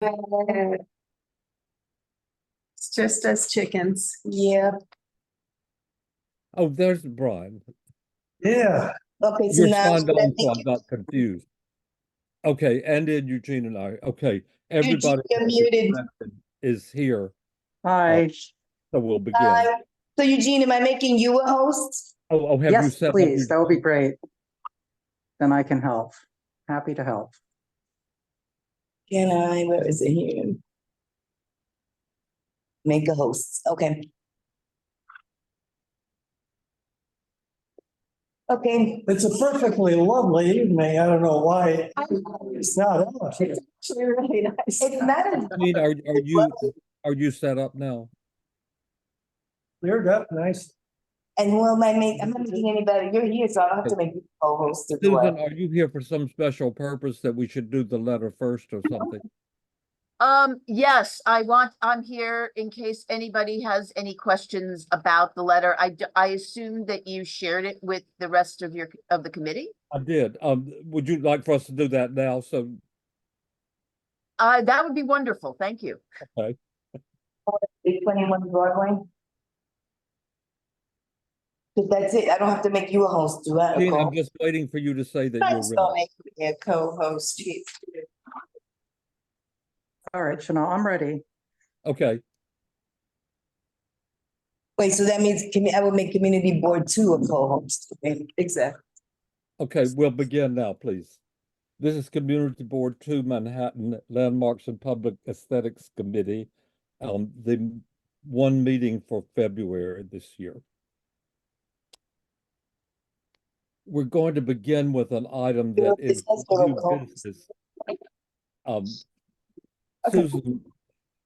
It's just us chickens. Yeah. Oh, there's Brian. Yeah, Okay, so You're now signed on, so you I'm not confused. Okay, and then Eugene and I. Okay, everybody you're muted. is here, Hi. so we'll begin. So Eugene, am I making you a host? Oh, have you Yes, set up please. your- That would be great. Then I can help. Happy to help. Can I, where is it here? Make a host, okay. Okay. it's a perfectly lovely evening. I don't know why it's not on. Actually, really nice. It's not as. I mean, are you set up now? Cleared up, nice. And who am I making? I'm not making any better. You're here, so I don't have to make you co-host as Susan, well. are you here for some special purpose that we should do the letter first or something? Yes, I'm here in case anybody has any questions about the letter. I assume that you shared it with the rest of the committee? I did. Would you like for us to do that now? So, That would be wonderful. Thank you. okay. 821 Broadway? But that's it. I don't have to make you a host, do I? Gene, I'm just waiting for you to say that you're Don't ready. make me a co-host. All right, Chanel, I'm ready. Okay, Wait, so that means I would make community board 2 a co-host. Okay. Exactly. okay, we'll begin now, please. This is Community Board 2, Manhattan Landmarks and Public Aesthetics Committee, the one meeting for February this year. We're going to begin with an item that is new business. Susan,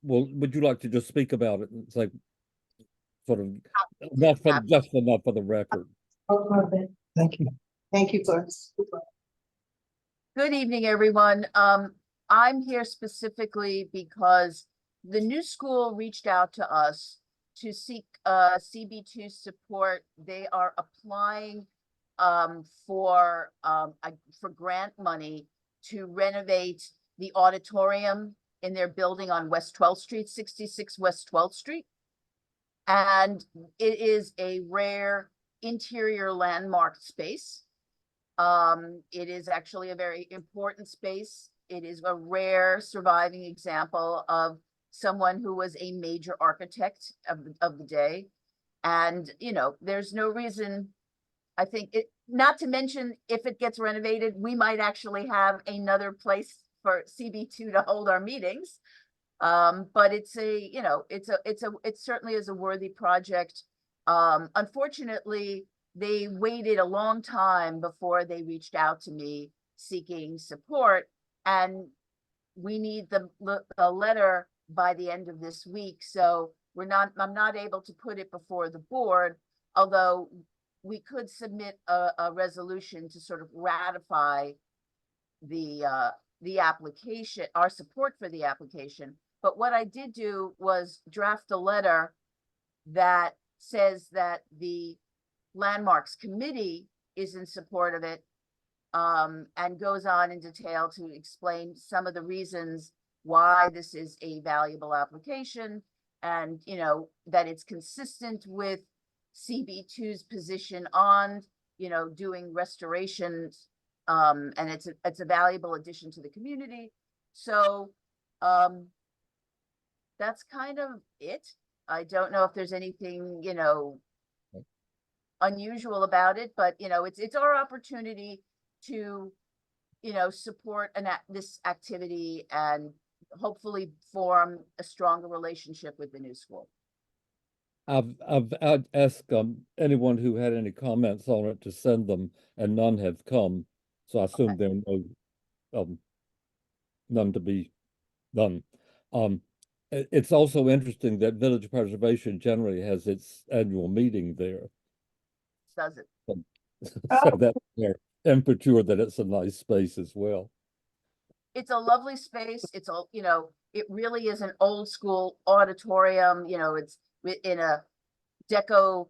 well, would you like to just speak about it? It's like sort of just enough for the record. Thank you. Thank you, Clark. Good evening, everyone. I'm here specifically because the new school reached out to us to seek CB2 support. They are applying for grant money to renovate the auditorium in their building on West 12th Street, 66 West 12th Street. And it is a rare interior landmark space. It is actually a very important space. It is a rare surviving example of someone who was a major architect of the day. And, you know, there's no reason, I think, not to mention if it gets renovated, we might actually have another place for CB2 to hold our meetings. But it's it certainly is a worthy project. Unfortunately, they waited a long time before they reached out to me seeking support, and we need the letter by the end of this week. So I'm not able to put it before the board, although we could submit a resolution to sort of ratify the application, our support for the application. But what I did do was draft a letter that says that the Landmarks Committee is in support of it, and goes on in detail to explain some of the reasons why this is a valuable application, and, you know, that it's consistent with CB2's position on, you know, doing restorations, and it's a valuable addition to the community. So that's kind of it. I don't know if there's anything, you know, unusual about it, but, you know, it's our opportunity to, you know, support this activity and hopefully form a stronger relationship with the new school. I've asked anyone who had any comments on it to send them, and none have come. So I assume there are none to be done. It's also interesting that Village Preservation generally has its annual meeting there. Does it? So that's their temperature that it's a nice space as well. It's a lovely space. It's all, you know, it really is an old school auditorium. You know, it's in a deco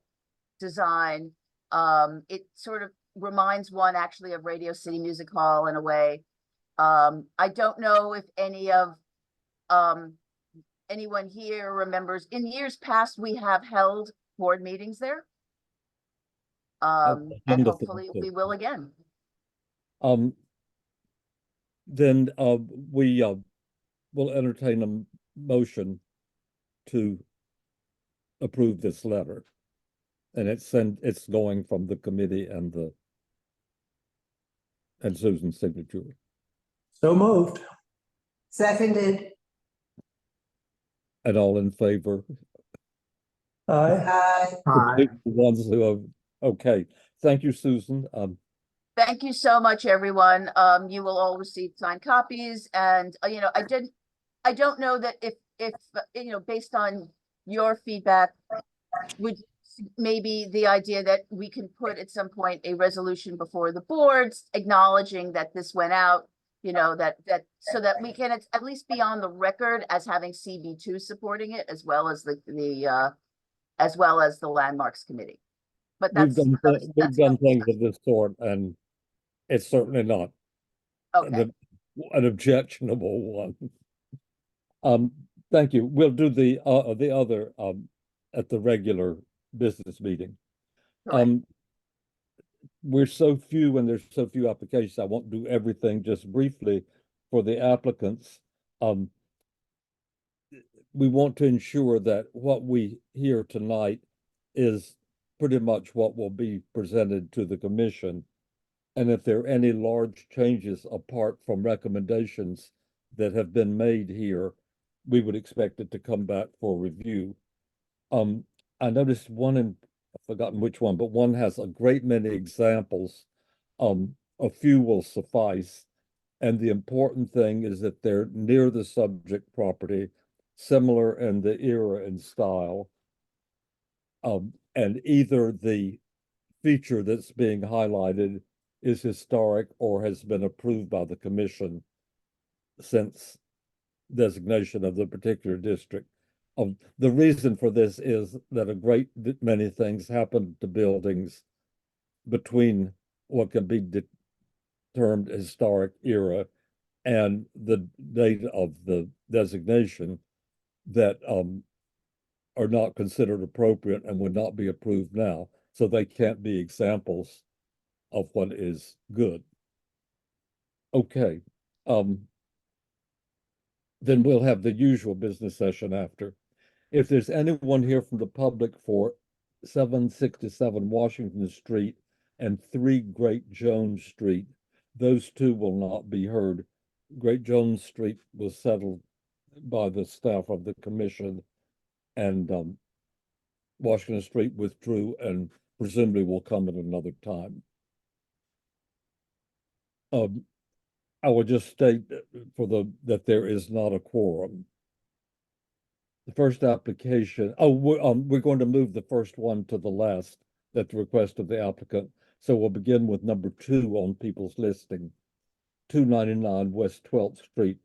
design. It sort of reminds one actually of Radio City Music Hall in a way. I don't know if any of anyone here remembers, in years past, we have held board meetings there. And wonderful. hopefully we will again. Then we will entertain a motion to approve this letter. And it's going from the committee and Susan's signature. So moved. Seconded. And all in favor? Aye. Aye. The ones who have, okay, thank you, Susan. Thank you so much, everyone. You will all receive signed copies, and you know, I don't know that if you know, based on your feedback, would maybe the idea that we can put at some point a resolution before the boards acknowledging that this went out, you know, that so that we can at least be on the record as having CB2 supporting it, as well as the landmarks committee. But We've that's done things of this sort, and it's certainly not okay. an objectionable one. Thank you. We'll do the other at the regular business meeting. Correct. We're so few and there's so few applications. I won't do everything. Just briefly for the applicants. We want to ensure that what we hear tonight is pretty much what will be presented to the commission. And if there are any large changes apart from recommendations that have been made here, we would expect it to come back for review. I noticed one I've forgotten which one, but one has a great many examples. A few will suffice. And the important thing is that they're near the subject property, similar in the era and style. And either the feature that's being highlighted is historic or has been approved by the commission since designation of the particular district. The reason for this is that a great many things happen to buildings between what can be termed historic era and the date of the designation that are not considered appropriate and would not be approved now. So they can't be examples of what is good. Okay. Then we'll have the usual business session after. If there's anyone here from the public for 767 Washington Street and 3 Great Jones Street, those two will not be heard. Great Jones Street was settled by the staff of the commission, and Washington Street withdrew and presumably will come at another time. I will just state that there is not a quorum. The first application, we're going to move the first one to the last at the request of the applicant. So we'll begin with number 2 on people's listing, 299 West 12th Street.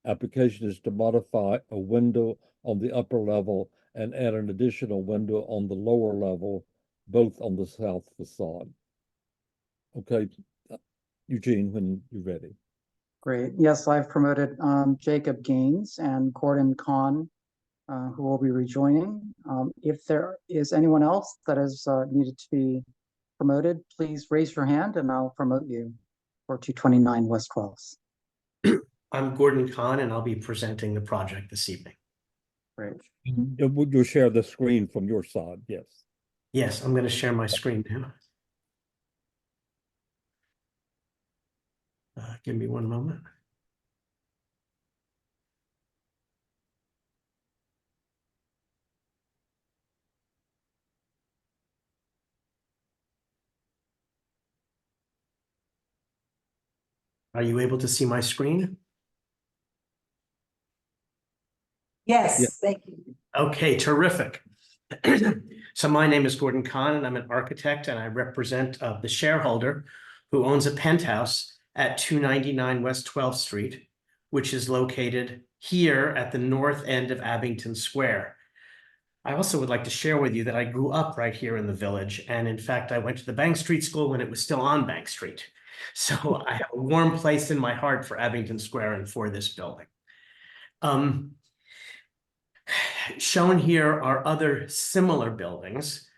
Application is to modify a window on the upper level and add an additional window on the lower level, both on the south facade. Okay, Eugene, when you're ready. Great. Yes, I've promoted Jacob Gaines and Gordon Kahn, who will be rejoining. If there is anyone else that is needed to be promoted, please raise your hand and I'll promote you for 229 West 12th. I'm Gordon Kahn, and I'll be presenting the project this evening. Great. You'll share the screen from your side, yes. Yes, I'm going to share my screen now. Give me one moment. Are you able to see my screen? Yes, Yeah. thank you. Okay, terrific. So my name is Gordon Kahn, and I'm an architect, and I represent the shareholder who owns a penthouse at 299 West 12th Street, which is located here at the north end of Abington Square. I also would like to share with you that I grew up right here in the village, and in fact, I went to the Bank Street School when it was still on Bank Street. So I have a warm place in my heart for Abington Square and for this building. Shown here are other similar buildings.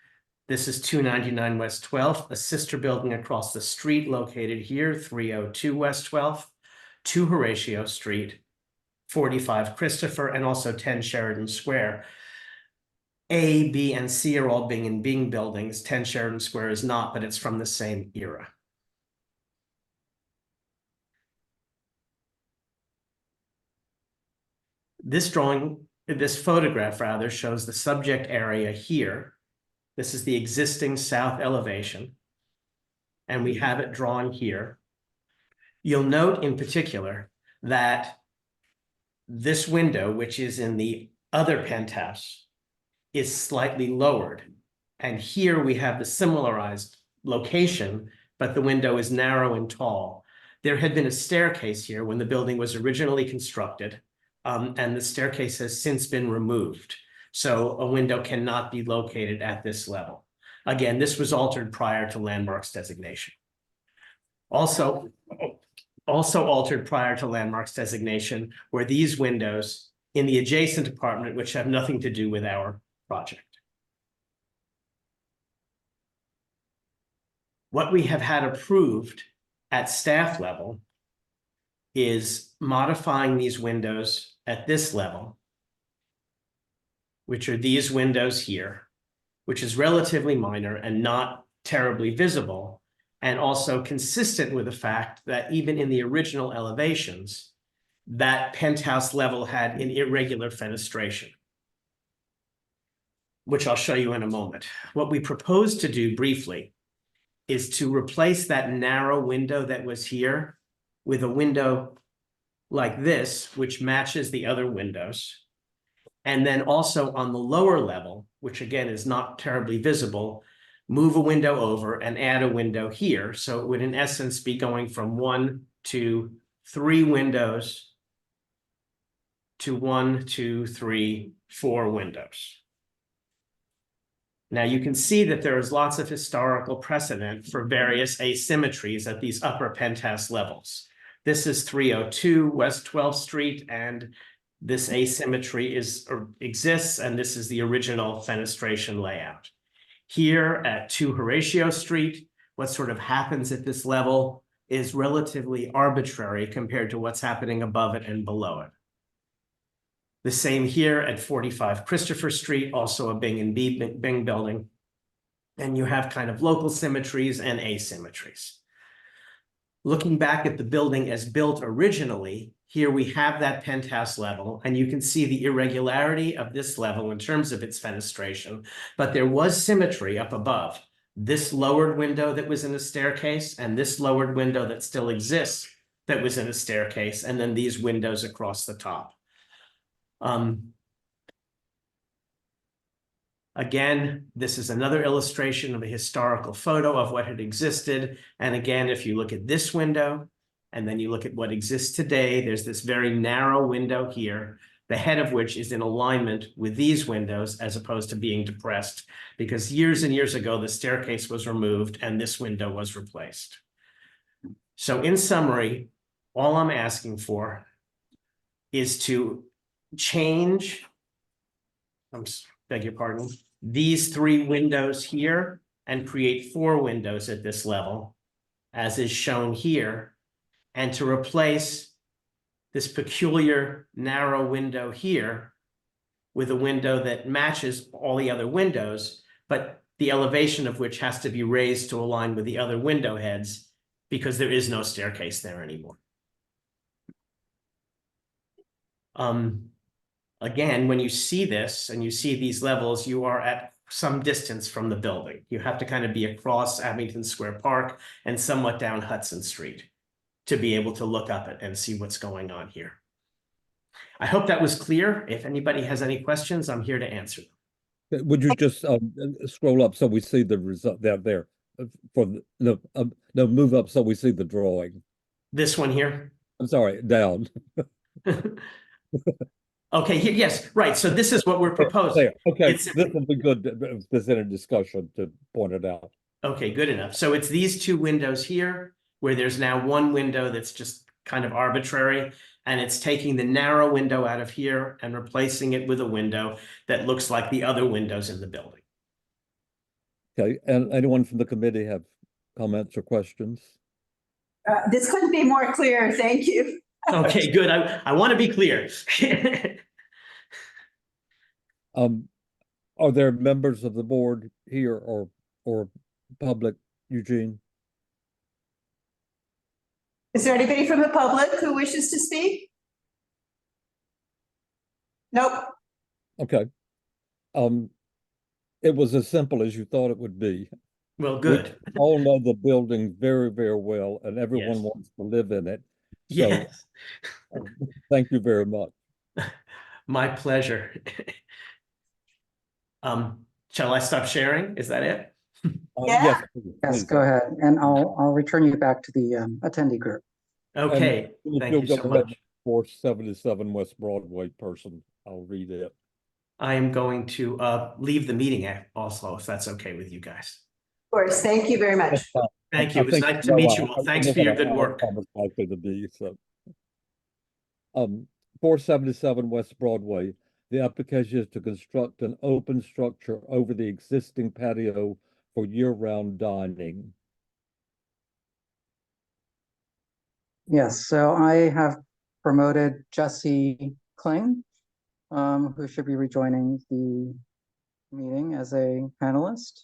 This is 299 West 12th, a sister building across the street located here, 302 West 12th, 2 Horatio Street, 45 Christopher, and also 10 Sheridan Square. A, B, and C are all Bing buildings. 10 Sheridan Square is not, but it's from the same era. This photograph rather, shows the subject area here. This is the existing south elevation, and we have it drawn here. You'll note in particular that this window, which is in the other penthouse, is slightly lowered. And here we have the similarized location, but the window is narrow and tall. There had been a staircase here when the building was originally constructed, and the staircase has since been removed. So a window cannot be located at this level. Again, this was altered prior to landmarks designation. Also altered prior to landmarks designation were these windows in the adjacent apartment, which have nothing to do with our project. What we have had approved at staff level is modifying these windows at this level, which are these windows here, which is relatively minor and not terribly visible, and also consistent with the fact that even in the original elevations, that penthouse level had an irregular fenestration, which I'll show you in a moment. What we propose to do briefly is to replace that narrow window that was here with a window like this, which matches the other windows. And then also on the lower level, which again is not terribly visible, move a window over and add a window here. So it would in essence be going from 1, 2, 3 windows to 1, 2, 3, 4 windows. Now you can see that there is lots of historical precedent for various asymmetries at these upper penthouse levels. This is 302 West 12th Street, and this asymmetry exists, and this is the original fenestration layout. Here at 2 Horatio Street, what sort of happens at this level is relatively arbitrary compared to what's happening above it and below it. The same here at 45 Christopher Street, also a Bing building. And you have kind of local symmetries and asymmetries. Looking back at the building as built originally, here we have that penthouse level, and you can see the irregularity of this level in terms of its fenestration, but there was symmetry up above. This lowered window that was in a staircase, and this lowered window that still exists that was in a staircase, and then these windows across the top. Again, this is another illustration of a historical photo of what had existed. And again, if you look at this window, and then you look at what exists today, there's this very narrow window here, the head of which is in alignment with these windows as opposed to being depressed, because years and years ago, the staircase was removed and this window was replaced. So in summary, all I'm asking for is to change, beg your pardon, these 3 windows here and create 4 windows at this level, as is shown here, and to replace this peculiar narrow window here with a window that matches all the other windows, but the elevation of which has to be raised to align with the other window heads because there is no staircase there anymore. Again, when you see this and you see these levels, you are at some distance from the building. You have to kind of be across Abington Square Park and somewhat down Hudson Street to be able to look up it and see what's going on here. I hope that was clear. If anybody has any questions, I'm here to answer them. Would you just scroll up so we see the result there? For no, move up so we see the drawing. This one here? I'm sorry, down. Okay, here, yes, right. So this is what we're proposing. There. Okay, this will be good if there's any discussion to point it out. Okay, good enough. So it's these 2 windows here, where there's now 1 window that's just kind of arbitrary, And it's taking the narrow window out of here and replacing it with a window that looks like the other windows in the building. Okay, and anyone from the committee have comments or questions? This couldn't be more clear. Thank you. Okay, good. I want to be clear. Are there members of the board here or public, Eugene? Is there anybody from the public who wishes to speak? Nope. Okay. It was as simple as you thought it would be. Well, We good. all know the building very, very well, and everyone Yes. wants to live in it. So Yes, thank you very much. my pleasure. Shall I stop sharing? Is that it? Yes, Yes, please. go ahead, and I'll return you back to the attendee group. Okay, And if thank you'll you go so ahead, much. 477 West Broadway person, I'll read it. I am going to leave the meeting also, if that's okay with you guys. Of course. Thank you very much. That's fine. Thank I you. It was think nice to meet you all. I Thanks know for your what good an work. outcome is likely to be, so. 477 West Broadway, the application is to construct an open structure over the existing patio for year-round dining. Yes, so I have promoted Jesse Kling, who should be rejoining the meeting as a panelist.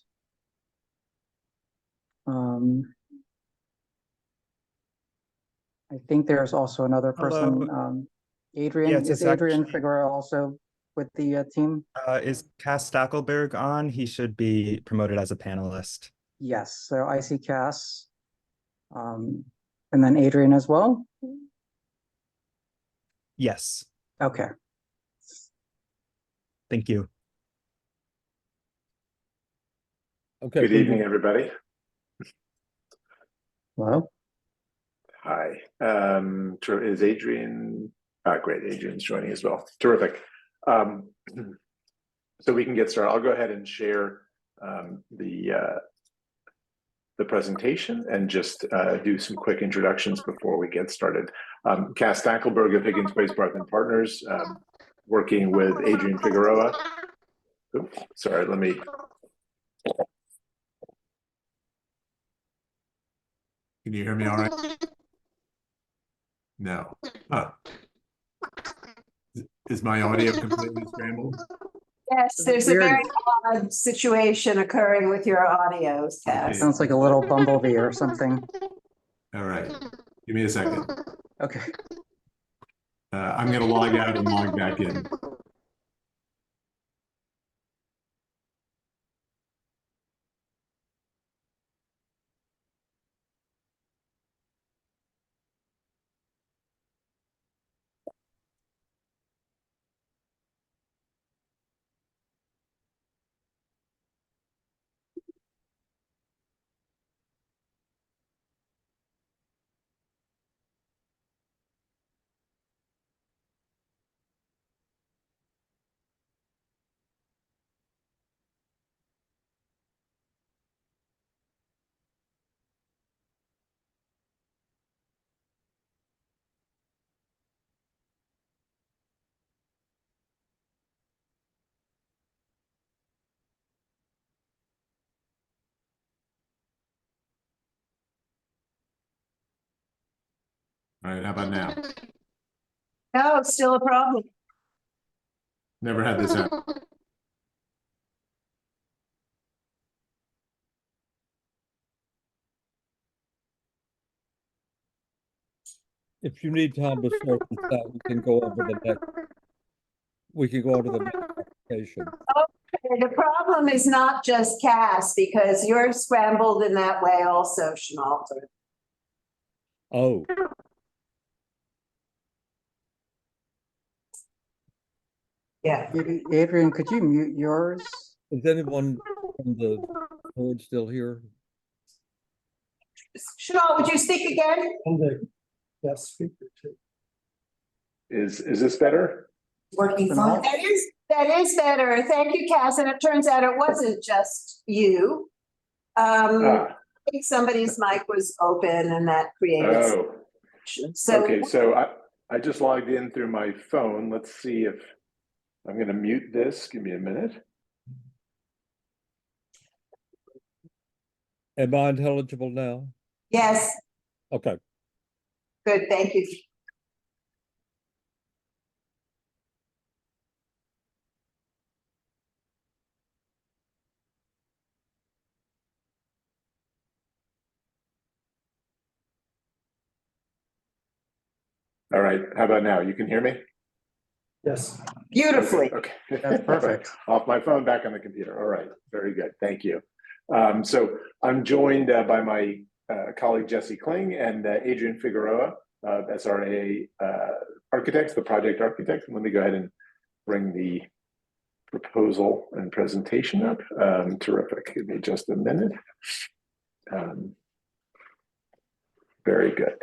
I think there's also another person, Adrian, Yes, is it's Adrian actually- Figueroa also with the team? Is Cass Stackelberg on? He should be promoted as a panelist. Yes, so I see Cass. And then Adrian as well? Yes, Okay, thank you. Okay. Good evening, everybody. hello? Hi. Is Adrian? Great, Adrian's joining as well. Terrific. So we can get started. I'll go ahead and share the presentation and just do some quick introductions before we get started. Cass Stackelberg of Higgins Place Barth & Partners, working with Adrian Figueroa. Oops, sorry, let me. Can you hear me all right? No. Oh. Is my audio completely scrambled? Yes, there's a Weird. very odd situation occurring with your audios, Cass. Sounds like a little bumblebee or something. All right. Give me a second. Okay, I'm going to log out and log back in. All right, how about now? No, it's still a problem. Never had this happen. If you need time to sort this out, we can go over the next. We can go on to the next application. The problem is not just Cass, because you're scrambled in that way also, Chenalter. Oh, Yeah. Adrian, could you mute yours? is anyone from the board still here? Chenal, would you speak again? And the guest speaker too. Is this better? Working fine. That is better. Thank you, Cass. And it turns out it wasn't just you. I think somebody's mic was open and that created. Oh, So okay. So I just logged in through my phone. Let's see if I'm going to mute this. Give me a minute. Am I intelligible now? Yes, Okay. good, thank you. All right. How about now? You can hear me? Yes. Beautifully. Okay. That's perfect. Off my phone, back on the computer. All right. Very good. Thank you. So I'm joined by my colleague Jesse Kling and Adrian Figueroa, SRA architects, the project architects. Let me go ahead and bring the proposal and presentation up. Terrific. Give me just a minute. Very good.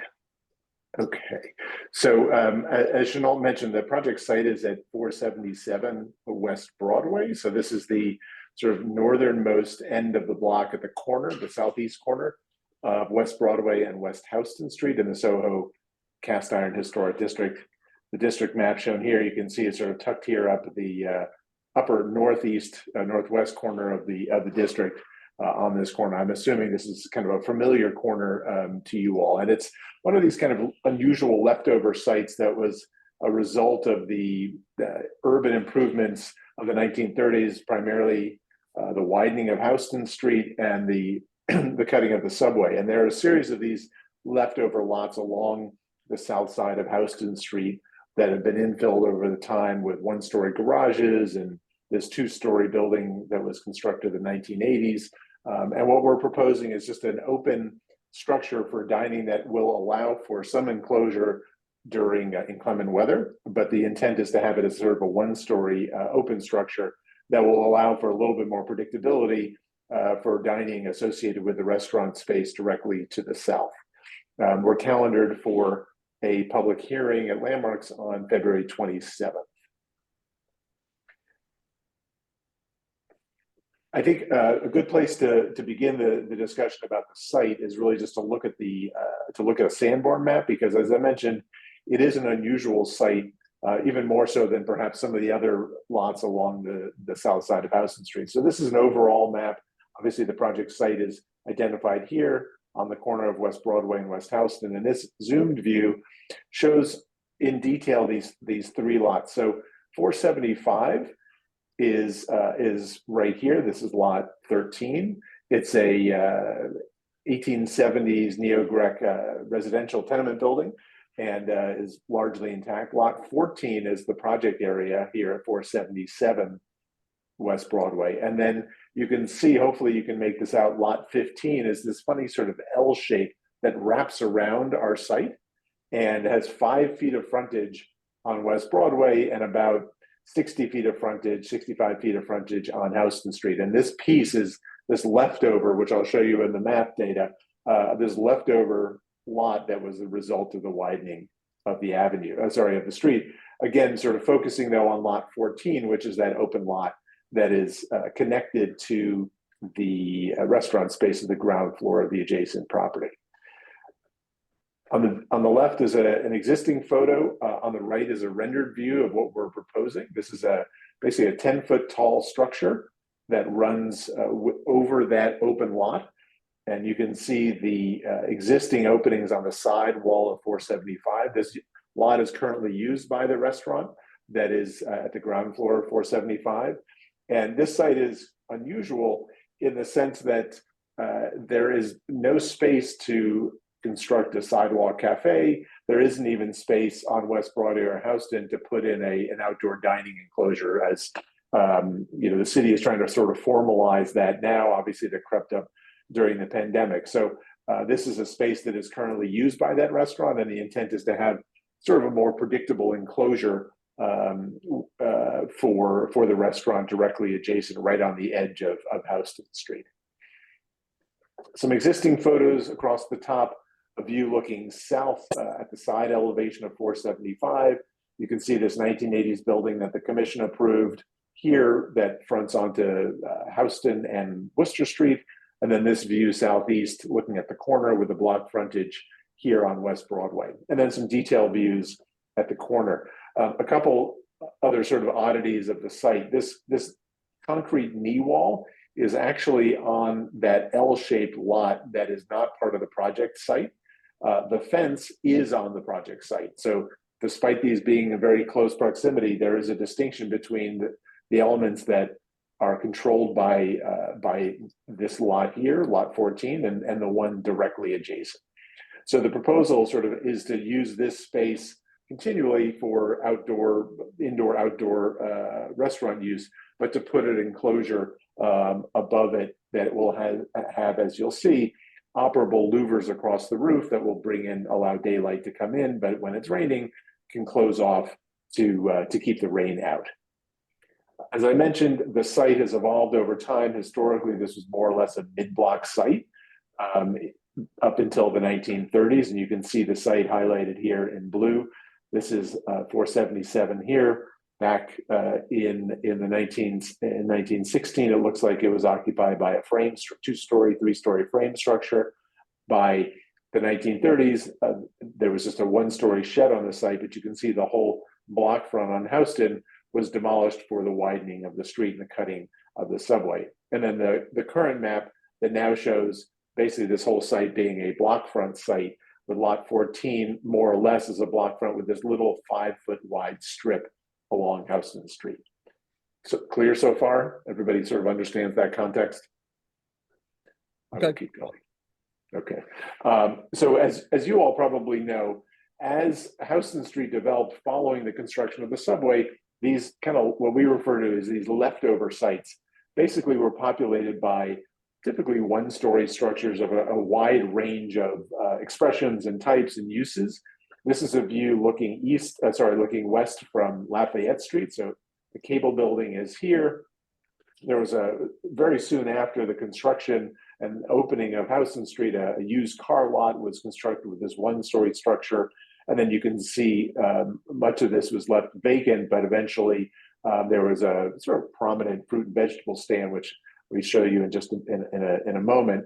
Okay, so as Chenault mentioned, the project site is at 477 West Broadway. So this is the sort of northernmost end of the block at the corner, the southeast corner of West Broadway and West Houston Street in the Soho Cast Iron Historic District. The district map shown here, you can see is sort of tucked here up at the upper northeast, northwest corner of the district. On this corner. I'm assuming this is kind of a familiar corner to you all. And it's one of these kind of unusual leftover sites that was a result of the urban improvements of the 1930s, primarily the widening of Houston Street and the cutting of the subway. And there are a series of these leftover lots along the south side of Houston Street that have been infilled over the time with one-story garages and this two-story building that was constructed in the 1980s. And what we're proposing is just an open structure for dining that will allow for some enclosure during inclement weather, but the intent is to have it as sort of a one-story open structure that will allow for a little bit more predictability for dining associated with the restaurant space directly to the south. We're calendared for a public hearing at Landmarks on February 27th. I think a good place to begin the discussion about the site is really just to look at a Sanborn map, because as I mentioned, it is an unusual site, even more so than perhaps some of the other lots along the south side of Houston Street. So this is an overall map. Obviously, the project site is identified here on the corner of West Broadway and West Houston, and this zoomed view shows in detail these three lots. So 475 is right here. This is lot 13. It's a 1870s neo-Grec residential tenement building and is largely intact. Lot 14 is the project area here at 477 West Broadway. And then you can see, hopefully you can make this out, lot 15 is this funny sort of L shape that wraps around our site and has 5 feet of frontage on West Broadway and about 60 feet of frontage, 65 feet of frontage on Houston Street. And this piece is this leftover, which I'll show you in the map data, this leftover lot that was the result of the widening of the of the street. Again, sort of focusing though on lot 14, which is that open lot that is connected to the restaurant space of the ground floor of the adjacent property. On the left is an existing photo. On the right is a rendered view of what we're proposing. This is basically a 10-foot tall structure that runs over that open lot. And you can see the existing openings on the side wall of 475. This lot is currently used by the restaurant that is at the ground floor of 475. And this site is unusual in the sense that there is no space to construct a sidewalk cafe. There isn't even space on West Broadway or Houston to put in an outdoor dining enclosure, as the city is trying to sort of formalize that now. Obviously, that crept up during the pandemic. So this is a space that is currently used by that restaurant, and the intent is to have sort of a more predictable enclosure for the restaurant directly adjacent, right on the edge of Houston Street. Some existing photos across the top, a view looking south at the side elevation of 475. You can see this 1980s building that the commission approved here that fronts onto Houston and Worcester Street. And then this view southeast looking at the corner with the block frontage here on West Broadway. And then some detailed views at the corner. A couple other sort of oddities of the site. This concrete knee wall is actually on that L-shaped lot that is not part of the project site. The fence is on the project site. So despite these being in very close proximity, there is a distinction between the elements that are controlled by this lot here, lot 14, and the one directly adjacent. So the proposal sort of is to use this space continually for indoor-outdoor restaurant use, but to put an enclosure above it that will have, as you'll see, operable louvers across the roof that will allow daylight to come in, but when it's raining, can close off to keep the rain out. As I mentioned, the site has evolved over time. Historically, this was more or less a mid-block site up until the 1930s, and you can see the site highlighted here in blue. This is 477 here. Back in 1916, it looks like it was occupied by a frame, two-story, three-story frame structure. By the 1930s, there was just a one-story shed on the site, but you can see the whole block front on Houston was demolished for the widening of the street and the cutting of the subway. And then the current map that now shows basically this whole site being a block front site, with lot 14 more or less as a block front with this little 5-foot wide strip along Houston Street. So clear so far? Everybody sort of understands that context? I will keep going. Okay. So as you all probably know, as Houston Street developed following the construction of the subway, these kind of what we refer to as these leftover sites basically were populated by typically one-story structures of a wide range of expressions and types and uses. This is a view looking looking west from Lafayette Street. So the cable building is here. There was very soon after the construction and opening of Houston Street, a used car lot was constructed with this one-story structure. And then you can see much of this was left vacant, but eventually there was a sort of prominent fruit and vegetable stand, which we show you in just in a moment.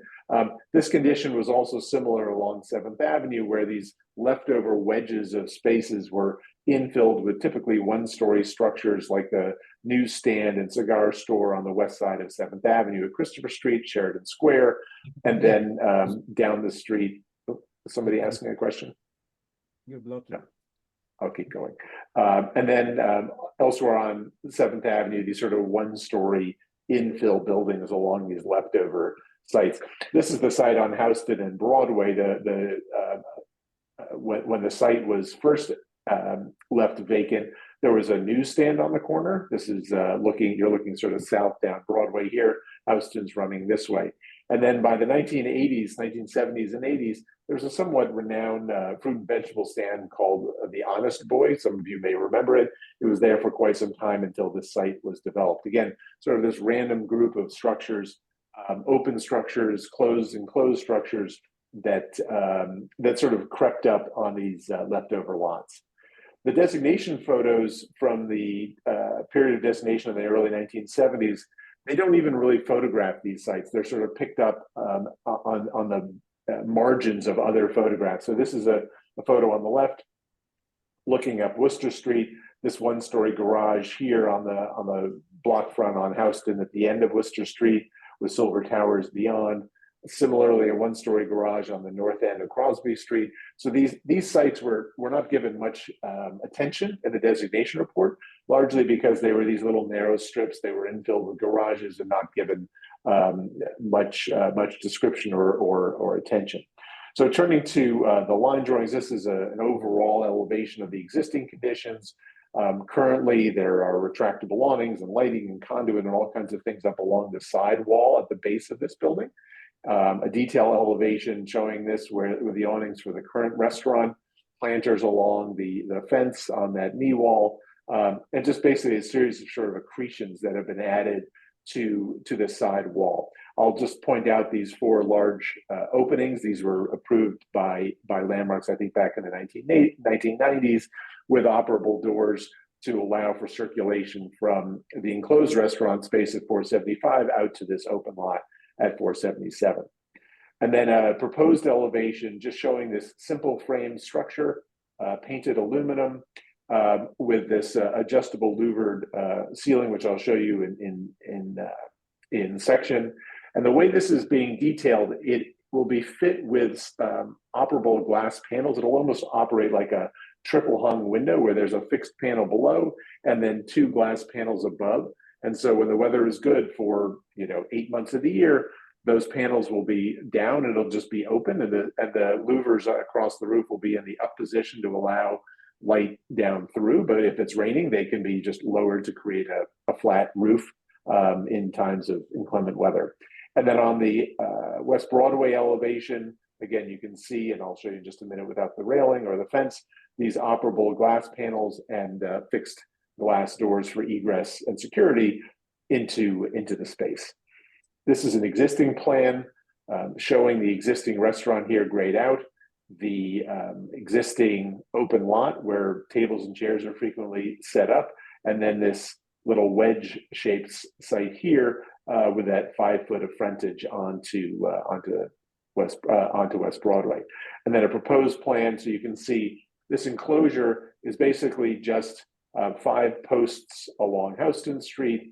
This condition was also similar along 7th Avenue, where these leftover wedges of spaces were infilled with typically one-story structures like the newsstand and cigar store on the west side of 7th Avenue at Christopher Street, Sheridan Square, and then down the street. Somebody asking a question? No. I'll keep going. And then elsewhere on 7th Avenue, these sort of one-story infill buildings along these leftover sites. This is the site on Houston and Broadway. When the site was first left vacant, there was a newsstand on the corner. This is you're looking sort of south down Broadway here. Houston's running this way. And then by the 1980s, 1970s and 80s, there's a somewhat renowned fruit and vegetable stand called the Honest Boy. Some of you may remember it. It was there for quite some time until this site was developed. Again, sort of this random group of structures, open structures, closed and closed structures that sort of crept up on these leftover lots. The designation photos from the period of designation in the early 1970s, they don't even really photograph these sites. They're sort of picked up on the margins of other photographs. So this is a photo on the left, looking up Worcester Street. This one-story garage here on the block front on Houston at the end of Worcester Street with Silver Towers beyond. Similarly, a one-story garage on the north end of Crosby Street. So these sites were not given much attention in the designation report, largely because they were these little narrow strips. They were infilled with garages and not given much description or attention. So turning to the line drawings, this is an overall elevation of the existing conditions. Currently, there are retractable awnings and lighting and conduit and all kinds of things up along the side wall at the base of this building. A detail elevation showing this with the awnings for the current restaurant, planters along the fence on that knee wall, and just basically a series of sort of accretions that have been added to the side wall. I'll just point out these 4 large openings. These were approved by Landmarks, I think, back in the 1990s, with operable doors to allow for circulation from the enclosed restaurant space at 475 out to this open lot at 477. And then a proposed elevation just showing this simple frame structure painted aluminum with this adjustable louvered ceiling, which I'll show you in section. And the way this is being detailed, it will be fit with operable glass panels. It'll almost operate like a triple hung window where there's a fixed panel below and then 2 glass panels above. And so when the weather is good for 8 months of the year, those panels will be down and it'll just be open, and the louvers across the roof will be in the up position to allow light down through. But if it's raining, they can be just lowered to create a flat roof in times of inclement weather. And then on the West Broadway elevation, again, you can see, and I'll show you in just a minute without the railing or the fence, these operable glass panels and fixed glass doors for egress and security into the space. This is an existing plan showing the existing restaurant here grayed out, the existing open lot where tables and chairs are frequently set up, and then this little wedge-shaped site here with that 5 foot of frontage onto West Broadway, and then a proposed plan. So you can see this enclosure is basically just 5 posts along Houston Street,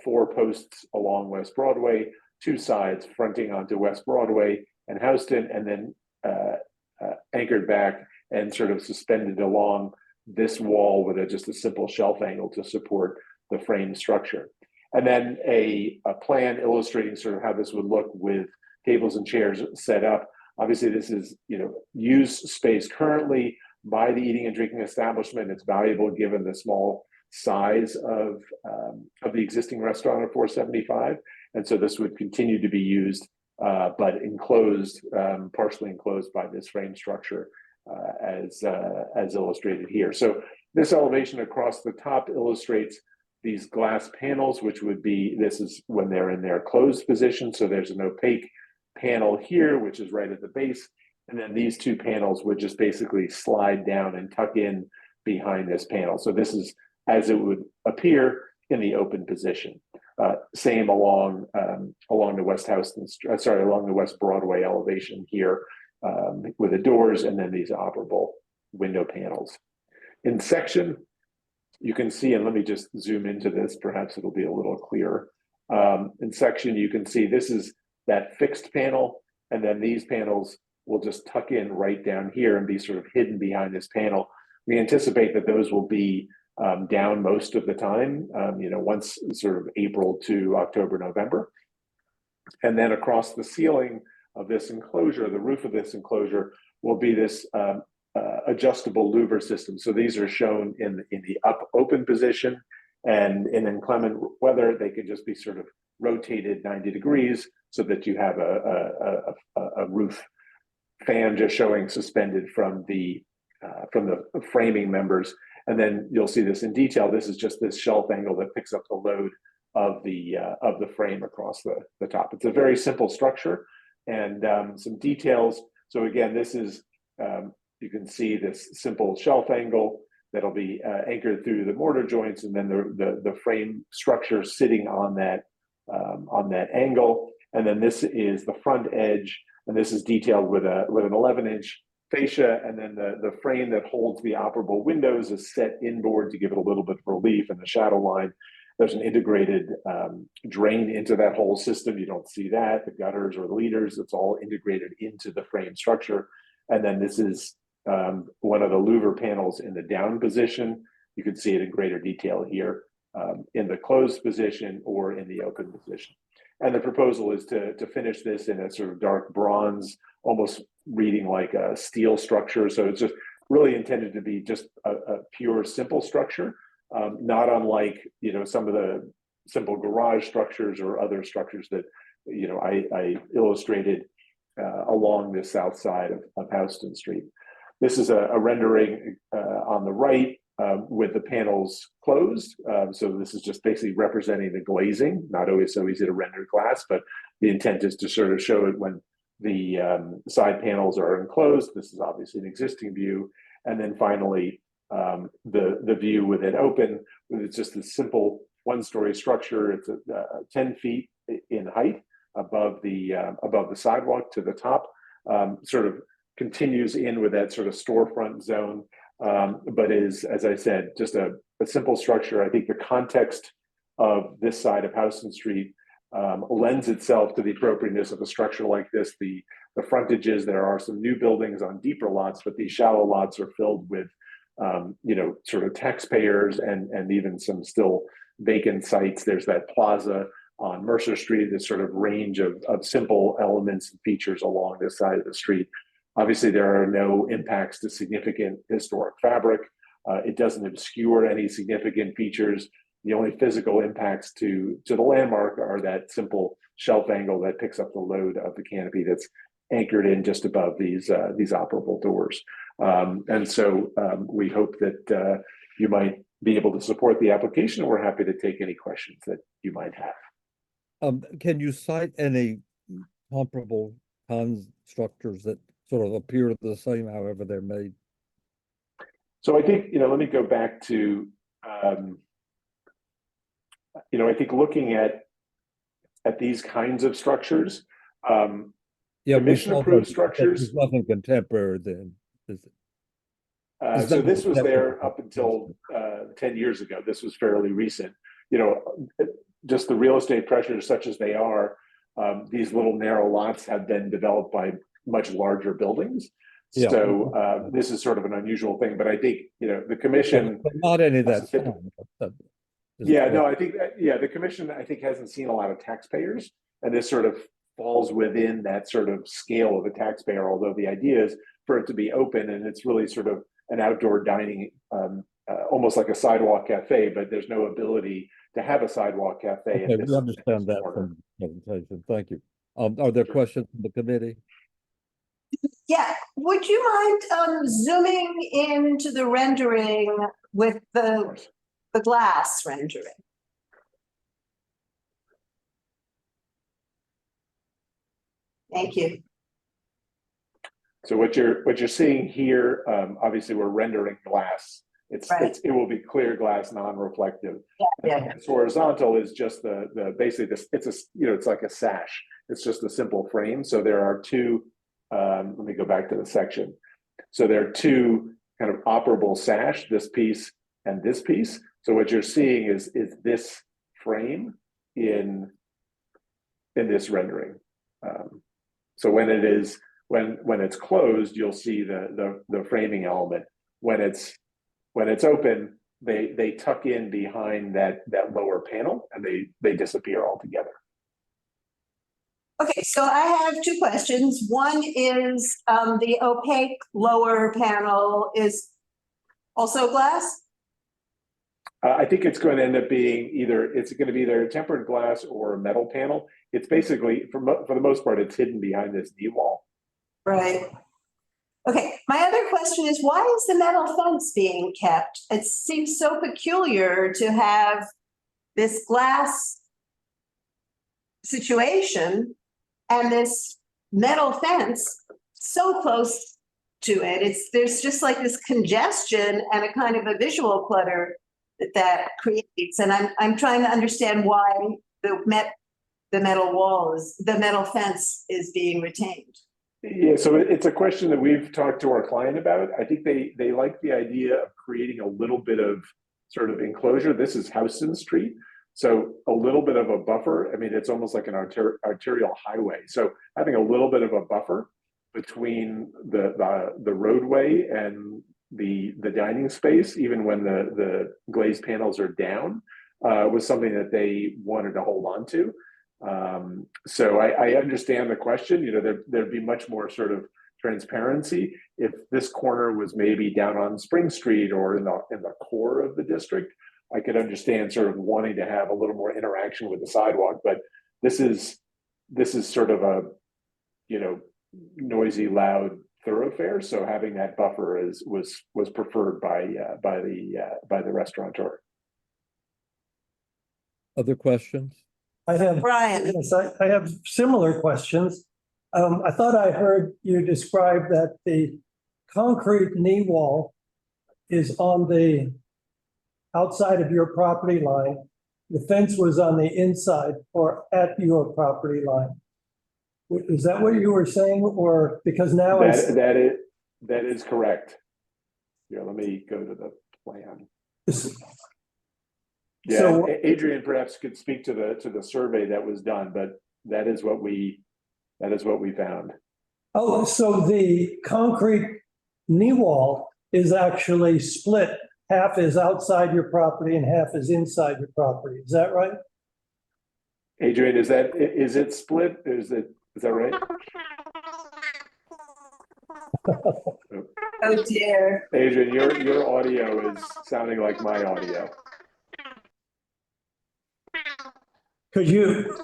4 posts along West Broadway, 2 sides fronting onto West Broadway and Houston, and then anchored back and sort of suspended along this wall with just a simple shelf angle to support the frame structure. And then a plan illustrating sort of how this would look with tables and chairs set up. Obviously, this is used space currently by the eating and drinking establishment. It's valuable given the small size of the existing restaurant at 475, and so this would continue to be used, but enclosed, partially enclosed by this frame structure, as illustrated here. So this elevation across the top illustrates these glass panels, which would be, this is when they're in their closed position. So there's an opaque panel here, which is right at the base. And then these 2 panels would just basically slide down and tuck in behind this panel. So this is as it would appear in the open position. Same along the along the West Broadway elevation here with the doors and then these operable window panels. In section, you can see, and let me just zoom into this, perhaps it'll be a little clearer. In section, you can see this is that fixed panel, and then these panels will just tuck in right down here and be sort of hidden behind this panel. We anticipate that those will be down most of the time, once sort of April to October, November. And then across the ceiling of this enclosure, the roof of this enclosure will be this adjustable louver system. So these are shown in the up open position, and in inclement weather, they can just be sort of rotated 90 degrees so that you have a roof fan just showing suspended from the framing members. And then you'll see this in detail. This is just this shelf angle that picks up the load of the frame across the top. It's a very simple structure, and some details. So again, this is you can see this simple shelf angle that'll be anchored through the mortar joints, and then the frame structure sitting on that angle. And then this is the front edge, and this is detailed with an 11-inch fascia, and then the frame that holds the operable windows is set inboard to give it a little bit of relief in the shadow line. There's an integrated drain into that whole system. You don't see that, the gutters or the leaders, it's all integrated into the frame structure. And then this is one of the louver panels in the down position. You can see it in greater detail here in the closed position or in the open position. And the proposal is to finish this in a sort of dark bronze, almost reading like a steel structure. So it's just really intended to be just a pure, simple structure, not unlike some of the simple garage structures or other structures that I illustrated along the south side of Houston Street. This is a rendering on the right with the panels closed. So this is just basically representing the glazing, not always so easy to render glass, but the intent is to sort of show it when the side panels are enclosed. This is obviously an existing view. And then finally, the view with it open, it's just a simple one-story structure. It's 10 feet in height above the sidewalk to the top, sort of continues in with that sort of storefront zone, but is, as I said, just a simple structure. I think the context of this side of Houston Street lends itself to the appropriateness of a structure like this. The frontages, there are some new buildings on deeper lots, but these shallow lots are filled with, sort of taxpayers and even some still vacant sites. There's that plaza on Mercer Street, this sort of range of simple elements and features along this side of the street. Obviously, there are no impacts to significant historic fabric. It doesn't obscure any significant features. The only physical impacts to the landmark are that simple shelf angle that picks up the load of the canopy that's anchored in just above these operable doors. And so we hope that you might be able to support the application. We're happy to take any questions that you might have. Can you cite any comparable structures that sort of appear the same, however they're made? So I think, let me go back to, I think looking at these kinds of structures, commission approved structures. There's nothing contemporary then, is it? So this was there up until 10 years ago. This was fairly recent. Just the real estate pressures such as they are, these little narrow lots have been developed by much larger buildings. Yeah. So this is sort of an unusual thing, but I think, the commission. But not any of that. I think, the commission, I think, hasn't seen a lot of taxpayers, and this sort of falls within that sort of scale of a taxpayer, although the idea is for it to be open, and it's really sort of an outdoor dining, almost like a sidewalk cafe, but there's no ability to have a sidewalk cafe. Okay, we understand that from the presentation. Thank you. Are there questions from the committee? Yeah, would you mind zooming into the rendering with the glass rendering? Thank you. So what you're seeing here, obviously we're rendering glass. It will be clear glass, non-reflective. Yeah. It's horizontal is just the basically this. It's like a sash. It's just a simple frame. So there are two. Let me go back to the section. So there are two kind of operable sash, this piece and this piece. So what you're seeing is this frame in this rendering. So when it's closed, you'll see the framing element. When it's open, they tuck in behind that lower panel and they disappear altogether. Okay, so I have two questions. One is the opaque lower panel is also glass? I think it's going to end up being either a tempered glass or a metal panel. It's basically, for the most part, it's hidden behind this knee wall. Right. Okay, my other question is, why is the metal fence being kept? It seems so peculiar to have this glass situation and this metal fence so close to it. There's just like this congestion and a kind of a visual clutter that creates. And I'm trying to understand why the metal fence is being retained. Yeah, so it's a question that we've talked to our client about. I think they like the idea of creating a little bit of sort of enclosure. This is Houston Street, so a little bit of a buffer. I mean, it's almost like an arterial highway. So having a little bit of a buffer between the roadway and the dining space, even when the glazed panels are down, was something that they wanted to hold on to. So I understand the question. There'd be much more sort of transparency if this corner was maybe down on Spring Street or in the core of the district. I could understand sort of wanting to have a little more interaction with the sidewalk, but this is sort of a noisy, loud thoroughfare. So having that buffer was preferred by the restaurateur. Other questions? I have, Brian. yes, I have similar questions. I thought I heard you describe that the concrete knee wall is on the outside of your property line. The fence was on the inside or at your property line. Is that what you were saying, or because now I see That is correct. Here, let me go to the plan. this- Yeah, So- Adrian perhaps could speak to the survey that was done, but that is what we found. Oh, so the concrete knee wall is actually split. Half is outside your property and half is inside your property. Is that right? Adrian, is it split? Is that right? Oh dear. Adrian, your audio is sounding like my audio.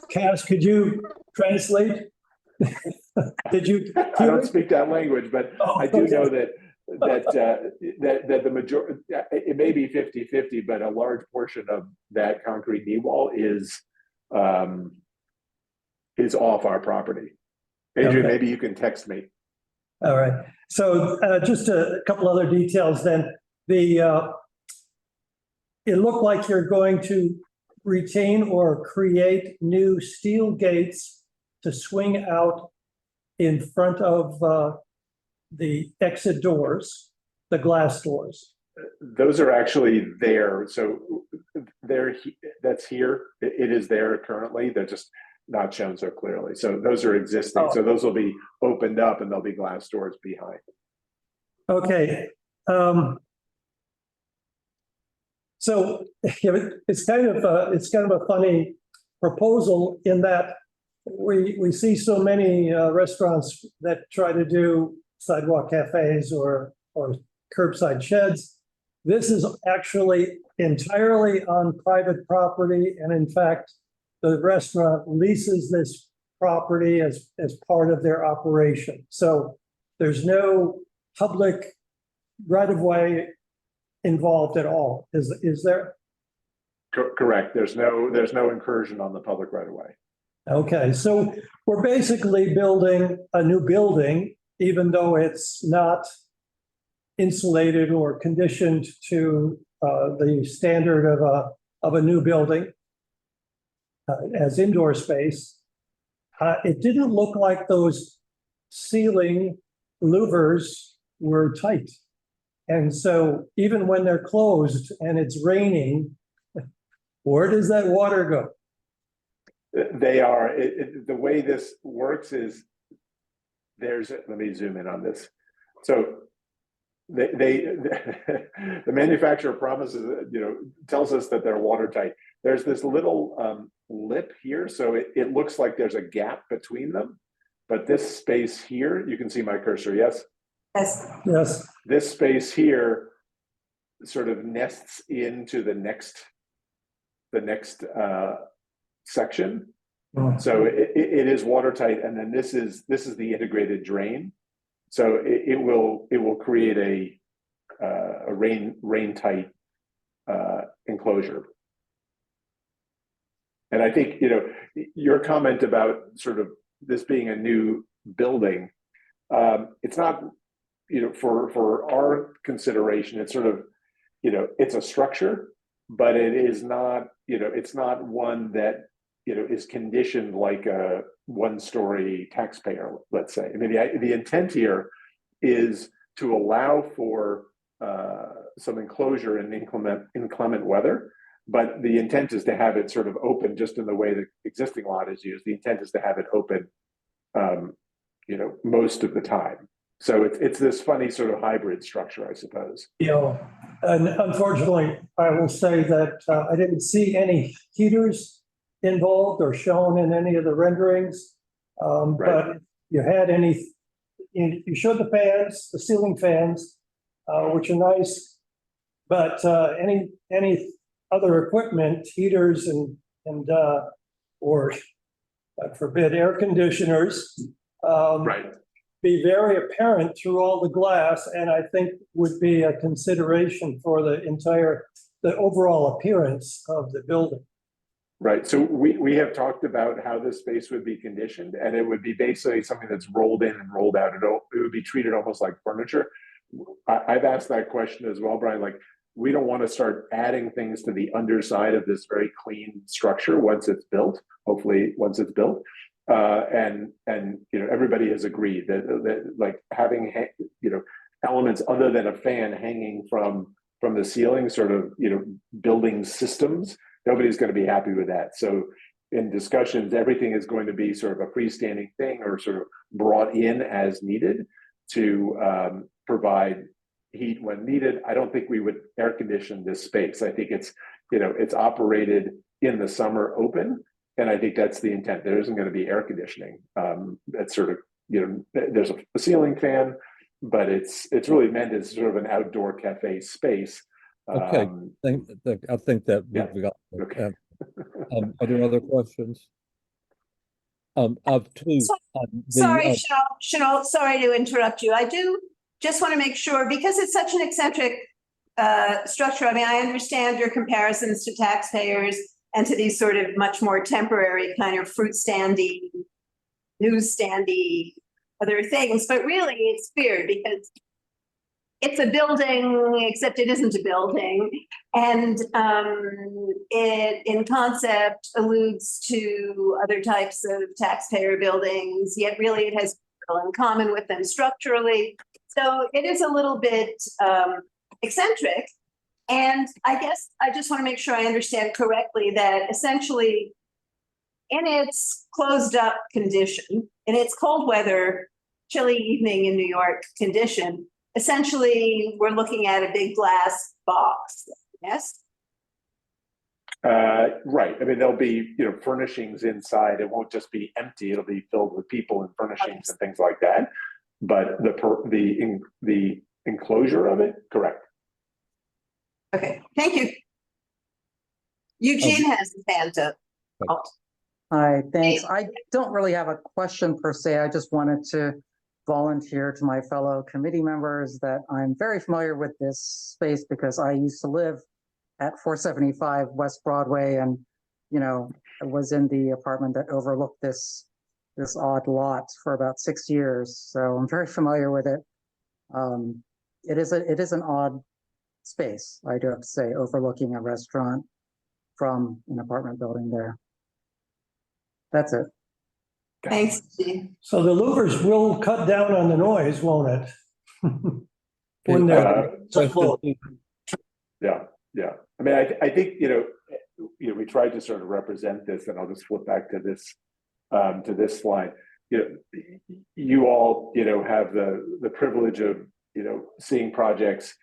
Cass, could you translate? Did you? I don't speak that language, but I do know that the majority, it may be 50-50, but a large portion of that concrete knee wall is off our property. Adrian, Okay. maybe you can text me. All right. So just a couple other details then. It looked like you're going to retain or create new steel gates to swing out in front of the exit doors, the glass doors. Those are actually there. So that's here. It is there currently. They're just not shown so clearly. So those are existing. Oh. So those will be opened up and there'll be glass doors behind. Okay. So it's kind of a funny proposal in that we see so many restaurants that try to do sidewalk cafes or curbside sheds. This is actually entirely on private property, and in fact, the restaurant leases this property as part of their operation. So there's no public right-of-way involved at all, is there? Correct. There's no incursion on the public right of way. Okay, so we're basically building a new building, even though it's not insulated or conditioned to the standard of a new building as indoor space. It didn't look like those ceiling louvers were tight. And so even when they're closed and it's raining, where does that water go? They are, the way this works is let me zoom in on this. So the manufacturer promises, tells us that they're watertight. There's this little lip here. So it looks like there's a gap between them, but this space here, you can see my cursor, yes? Yes. Yes. This space here sort of nests into the next section. So it is watertight, and then this is the integrated drain. So it will create a rain tight enclosure. And I think your comment about sort of this being a new building, it's not for our consideration. It's sort of it's a structure, but it is not it's not one that is conditioned like a one-story taxpayer, let's say. I mean, the intent here is to allow for some enclosure in inclement weather, but the intent is to have it sort of open just in the way the existing lot is used. The intent is to have it open, most of the time. So it's this funny sort of hybrid structure, I suppose. And unfortunately, I will say that I didn't see any heaters involved or shown in any of the renderings. Right. But you had you showed the fans, the ceiling fans, which are nice, but any other equipment, heaters or God forbid, air conditioners, Right. be very apparent through all the glass, and I think would be a consideration for the overall appearance of the building. Right. So we have talked about how this space would be conditioned, and it would be basically something that's rolled in and rolled out. It would be treated almost like furniture. I've asked that question as well, Brian. Like, we don't want to start adding things to the underside of this very clean structure once it's built, hopefully once it's built. And you know, everybody has agreed that like having you know, elements other than a fan hanging from the ceiling, sort of, you know, building systems, nobody's going to be happy with that. So in discussions, everything is going to be sort of a freestanding thing or sort of brought in as needed to provide heat when needed. I don't think we would air condition this space. I think it's, you know, it's operated in the summer open, and I think that's the intent. There isn't going to be air conditioning. That's sort of, you know, there's a ceiling fan, but it's really meant as sort of an outdoor cafe space. Okay, I think that yeah. we got. Okay. Are there other questions? Of two. Sorry, Chanel, sorry to interrupt you. I do just want to make sure, because it's such an eccentric structure. I mean, I understand your comparisons to taxpayers and to these sort of much more temporary kind of fruit standy, newsstandy other things, but really it's weird because it's a building, except it isn't a building. And it, in concept, alludes to other types of taxpayer buildings, yet really it has little in common with them structurally. So it is a little bit eccentric. And I guess I just want to make sure I understand correctly that essentially in its closed up condition, in its cold weather, chilly evening in New York condition, essentially we're looking at a big glass box, yes? Right. I mean, there'll be, you know, furnishings inside. It won't just be empty. It'll be filled with people and furnishings and things like that. But the enclosure of it, correct. Okay, thank you. Eugene has his hand up. Oh. Hi, thanks. I don't really have a question per se. I just wanted to volunteer to my fellow committee members that I'm very familiar with this space because I used to live at 475 West Broadway, and you know, I was in the apartment that overlooked this odd lot for about 6 years. So I'm very familiar with it. It is an odd space, I do have to say, overlooking a restaurant from an apartment building there. That's it. Thanks, Eugene. So the louvers will cut down on the noise, won't it? When they're so full. Yeah. I mean, I think, you know, we tried to sort of represent this, and I'll just flip back to this slide. You know, you all, you know, have the privilege of, you know, seeing projects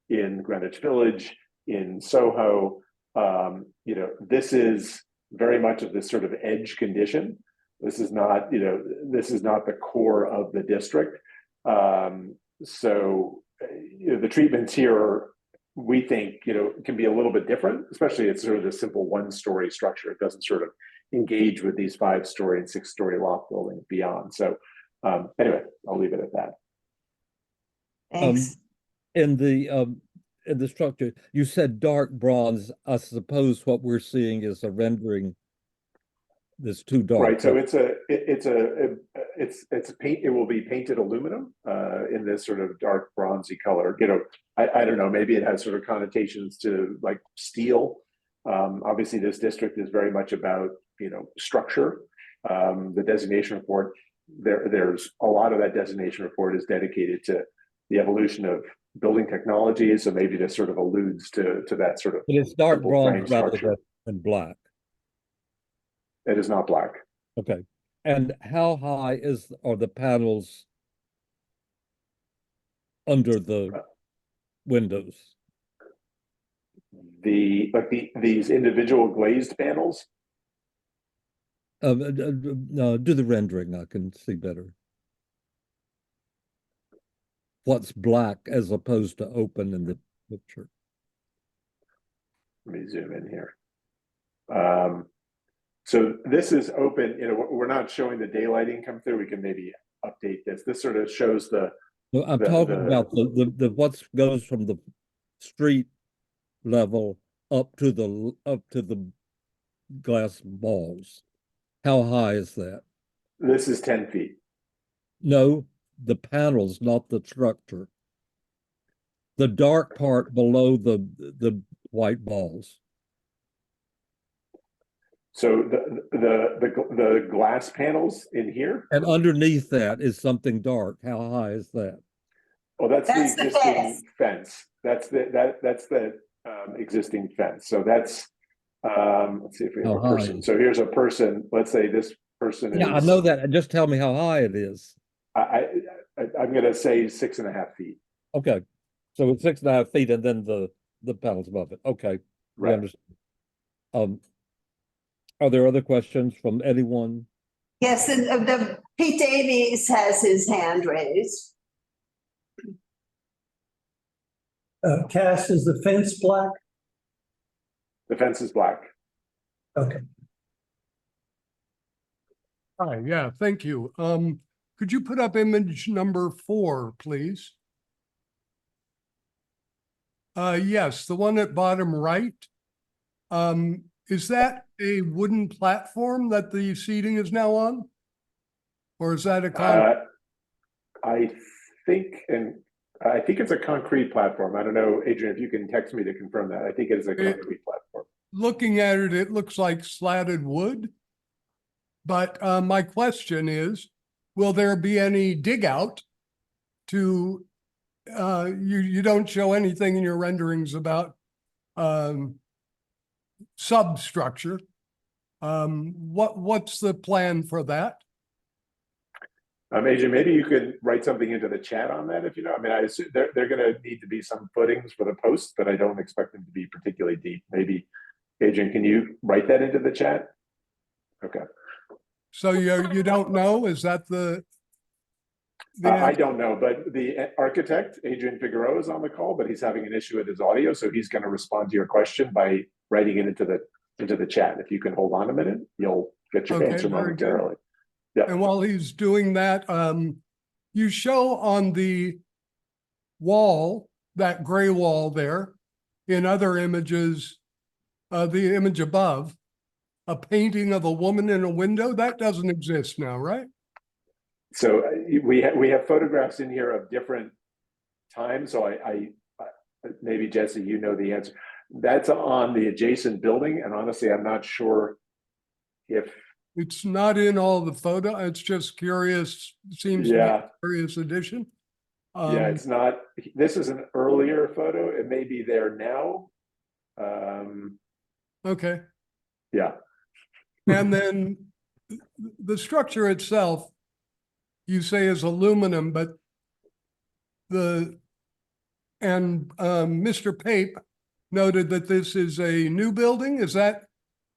in Greenwich Village, in Soho. You know, this is very much of this sort of edge condition. This is not, you know, this is not the core of the district. So, you know, the treatments here, we think, you know, can be a little bit different, especially it's sort of the simple one-story structure. It doesn't sort of engage with these 5-story and 6-story loft buildings beyond. So anyway, I'll leave it at that. Thanks. In the structure, you said dark bronze. I suppose what we're seeing is a rendering that's too dark. Right. So it's paint. It will be painted aluminum in this sort of dark bronzy color. You know, I don't know. Maybe it has sort of connotations to like steel. Obviously, this district is very much about, you know, structure. The designation report. There's a lot of that designation report is dedicated to the evolution of building technology. So maybe this sort of alludes to that sort of. But it's dark bronze rather than black. It is not black. Okay. And how high are the panels under the windows? These individual glazed panels. No, do the rendering. I can see better. What's black as opposed to open in the picture? Let me zoom in here. So this is open. You know, we're not showing the daylighting come through. We can maybe update this. This sort of shows the. No, I'm talking about the what goes from the street level up to the glass walls. How high is that? This is 10 feet. No, the panels, not the structure. The dark part below the white balls. So the glass panels in here, And underneath that is something dark. How high is that? oh, that's the That's the existing fence. fence. That's the existing fence. So that's, let's see if we have How a high person. is So here's a person, let's say this person is. Yeah, I know that. Just tell me how high it is. I'm gonna say 6.5 feet. Okay. So it's 6.5 feet and then the panels above it. Okay. We Right. understand. Are there other questions from anyone? Yes, and the Pete Davies has his hand raised. Cass, is the fence black? The fence is black. Okay. Hi, yeah, thank you. Could you put up image number 4, please? Yes, the one at bottom right. Is that a wooden platform that the seating is now on? Or is that a I think it's a concrete platform. I don't know, Adrian, if you can text me to confirm that. I think it is a concrete platform. Looking at it, it looks like slatted wood. But my question is, will there be any dig out to, you don't show anything in your renderings about substructure. What's the plan for that? Adrian, maybe you could write something into the chat on that if you know. I mean, I assume they're going to need to be some footings for the posts, but I don't expect them to be particularly deep. Maybe, Adrian, can you write that into the chat? Okay. So you don't know? Is that the I don't know, but the architect, Adrian Figueroa, is on the call, but he's having an issue with his audio, so he's going to respond to your question by writing it into the chat. If you can hold on a minute, you'll get your answer momentarily. Yeah. And while he's doing that, you show on the wall, that gray wall there, in other images, the image above, a painting of a woman in a window. That doesn't exist now, right? So we have photographs in here of different times. So I maybe Jesse, you know the answer. That's on the adjacent building, and honestly, I'm not sure if it's not in all the photo. It's just curious. Seems to be a curious addition. Yeah, it's not. This is an earlier photo. It may be there now. Okay. Yeah. And then the structure itself, you say is aluminum, but Mr. Pape noted that this is a new building. Is that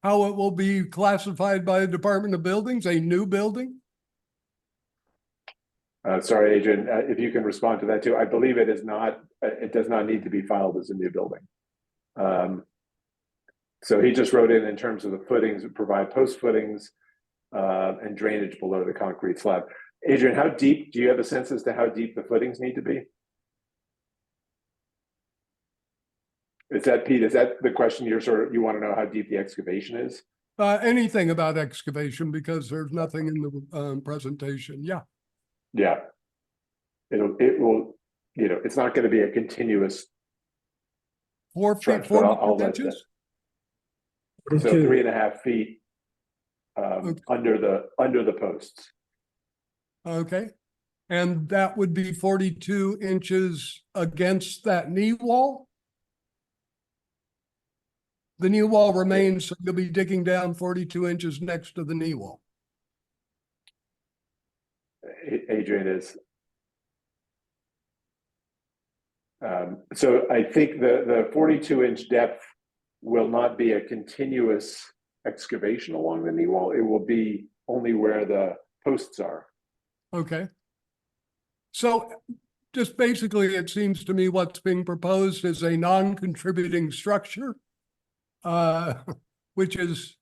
how it will be classified by the Department of Buildings, a new building? Sorry, Adrian, if you can respond to that too. I believe it is not, it does not need to be filed as a new building. So he just wrote in terms of the footings, provide post footings and drainage below the concrete slab. Adrian, how deep, do you have a sense as to how deep the footings need to be? Is that, Pete, is that the question you want to know how deep the excavation is? Anything about excavation, because there's nothing in the presentation. Yeah. Yeah. It will, it's not going to be a continuous 4 feet, 4 inches? So 3.5 feet under the posts. Okay. And that would be 42 inches against that knee wall? The knee wall remains, so you'll be digging down 42 inches next to the knee wall. Adrian is. So I think the 42-inch depth will not be a continuous excavation along the knee wall. It will be only where the posts are. Okay. So just basically, it seems to me what's being proposed is a non-contributing structure, which is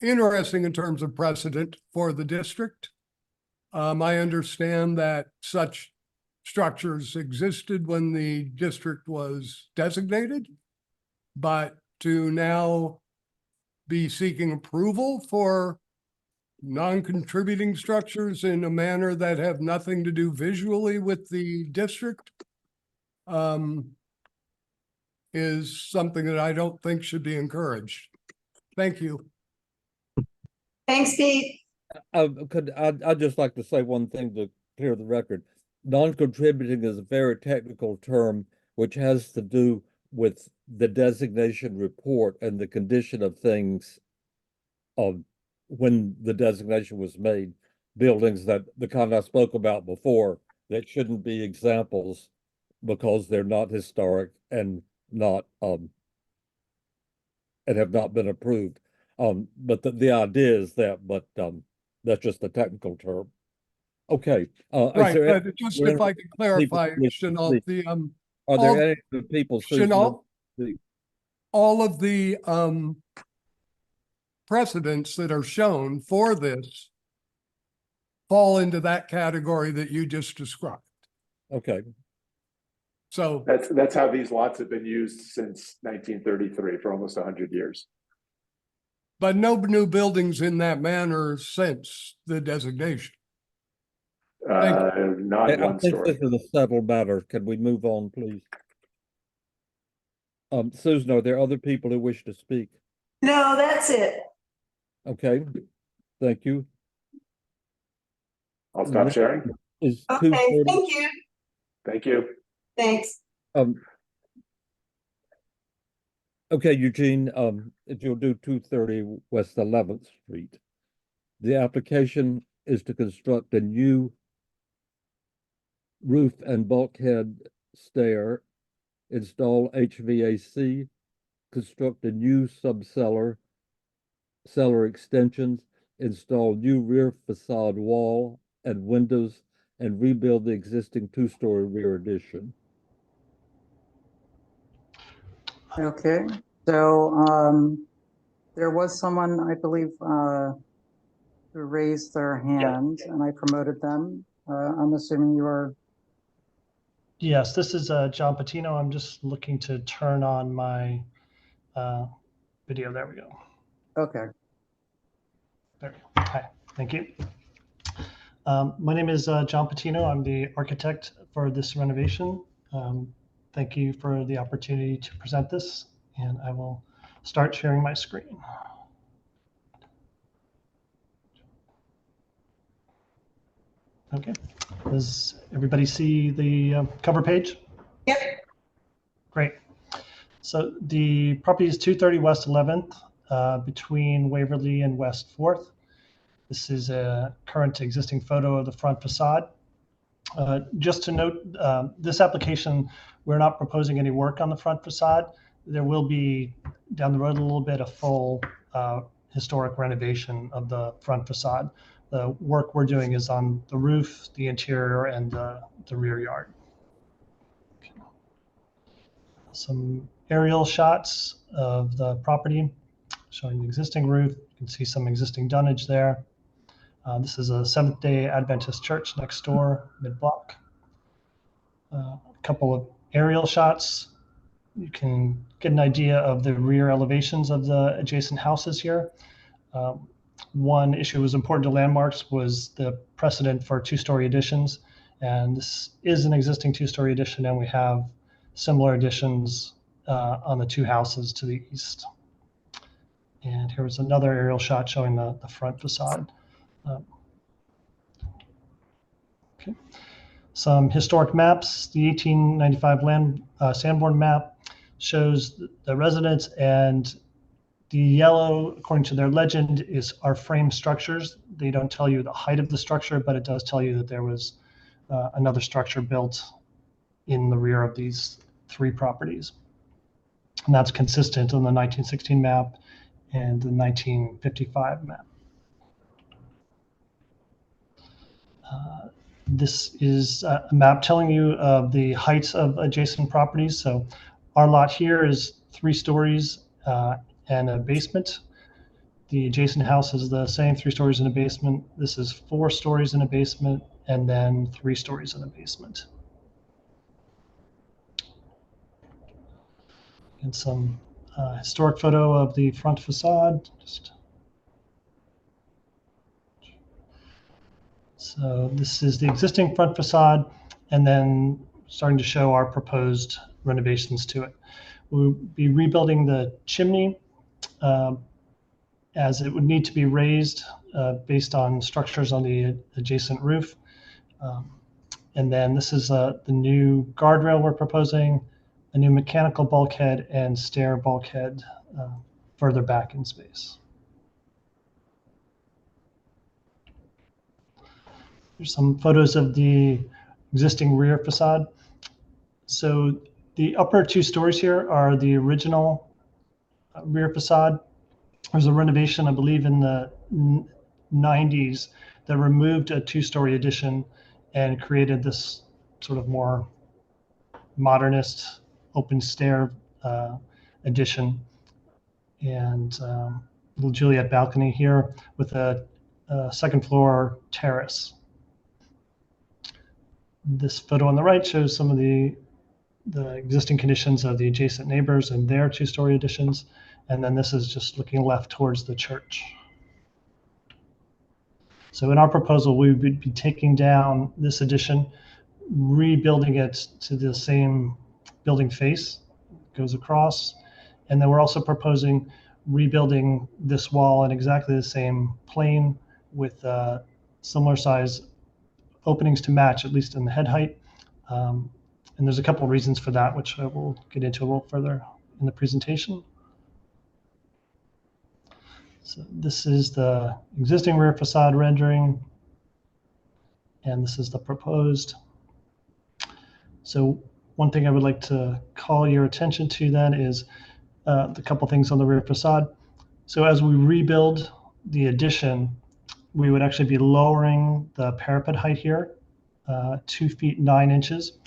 interesting in terms of precedent for the district. I understand that such structures existed when the district was designated, but to now be seeking approval for non-contributing structures in a manner that have nothing to do visually with the district is something that I don't think should be encouraged. Thank you. Thanks, Pete. I'd just like to say one thing to clear the record. Non-contributing is a very technical term which has to do with the designation report and the condition of things of when the designation was made. Buildings that the kind I spoke about before that shouldn't be examples because they're not historic and not and have not been approved. But the idea is that, but that's just a technical term. Okay. Is Right, there but just if I could clarify, Chanel, the, are all- there any people? Chanel, the- all of the precedents that are shown for this fall into that category that you just described. Okay. So That's how these lots have been used since 1933 for almost 100 years. but no new buildings in that manner since the designation. Not I one think story. this is a settled matter. Can we move on, please? Susan, are there other people who wish to speak? No, that's it. Okay, thank you. I'll stop sharing. Is Okay, 230 thank you. Thank you. Thanks. Okay, Eugene, if you'll do 230 West 11th Street. The application is to construct a new roof and bulkhead stair, install HVAC, construct a new sub-cellar, cellar extensions, install new rear facade wall and windows, and rebuild the existing two-story rear addition. Okay, so there was someone, I believe, who raised their hand and I promoted them. I'm assuming you are. Yes, this is John Patino. I'm just looking to turn on my video. There we go. Okay. There we go. Hi, thank you. My name is John Patino. I'm the architect for this renovation. Thank you for the opportunity to present this, and I will start sharing my screen. Okay, does everybody see the cover page? Yep. Great. So the property is 230 West 11th between Waverly and West 4th. This is a current existing photo of the front facade. Just to note, this application, we're not proposing any work on the front facade. There will be down the road a little bit, a full historic renovation of the front facade. The work we're doing is on the roof, the interior, and the rear yard. Some aerial shots of the property showing the existing roof. You can see some existing dunnage there. This is a Seventh-day Adventist church next door, mid-block. A couple of aerial shots. You can get an idea of the rear elevations of the adjacent houses here. One issue that was important to landmarks was the precedent for two-story additions. And this is an existing two-story addition, and we have similar additions on the two houses to the east. And here was another aerial shot showing the front facade. Okay. Some historic maps. The 1895 Sanborn map shows the residence, and the yellow, according to their legend, are frame structures. They don't tell you the height of the structure, but it does tell you that there was another structure built in the rear of these three properties. And that's consistent on the 1916 map and the 1955 map. This is a map telling you of the heights of adjacent properties. So our lot here is 3 stories and a basement. The adjacent house is the same, 3 stories and a basement. This is 4 stories in a basement, and then 3 stories in a basement. And some historic photo of the front facade. So this is the existing front facade, and then starting to show our proposed renovations to it. We'll be rebuilding the chimney as it would need to be raised based on structures on the adjacent roof. And then this is the new guardrail we're proposing, a new mechanical bulkhead and stair bulkhead further back in space. Here's some photos of the existing rear facade. So the upper 2 stories here are the original rear facade. There's a renovation, I believe, in the 90s that removed a 2-story addition and created this sort of more modernist open stair addition, and little Juliet balcony here with a 2nd floor terrace. This photo on the right shows some of the existing conditions of the adjacent neighbors and their 2-story additions. And then this is just looking left towards the church. So in our proposal, we would be taking down this addition, rebuilding it to the same building face, goes across. And then we're also proposing rebuilding this wall in exactly the same plane with similar size openings to match, at least in the head height. And there's a couple of reasons for that, which I will get into a little further in the presentation. So this is the existing rear facade rendering, and this is the proposed. So one thing I would like to call your attention to then is the couple things on the rear facade. So as we rebuild the addition, we would actually be lowering the parapet height here 2 feet 9 inches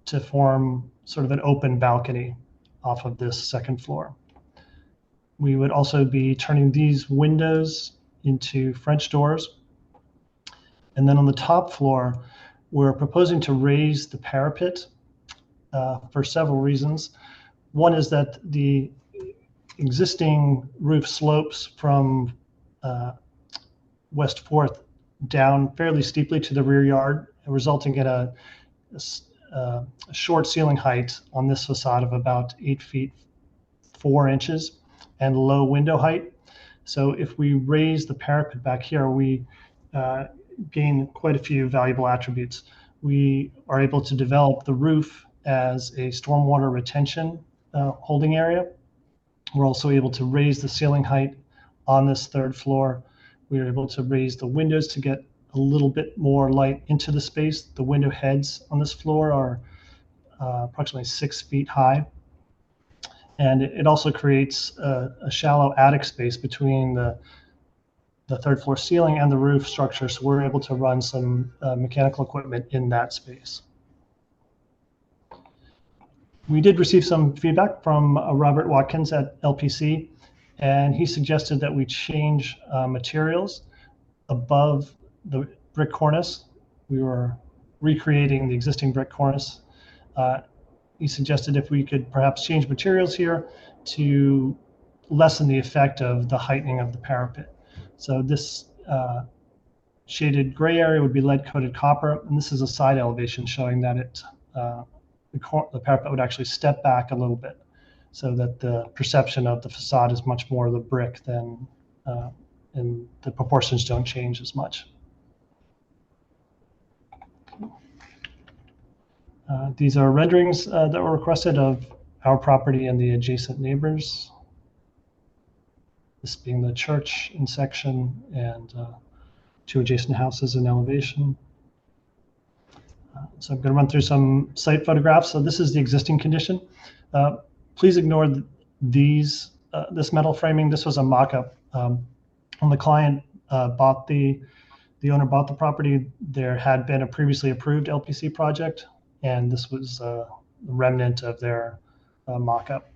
to form sort of an open balcony off of this 2nd floor. We would also be turning these windows into French doors. And then on the top floor, we're proposing to raise the parapet for several reasons. One is that the existing roof slopes from West 4th down fairly steeply to the rear yard, resulting in a short ceiling height on this facade of about 8 feet 4 inches and low window height. So if we raise the parapet back here, we gain quite a few valuable attributes. We are able to develop the roof as a stormwater retention holding area. We're also able to raise the ceiling height on this 3rd floor. We are able to raise the windows to get a little bit more light into the space. The window heads on this floor are approximately 6 feet high. And it also creates a shallow attic space between the 3rd floor ceiling and the roof structure. So we're able to run some mechanical equipment in that space. We did receive some feedback from Robert Watkins at LPC, and he suggested that we change materials above the brick cornice. We were recreating the existing brick cornice. He suggested if we could perhaps change materials here to lessen the effect of the heightening of the parapet. So this shaded gray area would be lead-coated copper, and this is a side elevation showing that the parapet would actually step back a little bit, so that the perception of the facade is much more the brick than, and the proportions don't change as much. These are renderings that were requested of our property and the adjacent neighbors. This being the church in section and 2 adjacent houses in elevation. So I'm going to run through some site photographs. So this is the existing condition. Please ignore these this metal framing. This was a mock-up. When the client bought the owner bought the property, there had been a previously approved LPC project, and this was a remnant of their mock-up.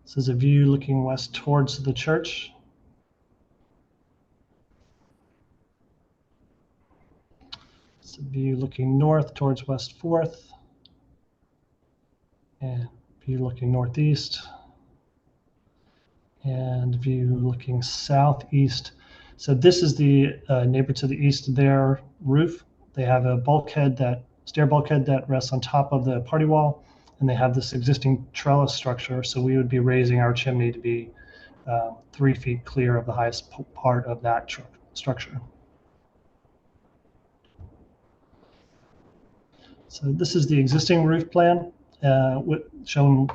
This is a view looking west towards the church. It's a view looking north towards West 4th, and view looking northeast, and view looking southeast. So this is the neighbor to the east, their roof. They have a bulkhead, stair bulkhead that rests on top of the party wall, and they have this existing trellis structure. So we would be raising our chimney to be 3 feet clear of the highest part of that structure. So this is the existing roof plan shown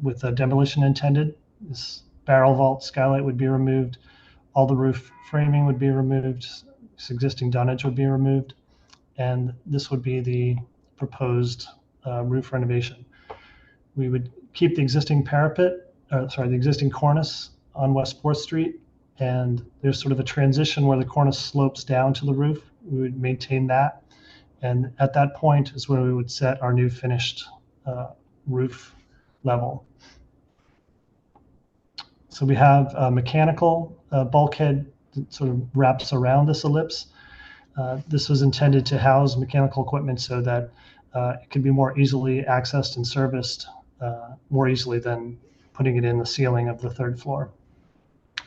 with a demolition intended. This barrel vault skylight would be removed. All the roof framing would be removed. This existing dunnage would be removed. And this would be the proposed roof renovation. We would keep the existing the existing cornice on West 4th Street. And there's sort of a transition where the cornice slopes down to the roof. We would maintain that. And at that point is where we would set our new finished roof level. So we have a mechanical bulkhead that sort of wraps around this ellipse. This was intended to house mechanical equipment so that it could be more easily accessed and serviced more easily than putting it in the ceiling of the 3rd floor.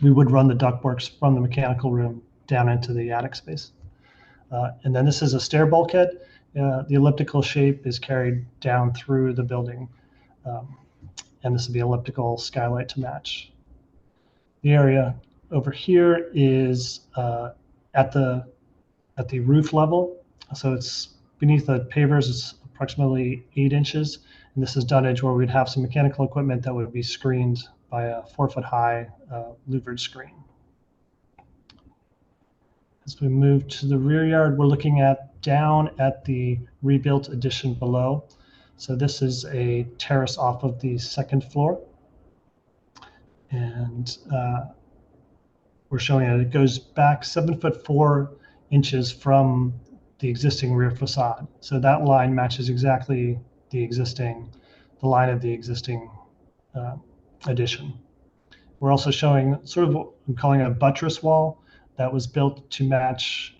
We would run the ductworks from the mechanical room down into the attic space. And then this is a stair bulkhead. The elliptical shape is carried down through the building. And this would be elliptical skylight to match. The area over here is at the roof level. So it's beneath the pavers, it's approximately 8 inches. And this is dunnage where we'd have some mechanical equipment that would be screened by a 4-foot-high louvered screen. As we move to the rear yard, we're looking down at the rebuilt addition below. So this is a terrace off of the 2nd floor. And we're showing that it goes back 7'4" from the existing rear facade. So that line matches exactly the line of the existing addition. We're also showing sort of what I'm calling a buttress wall that was built to match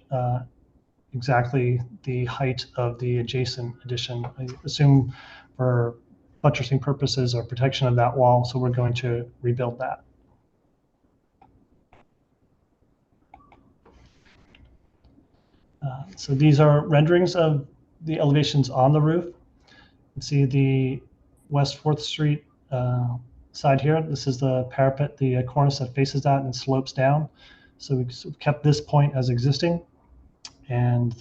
exactly the height of the adjacent addition. I assume for buttressing purposes or protection of that wall, so we're going to rebuild that. So these are renderings of the elevations on the roof. You can see the West 4th Street side here. This is the parapet, the cornice that faces that and slopes down. So we kept this point as existing. And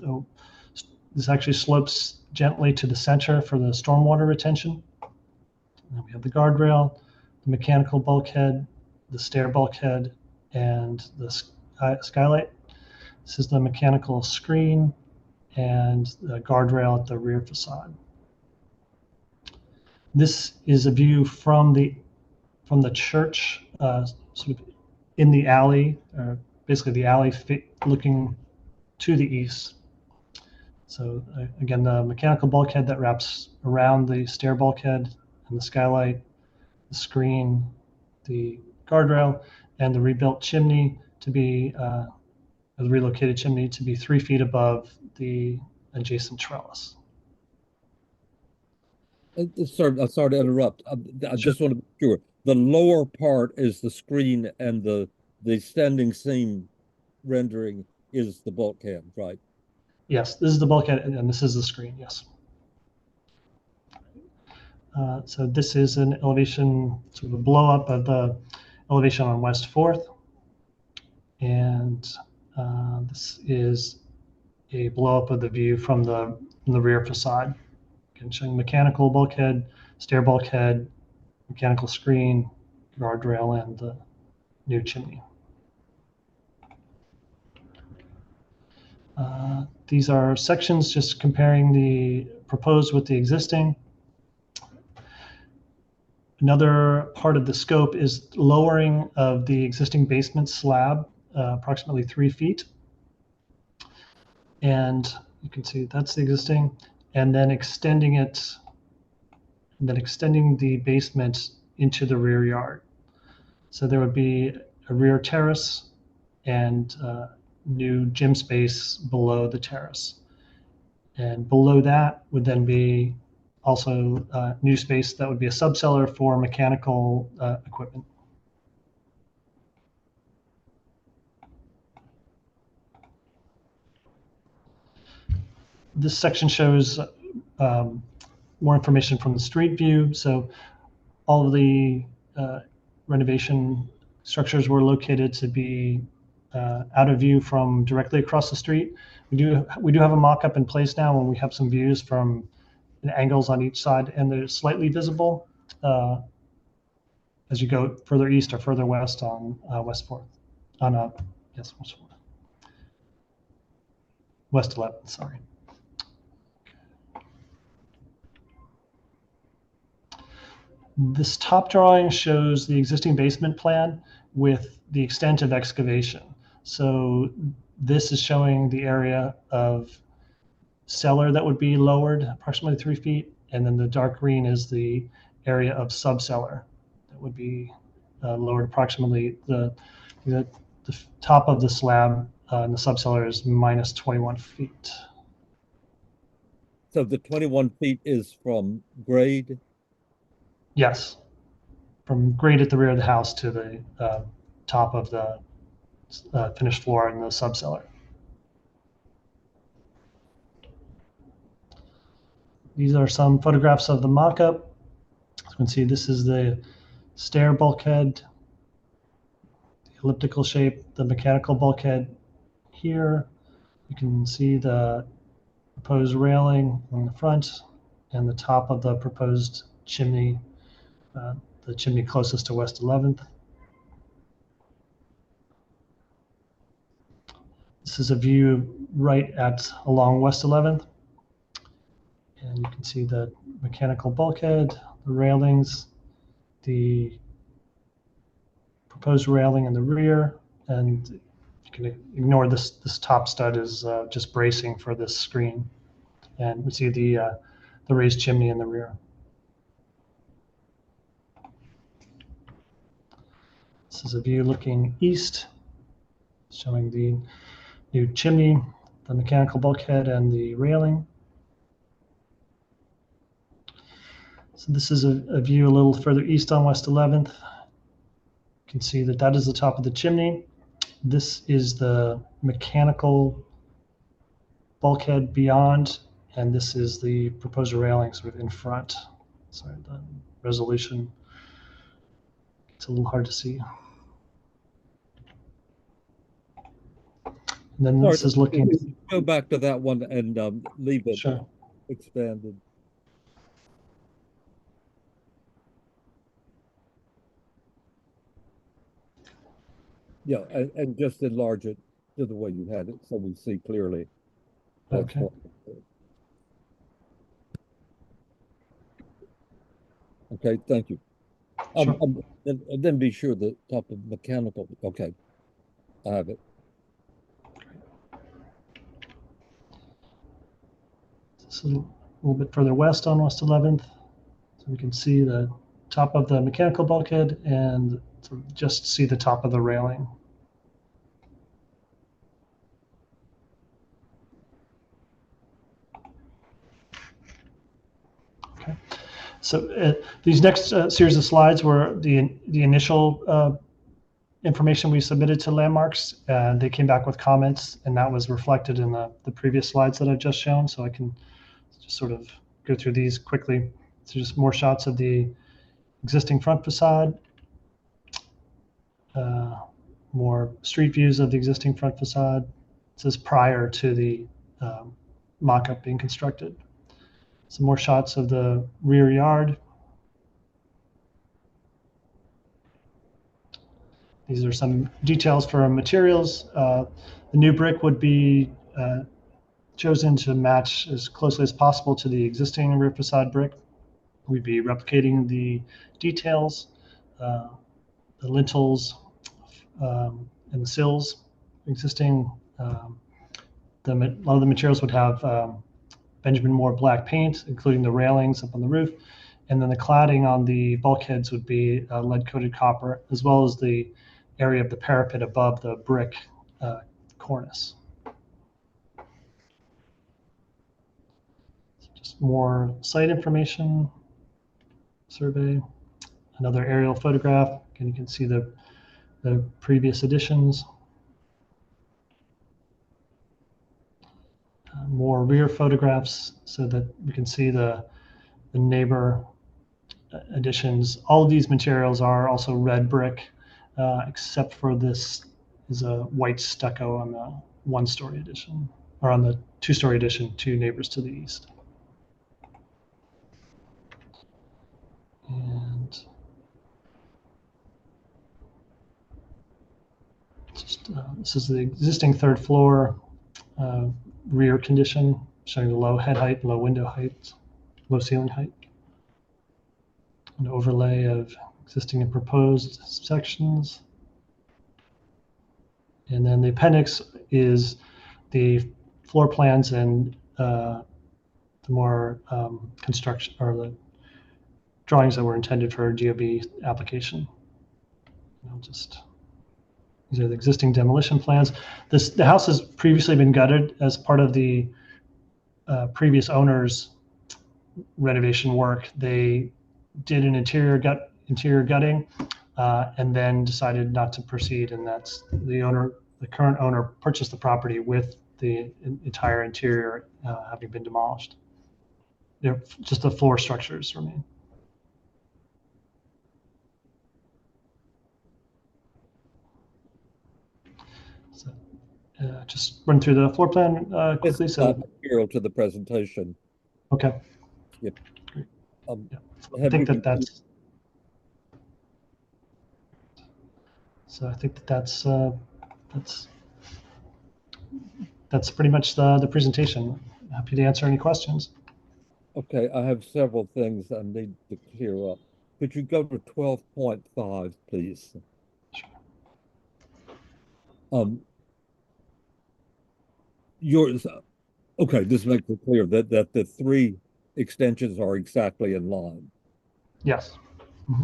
this actually slopes gently to the center for the stormwater retention. And then we have the guardrail, the mechanical bulkhead, the stair bulkhead, and the skylight. This is the mechanical screen and the guardrail at the rear facade. This is a view from the church, sort of in the alley, basically the alley looking to the east. So again, the mechanical bulkhead that wraps around the stair bulkhead and the skylight, the screen, the guardrail, and the rebuilt chimney to be, the relocated chimney to be 3 feet above the adjacent trellis. Sorry to interrupt. I just want to be sure. The lower part is the screen and the standing seam rendering is the bulkhead, right? Yes, this is the bulkhead and this is the screen, yes. So this is an elevation, sort of a blow up of the elevation on West 4th. And this is a blow up of the view from the rear facade. Again, showing mechanical bulkhead, stair bulkhead, mechanical screen, guardrail, and the new chimney. These are sections just comparing the proposed with the existing. Another part of the scope is lowering of the existing basement slab approximately 3 feet. And you can see that's the existing, and then extending it, and then extending the basement into the rear yard. So there would be a rear terrace and new gym space below the terrace. And below that would then be also new space that would be a sub-cellar for mechanical equipment. This section shows more information from the street view. So all of the renovation structures were located to be out of view from directly across the street. We do have a mock-up in place now, and we have some views from angles on each side, and they're slightly visible as you go further east or further west on West 4th. Yes, West 4th. West 11th, sorry. This top drawing shows the existing basement plan with the extent of excavation. So this is showing the area of cellar that would be lowered approximately 3 feet, and then the dark green is the area of sub-cellar that would be lowered approximately the top of the slab in the sub-cellar is minus 21 feet. So the 21 feet is from grade? Yes, from grade at the rear of the house to the top of the finished floor in the sub-cellar. These are some photographs of the mock-up. As you can see, this is the stair bulkhead, the elliptical shape, the mechanical bulkhead here. You can see the proposed railing on the front and the top of the proposed chimney, the chimney closest to West 11th. This is a view right along West 11th. And you can see the mechanical bulkhead, the railings, the proposed railing in the rear, and you can ignore this top stud is just bracing for this screen. And we see the raised chimney in the rear. This is a view looking east, showing the new chimney, the mechanical bulkhead, and the railing. So this is a view a little further east on West 11th. You can see that is the top of the chimney. This is the mechanical bulkhead beyond, and this is the proposed railing sort of in front. Sorry, the resolution, it's a little hard to see. And then this is looking. Go back to that one and leave it Sure. expanded. Yeah, and just enlarge it to the way you had it so we see clearly. Okay. Okay, thank you. Sure. And then be sure the top of mechanical, okay, I have it. This is a little bit further west on West 11th. So we can see the top of the mechanical bulkhead and sort of just see the top of the railing. Okay. So these next series of slides were the initial information we submitted to Landmarks, and they came back with comments, and that was reflected in the previous slides that I've just shown. So I can just sort of go through these quickly. So just more shots of the existing front facade, more street views of the existing front facade. This is prior to the mock-up being constructed. Some more shots of the rear yard. These are some details for materials. The new brick would be chosen to match as closely as possible to the existing rear facade brick. We'd be replicating the details, the lintels, and the sills existing. A lot of the materials would have Benjamin Moore black paint, including the railings up on the roof. And then the cladding on the bulkheads would be lead-coated copper, as well as the area of the parapet above the brick cornice. So just more site information, survey, another aerial photograph, and you can see the previous additions. More rear photographs so that we can see the neighbor additions. All of these materials are also red brick except for this is a white stucco on the one-story addition, or on the two-story addition, two neighbors to the east. And just, this is the existing third floor rear condition, showing the low head height, low window height, low ceiling height. An overlay of existing and proposed sections. And then the appendix is the floor plans and the more construction, or the drawings that were intended for a GOB application. These are the existing demolition plans. The house has previously been gutted as part of the previous owner's renovation work. They did an interior gutting, and then decided not to proceed. And that's the current owner purchased the property with the entire interior having been demolished. Just the floor structures remain. So, just run through the floor plan quickly. It's So, not material to the presentation. okay. Yep. Great. Yeah. I think that's. So I think that's pretty much the presentation. Happy to answer any questions. Okay, I have several things I need to clear up. Could you go to 12.5, please? Yours, okay, this makes it clear that the three extensions are exactly in line. Yes.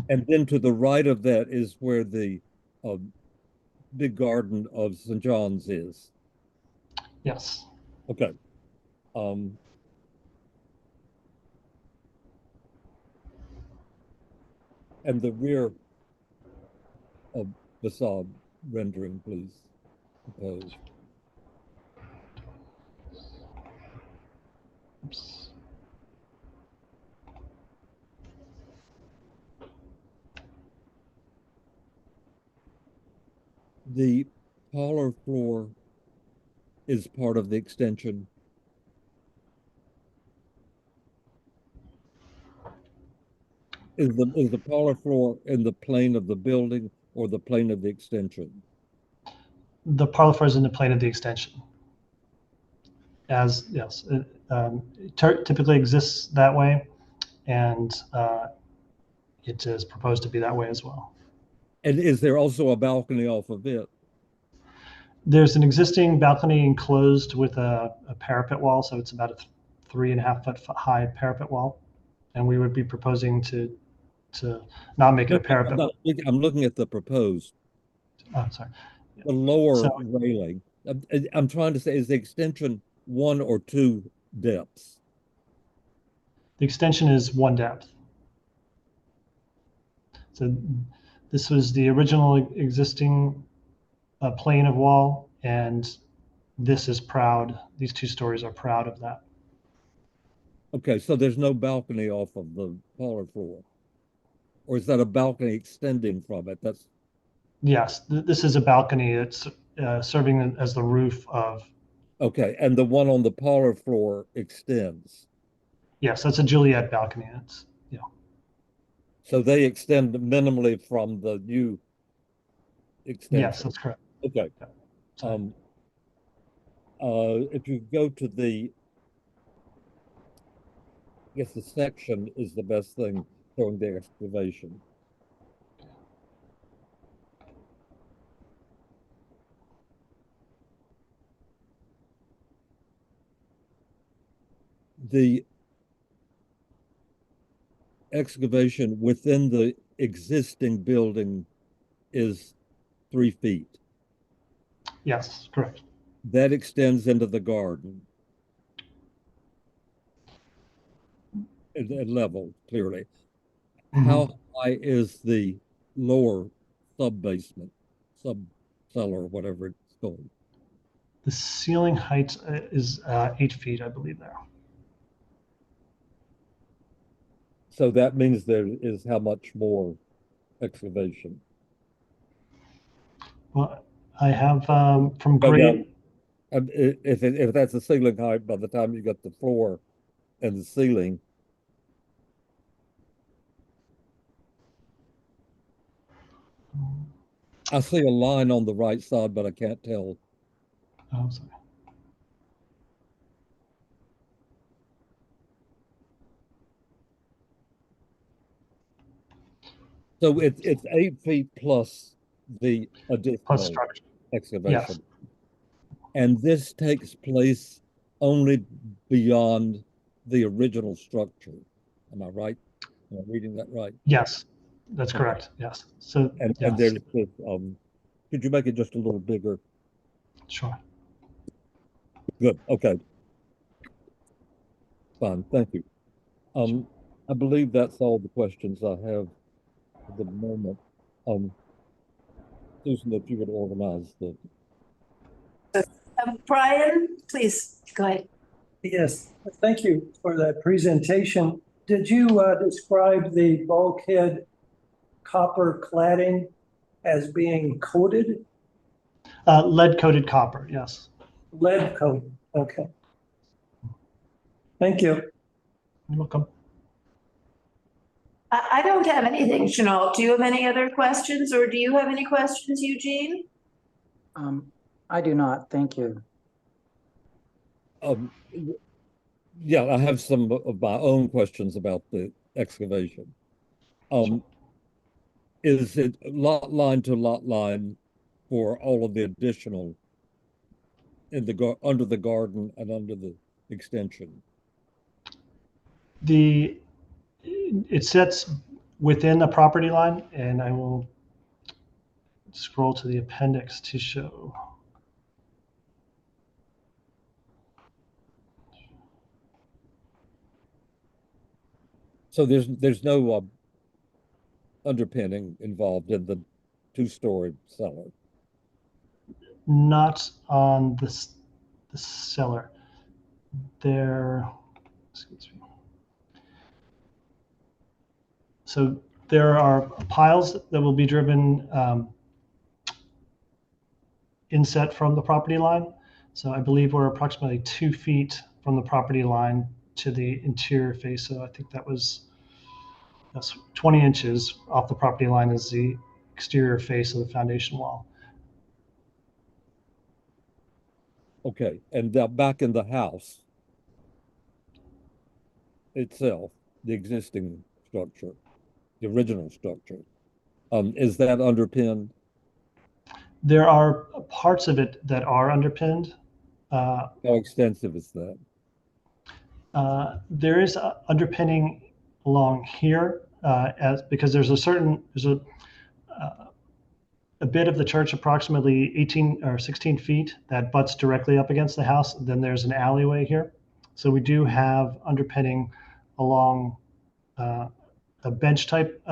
And then to the right of that is where the big garden of St. John's is. Yes. Okay. And the rear of facade rendering, please. Proposed. Oops. The parlor floor is part of the extension. Is the parlor floor in the plane of the building or the plane of the extension? The parlor floor is in the plane of the extension. As yes, it typically exists that way, and it is proposed to be that way as well. And is there also a balcony off of it? There's an existing balcony enclosed with a parapet wall, so it's about a 3.5 foot high parapet wall, and we would be proposing to not make it a parapet. I'm looking at the proposed. Oh, sorry. The lower railing. I'm trying to say, is the extension 1 or 2 depths? The extension is 1 depth. So this was the original existing plane of wall, and this is proud. These 2 stories are proud of that. Okay, so there's no balcony off of the parlor floor, or is that a balcony extending from it? That's yes. This is a balcony that's serving as the roof of. Okay, and the one on the parlor floor extends. Yes, that's a Juliet balcony. That's yeah. So they extend minimally from the new extension. Yes, that's correct. Okay. Yeah. If you go to the, I guess the section is the best thing showing the excavation. The excavation within the existing building is 3 feet. Yes, correct. That extends into the garden. At level, clearly. How high is the lower sub-basement, sub-cellar, whatever it's called? The ceiling height is 8 feet, I believe there. So that means there is how much more excavation? Well, I have from But, grade, if that's the ceiling height, by the time you got the floor and the ceiling, I see a line on the right side, but I can't tell. oh, sorry. So it's 8 feet plus the Plus additional structure. excavation. And this takes place only beyond the original structure. Am I right? Am I reading that right? Yes, that's correct. Yes. So, And yes, there's this, could you make it just a little bigger? sure. Good, okay. Fine, thank you. I believe that's all the questions I have at the moment. Susan, if you would organize the, Brian, please, go ahead. Yes, thank you for that presentation. Did you describe the bulkhead copper cladding as being coated? Lead coated copper, yes. Lead coated, okay. Thank you. You're welcome. I don't have anything, Chanel. Do you have any other questions, or do you have any questions, Eugene? I do not, thank you. yeah, I have some of my own questions about the excavation. Is it lot line to lot line for all of the additional in the under the garden and under the extension? It sits within the property line, and I will scroll to the appendix to show. So there's no underpinning involved in the two-story cellar. Not on the cellar. Excuse me. So there are piles that will be driven inset from the property line. So I believe we're approximately 2 feet from the property line to the interior face. So I think that's 20 inches off the property line is the exterior face of the foundation wall. Okay, and back in the house itself, the existing structure, the original structure, is that underpinned? There are parts of it that are underpinned. How extensive is that? There is underpinning along here because there's a bit of the church, approximately 18 or 16 feet, that butts directly up against the house. Then there's an alleyway here. So we do have underpinning along a bench type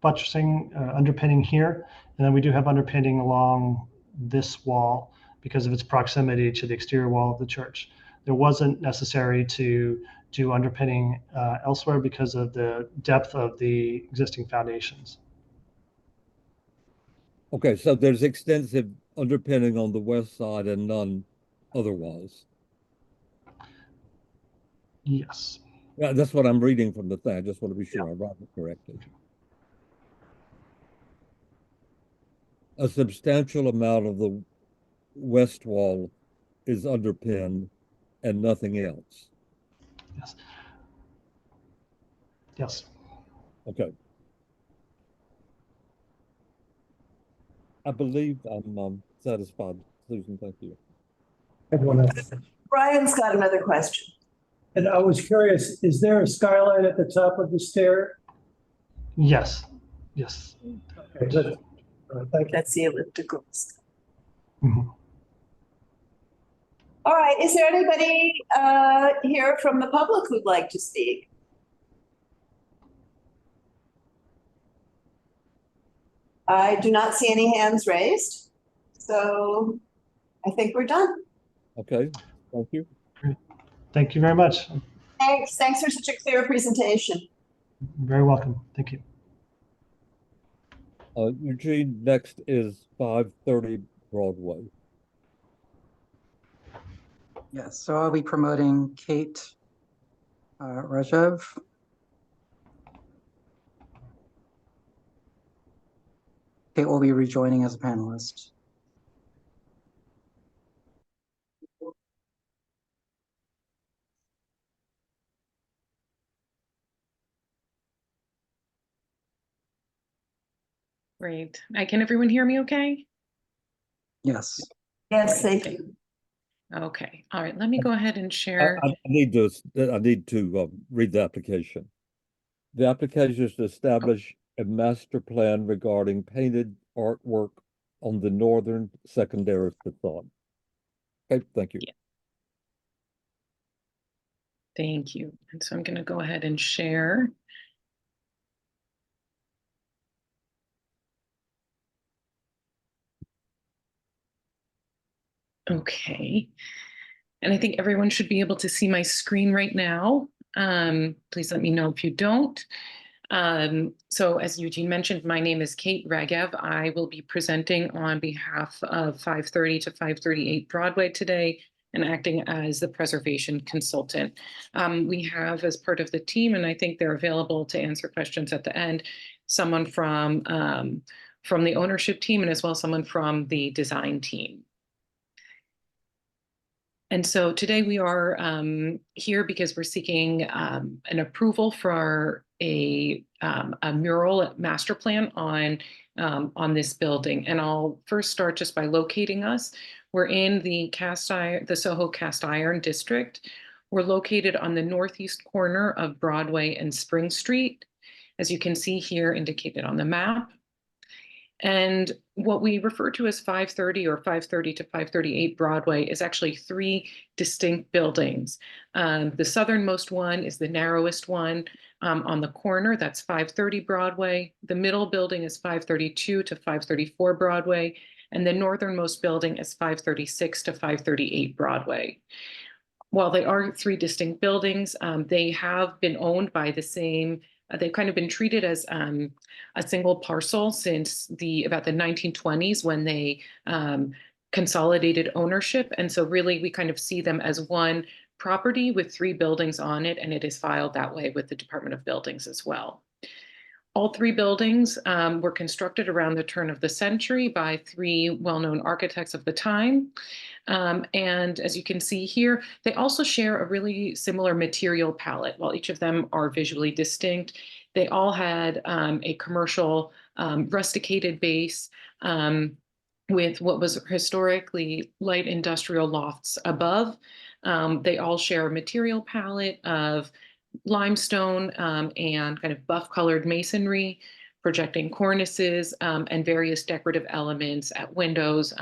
buttressing underpinning here. And then we do have underpinning along this wall because of its proximity to the exterior wall of the church. There wasn't necessary to do underpinning elsewhere because of the depth of the existing foundations. Okay, so there's extensive underpinning on the west side and none otherwise. Yes. Yeah, that's what I'm reading from the thing. I just want to be sure I write it correctly. A substantial amount of the west wall is underpinned and nothing else. Yes. Yes. Okay. I believe I'm satisfied, Susan. Thank you. Everyone else. Brian's got another question. And I was curious, is there a skylight at the top of the stair? Yes. Yes. Okay, good. Thank you. That's the elliptical. Mm-hmm. All right, is there anybody here from the public who'd like to speak? I do not see any hands raised, so I think we're done. Okay, thank you. Thank you very much. Thanks for such a clear presentation. You're very welcome. Thank you. Eugene, next is 530 Broadway. Yes, so I'll be promoting Kate Rajev. Kate will be rejoining as a panelist. Great. Can everyone hear me okay? Yes. Yes, thank you. Okay. All right. Let me go ahead and share. I need to read the application. The application is to establish a master plan regarding painted artwork on the northern secondary facade. Okay, thank you. Yeah. Thank you. And so I'm going to go ahead and share. Okay. And I think everyone should be able to see my screen right now. Please let me know if you don't. So as Eugene mentioned, my name is Kate Rajev. I will be presenting on behalf of 530 to 538 Broadway today and acting as the preservation consultant. We have, as part of the team, and I think they're available to answer questions at the end, someone from the ownership team and as well someone from the design team. And so today we are here because we're seeking an approval for a mural master plan on this building. And I'll first start just by locating us. We're in the Soho Cast Iron District. We're located on the northeast corner of Broadway and Spring Street, as you can see here indicated on the map. And what we refer to as 530 or 530 to 538 Broadway is actually three distinct buildings. The southernmost one is the narrowest one on the corner, that's 530 Broadway. The middle building is 532 to 534 Broadway, and the northernmost building is 536 to 538 Broadway. While they are three distinct buildings, they have been owned by the same. They've kind of been treated as a single parcel since about the 1920s when they consolidated ownership. And so really we kind of see them as one property with three buildings on it, and it is filed that way with the Department of Buildings as well. All three buildings were constructed around the turn of the century by three well-known architects of the time. And as you can see here, they also share a really similar material palette. While each of them are visually distinct, they all had a commercial rusticated base with what was historically light industrial lofts above. They all share a material palette of limestone and kind of buff colored masonry, projecting cornices and various decorative elements at windows,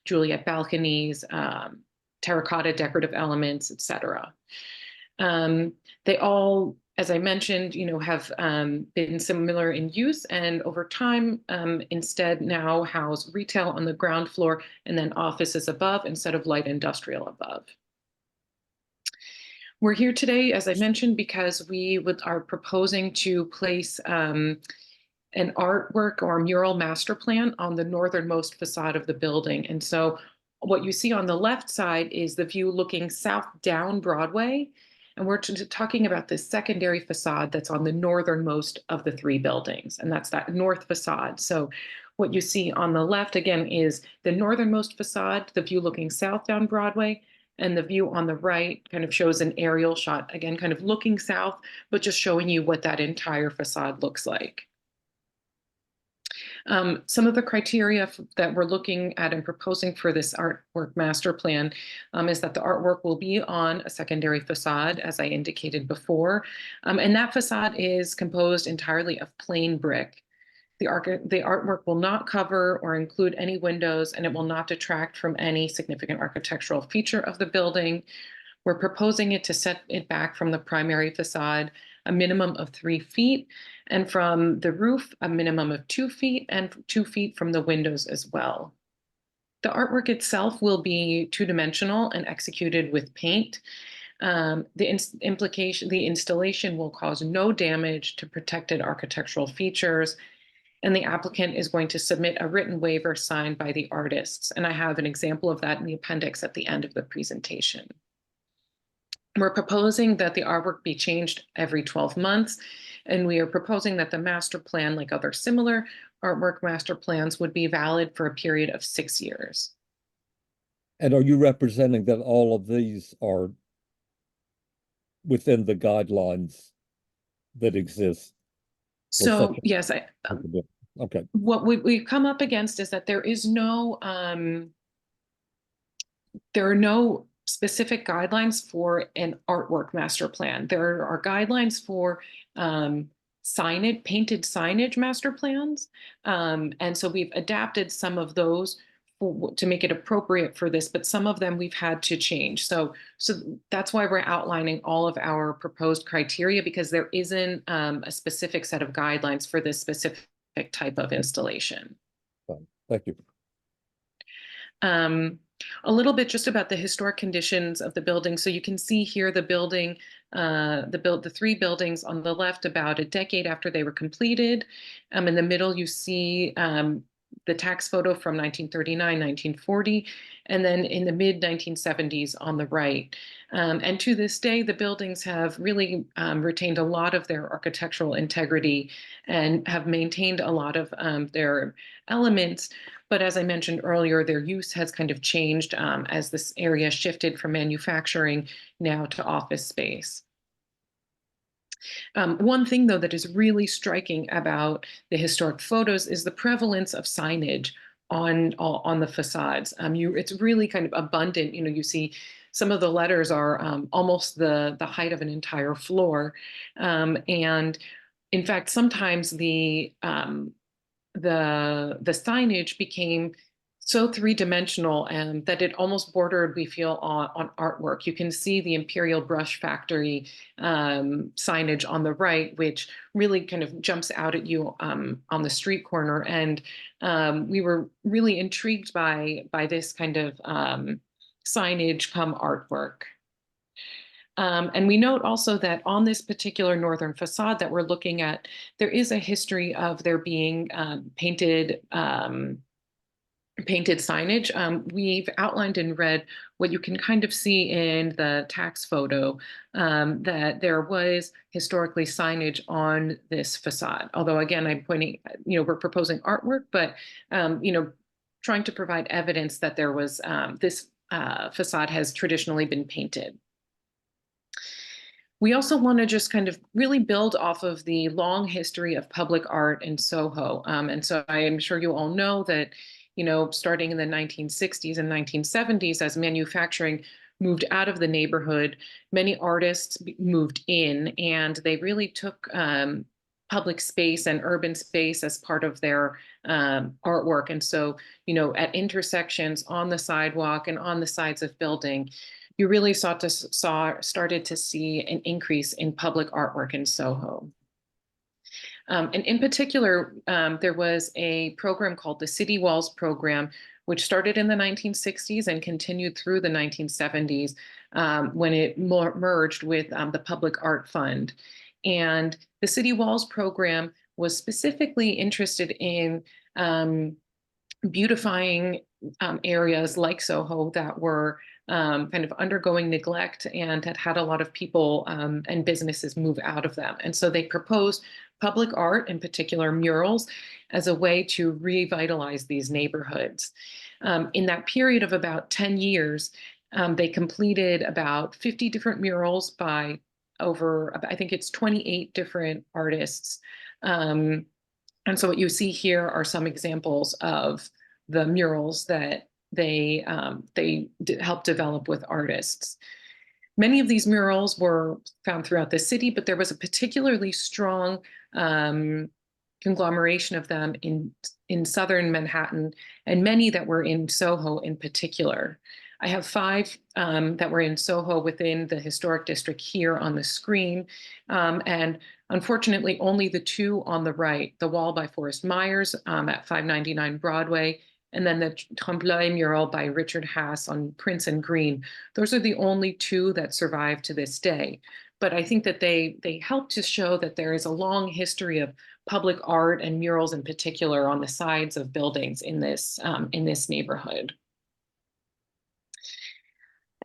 Juliet balconies, terracotta decorative elements, etc. They all, as I mentioned, have been similar in use, and over time instead now house retail on the ground floor and then offices above instead of light industrial above. We're here today, as I mentioned, because we are proposing to place an artwork or mural master plan on the northernmost facade of the building. And so what you see on the left side is the view looking south down Broadway. And we're talking about this secondary facade that's on the northernmost of the three buildings, and that's that north facade. So what you see on the left, again, is the northernmost facade, the view looking south down Broadway, and the view on the right kind of shows an aerial shot, again, kind of looking south, but just showing you what that entire facade looks like. Some of the criteria that we're looking at and proposing for this artwork master plan is that the artwork will be on a secondary facade, as I indicated before, and that facade is composed entirely of plain brick. The artwork will not cover or include any windows, and it will not detract from any significant architectural feature of the building. We're proposing it to set it back from the primary facade a minimum of 3 feet, and from the roof a minimum of 2 feet, and 2 feet from the windows as well. The artwork itself will be two-dimensional and executed with paint. The installation will cause no damage to protected architectural features, and the applicant is going to submit a written waiver signed by the artists. And I have an example of that in the appendix at the end of the presentation. We're proposing that the artwork be changed every 12 months, and we are proposing that the master plan, like other similar artwork master plans, would be valid for a period of 6 years. And are you representing that all of these are within the guidelines that exist? So yes, Okay. What we've come up against is that there is no, there are no specific guidelines for an artwork master plan. There are guidelines for signage, painted signage master plans. And so we've adapted some of those to make it appropriate for this, but some of them we've had to change. So that's why we're outlining all of our proposed criteria, because there isn't a specific set of guidelines for this specific type of installation. Thank you. A little bit just about the historic conditions of the building. So you can see here the building, the three buildings on the left about a decade after they were completed. In the middle, you see the tax photo from 1939, 1940, and then in the mid 1970s on the right. And to this day, the buildings have really retained a lot of their architectural integrity and have maintained a lot of their elements. But as I mentioned earlier, their use has kind of changed as this area shifted from manufacturing now to office space. One thing, though, that is really striking about the historic photos is the prevalence of signage on the facades. It's really kind of abundant. You see some of the letters are almost the height of an entire floor, and in fact, sometimes the signage became so three-dimensional and that it almost bordered, we feel, on artwork. You can see the Imperial Brush Factory signage on the right, which really kind of jumps out at you on the street corner. And we were really intrigued by this kind of signage come artwork. And we note also that on this particular northern facade that we're looking at, there is a history of there being painted signage. We've outlined in red what you can kind of see in the tax photo, that there was historically signage on this facade. Although again, I'm pointing, we're proposing artwork, but trying to provide evidence that there was this facade has traditionally been painted. We also want to just kind of really build off of the long history of public art in Soho. And so I am sure you all know that, starting in the 1960s and 1970s, as manufacturing moved out of the neighborhood, many artists moved in, and they really took public space and urban space as part of their artwork. And so, at intersections, on the sidewalk, and on the sides of building, you really started to see an increase in public artwork in Soho. And in particular, there was a program called the City Walls Program, which started in the 1960s and continued through the 1970s when it merged with the Public Art Fund. And the City Walls Program was specifically interested in beautifying areas like Soho that were kind of undergoing neglect and had a lot of people and businesses move out of them. And so they proposed public art, in particular murals, as a way to revitalize these neighborhoods. In that period of about 10 years, they completed about 50 different murals by over, I think it's 28 different artists. And so what you see here are some examples of the murals that they helped develop with artists. Many of these murals were found throughout the city, but there was a particularly strong conglomeration of them in southern Manhattan, and many that were in Soho in particular. I have 5 that were in Soho within the historic district here on the screen. And unfortunately, only the 2 on the right, the wall by Forrest Myers at 599 Broadway, and then the Tremblay mural by Richard Haas on Prince and Green. Those are the only 2 that survive to this day. But I think that they help to show that there is a long history of public art and murals in particular on the sides of buildings in this neighborhood.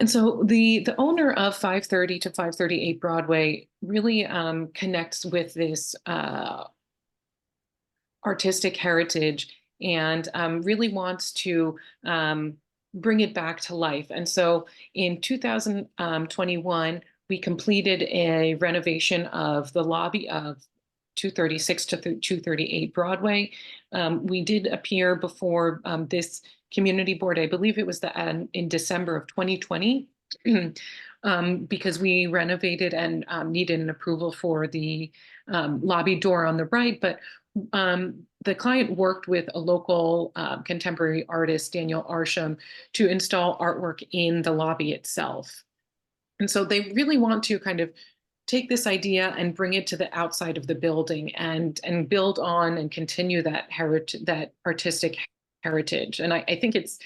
And so the owner of 530 to 538 Broadway really connects with this artistic heritage and really wants to bring it back to life. And so in 2021, we completed a renovation of the lobby of 236 to 238 Broadway. We did appear before this community board, I believe it was in December of 2020, because we renovated and needed an approval for the lobby door on the right. But the client worked with a local contemporary artist, Daniel Arsham, to install artwork in the lobby itself. And so they really want to kind of take this idea and bring it to the outside of the building and build on and continue that artistic heritage. And I think it's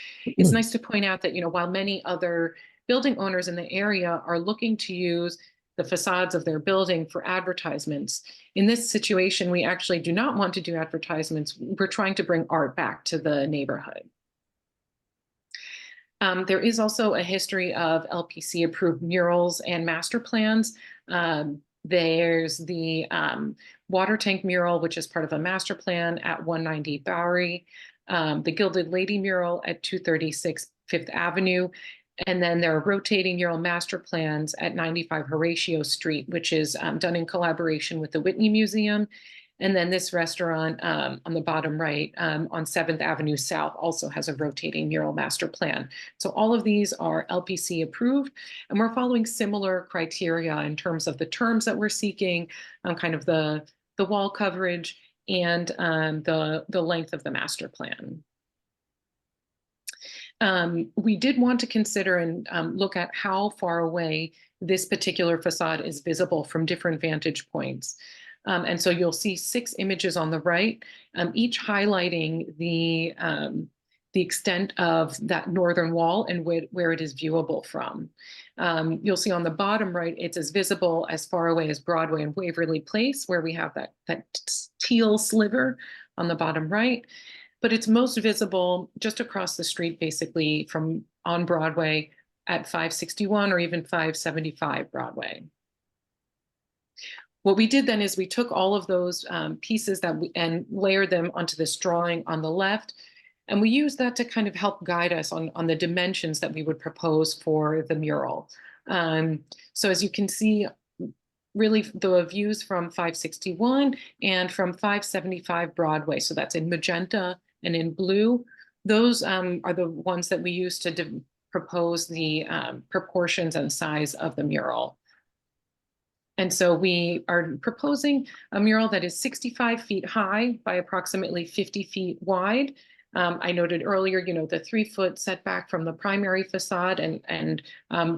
nice to point out that, while many other building owners in the area are looking to use the facades of their building for advertisements, in this situation, we actually do not want to do advertisements. We're trying to bring art back to the neighborhood. There is also a history of LPC approved murals and master plans. There's the water tank mural, which is part of a master plan at 190 Bowery, the Gilded Lady mural at 236 Fifth Avenue, and then there are rotating mural master plans at 95 Horatio Street, which is done in collaboration with the Whitney Museum. And then this restaurant on the bottom right on 7th Avenue South also has a rotating mural master plan. So all of these are LPC approved, and we're following similar criteria in terms of the terms that we're seeking, kind of the wall coverage and the length of the master plan. We did want to consider and look at how far away this particular facade is visible from different vantage points. And so you'll see 6 images on the right, each highlighting the extent of that northern wall and where it is viewable from. You'll see on the bottom right, it's as visible as far away as Broadway and Waverly Place, where we have that teal sliver on the bottom right. But it's most visible just across the street, basically from on Broadway at 561 or even 575 Broadway. What we did then is we took all of those pieces and layered them onto this drawing on the left. And we used that to kind of help guide us on the dimensions that we would propose for the mural. So as you can see, really the views from 561 and from 575 Broadway. So that's in magenta and in blue. Those are the ones that we use to propose the proportions and size of the mural. And so we are proposing a mural that is 65 feet high by approximately 50 feet wide. I noted earlier, the 3-foot setback from the primary facade and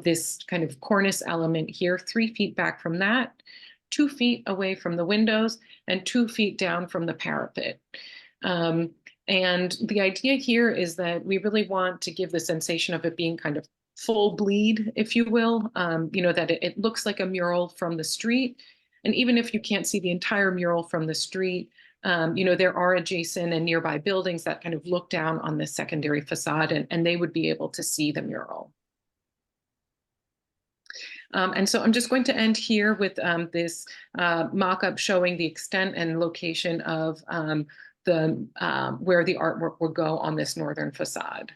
this kind of cornice element here, 3 feet back from that, 2 feet away from the windows, and 2 feet down from the parapet. And the idea here is that we really want to give the sensation of it being kind of full bleed, if you will, that it looks like a mural from the street. And even if you can't see the entire mural from the street, there are adjacent and nearby buildings that kind of look down on the secondary facade, and they would be able to see the mural. And so I'm just going to end here with this mock-up showing the extent and location of where the artwork will go on this northern facade.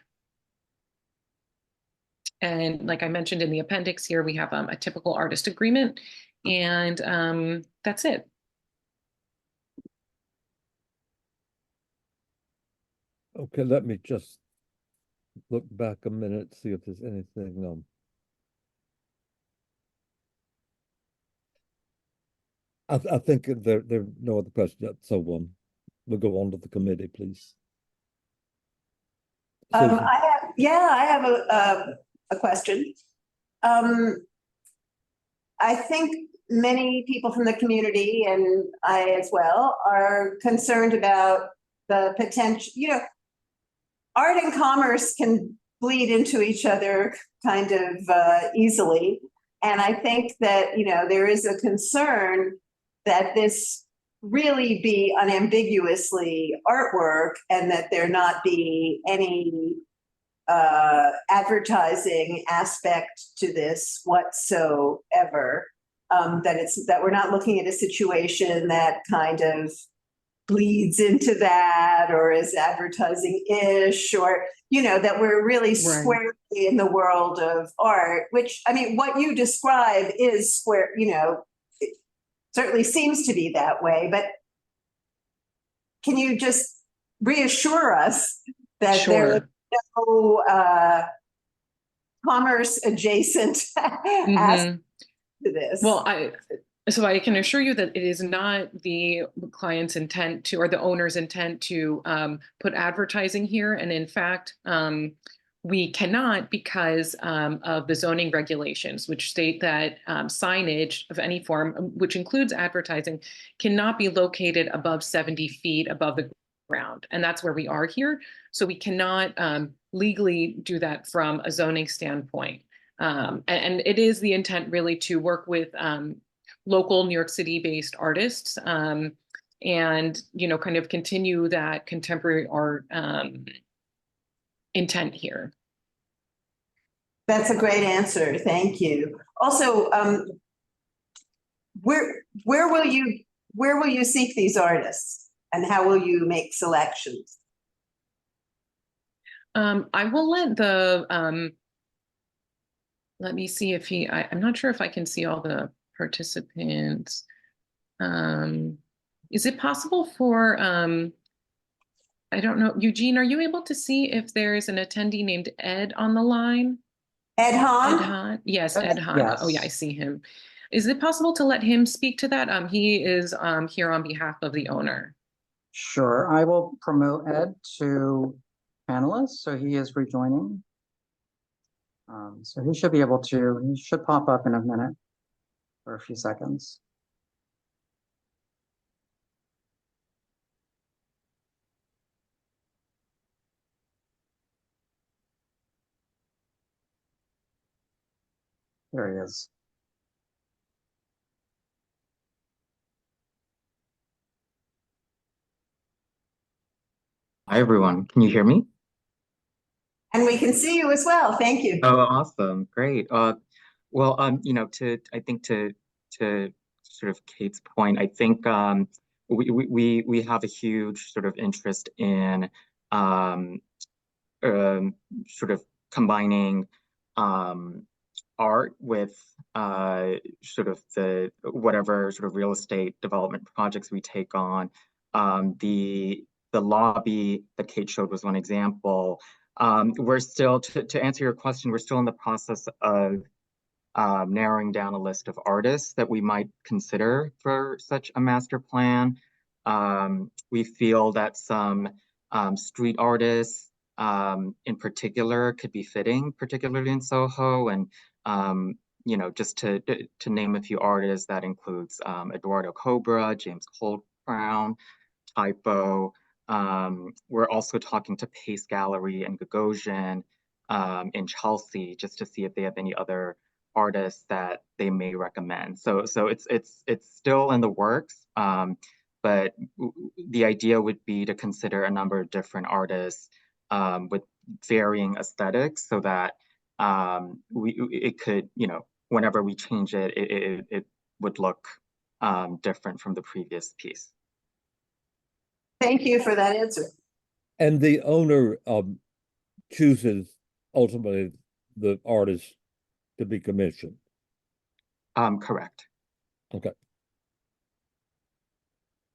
And like I mentioned in the appendix here, we have a typical artist agreement, and that's it. Okay, let me just look back a minute, see if there's anything. I think there are no other questions yet, so we'll go on to the committee, please. Susan. I have a question. I think many people from the community, and I as well, are concerned about the potential, art and commerce can bleed into each other kind of easily. And I think that, there is a concern that this really be unambiguously artwork and that there not be any advertising aspect to this whatsoever. That we're not looking at a situation that kind of bleeds into that or is advertising-ish, or, you know, that we're really squarely in the world of art, which, I mean, what you describe is square, you know, it certainly seems to be that way, but can you just reassure us that there is no commerce adjacent aspect to this? Well, so I can assure you that it is not the client's intent to, or the owner's intent to put advertising here. And in fact, we cannot because of the zoning regulations, which state that signage of any form, which includes advertising, cannot be located above 70 feet above the ground. And that's where we are here. So we cannot legally do that from a zoning standpoint. And it is the intent really to work with local New York City based artists and, you know, kind of continue that contemporary art intent here. That's a great answer. Thank you. Also, where will you seek these artists and how will you make selections? I will let the let me see if I'm not sure if I can see all the participants. Is it possible for, I don't know, Eugene, are you able to see if there is an attendee named Ed on the line? Ed Hahn? Ed Hahn? Yes, Ed Hahn. Yes. Oh yeah, I see him. Is it possible to let him speak to that? He is here on behalf of the owner. Sure, I will promote Ed to panelist, so he is rejoining. So he should be able to, he should pop up in a minute or a few seconds. There he is. Hi, everyone. Can you hear me? And we can see you as well. Thank you. Oh, awesome. Great. Well, you know, I think to sort of Kate's point, I think we have a huge sort of interest in sort of combining art with sort of whatever sort of real estate development projects we take on. The lobby that Kate showed was one example. We're still, to answer your question, we're still in the process of narrowing down a list of artists that we might consider for such a master plan. We feel that some street artists in particular could be fitting, particularly in Soho. And, you know, just to name a few artists, that includes Eduardo Cobra, James Cold Brown, Typo. We're also talking to Pace Gallery and Gagosian in Chelsea, just to see if they have any other artists that they may recommend. So it's still in the works, but the idea would be to consider a number of different artists with varying aesthetics, so that it could, you know, whenever we change it, it would look different from the previous piece. Thank you for that answer. And the owner chooses ultimately the artist to be commissioned. Correct. Okay.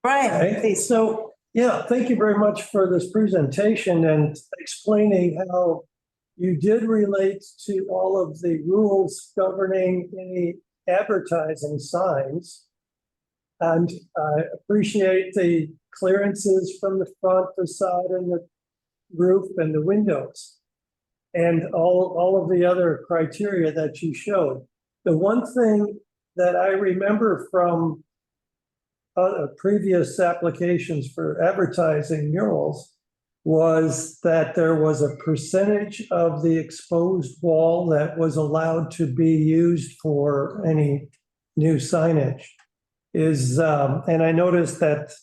Brian, Okay, so yeah, thank you very much for this presentation and explaining how you did relate to all of the rules governing any advertising signs. And I appreciate the clearances from the front facade and the roof and the windows and all of the other criteria that you showed. The one thing that I remember from previous applications for advertising murals was that there was a percentage of the exposed wall that was allowed to be used for any new signage. is, and I noticed that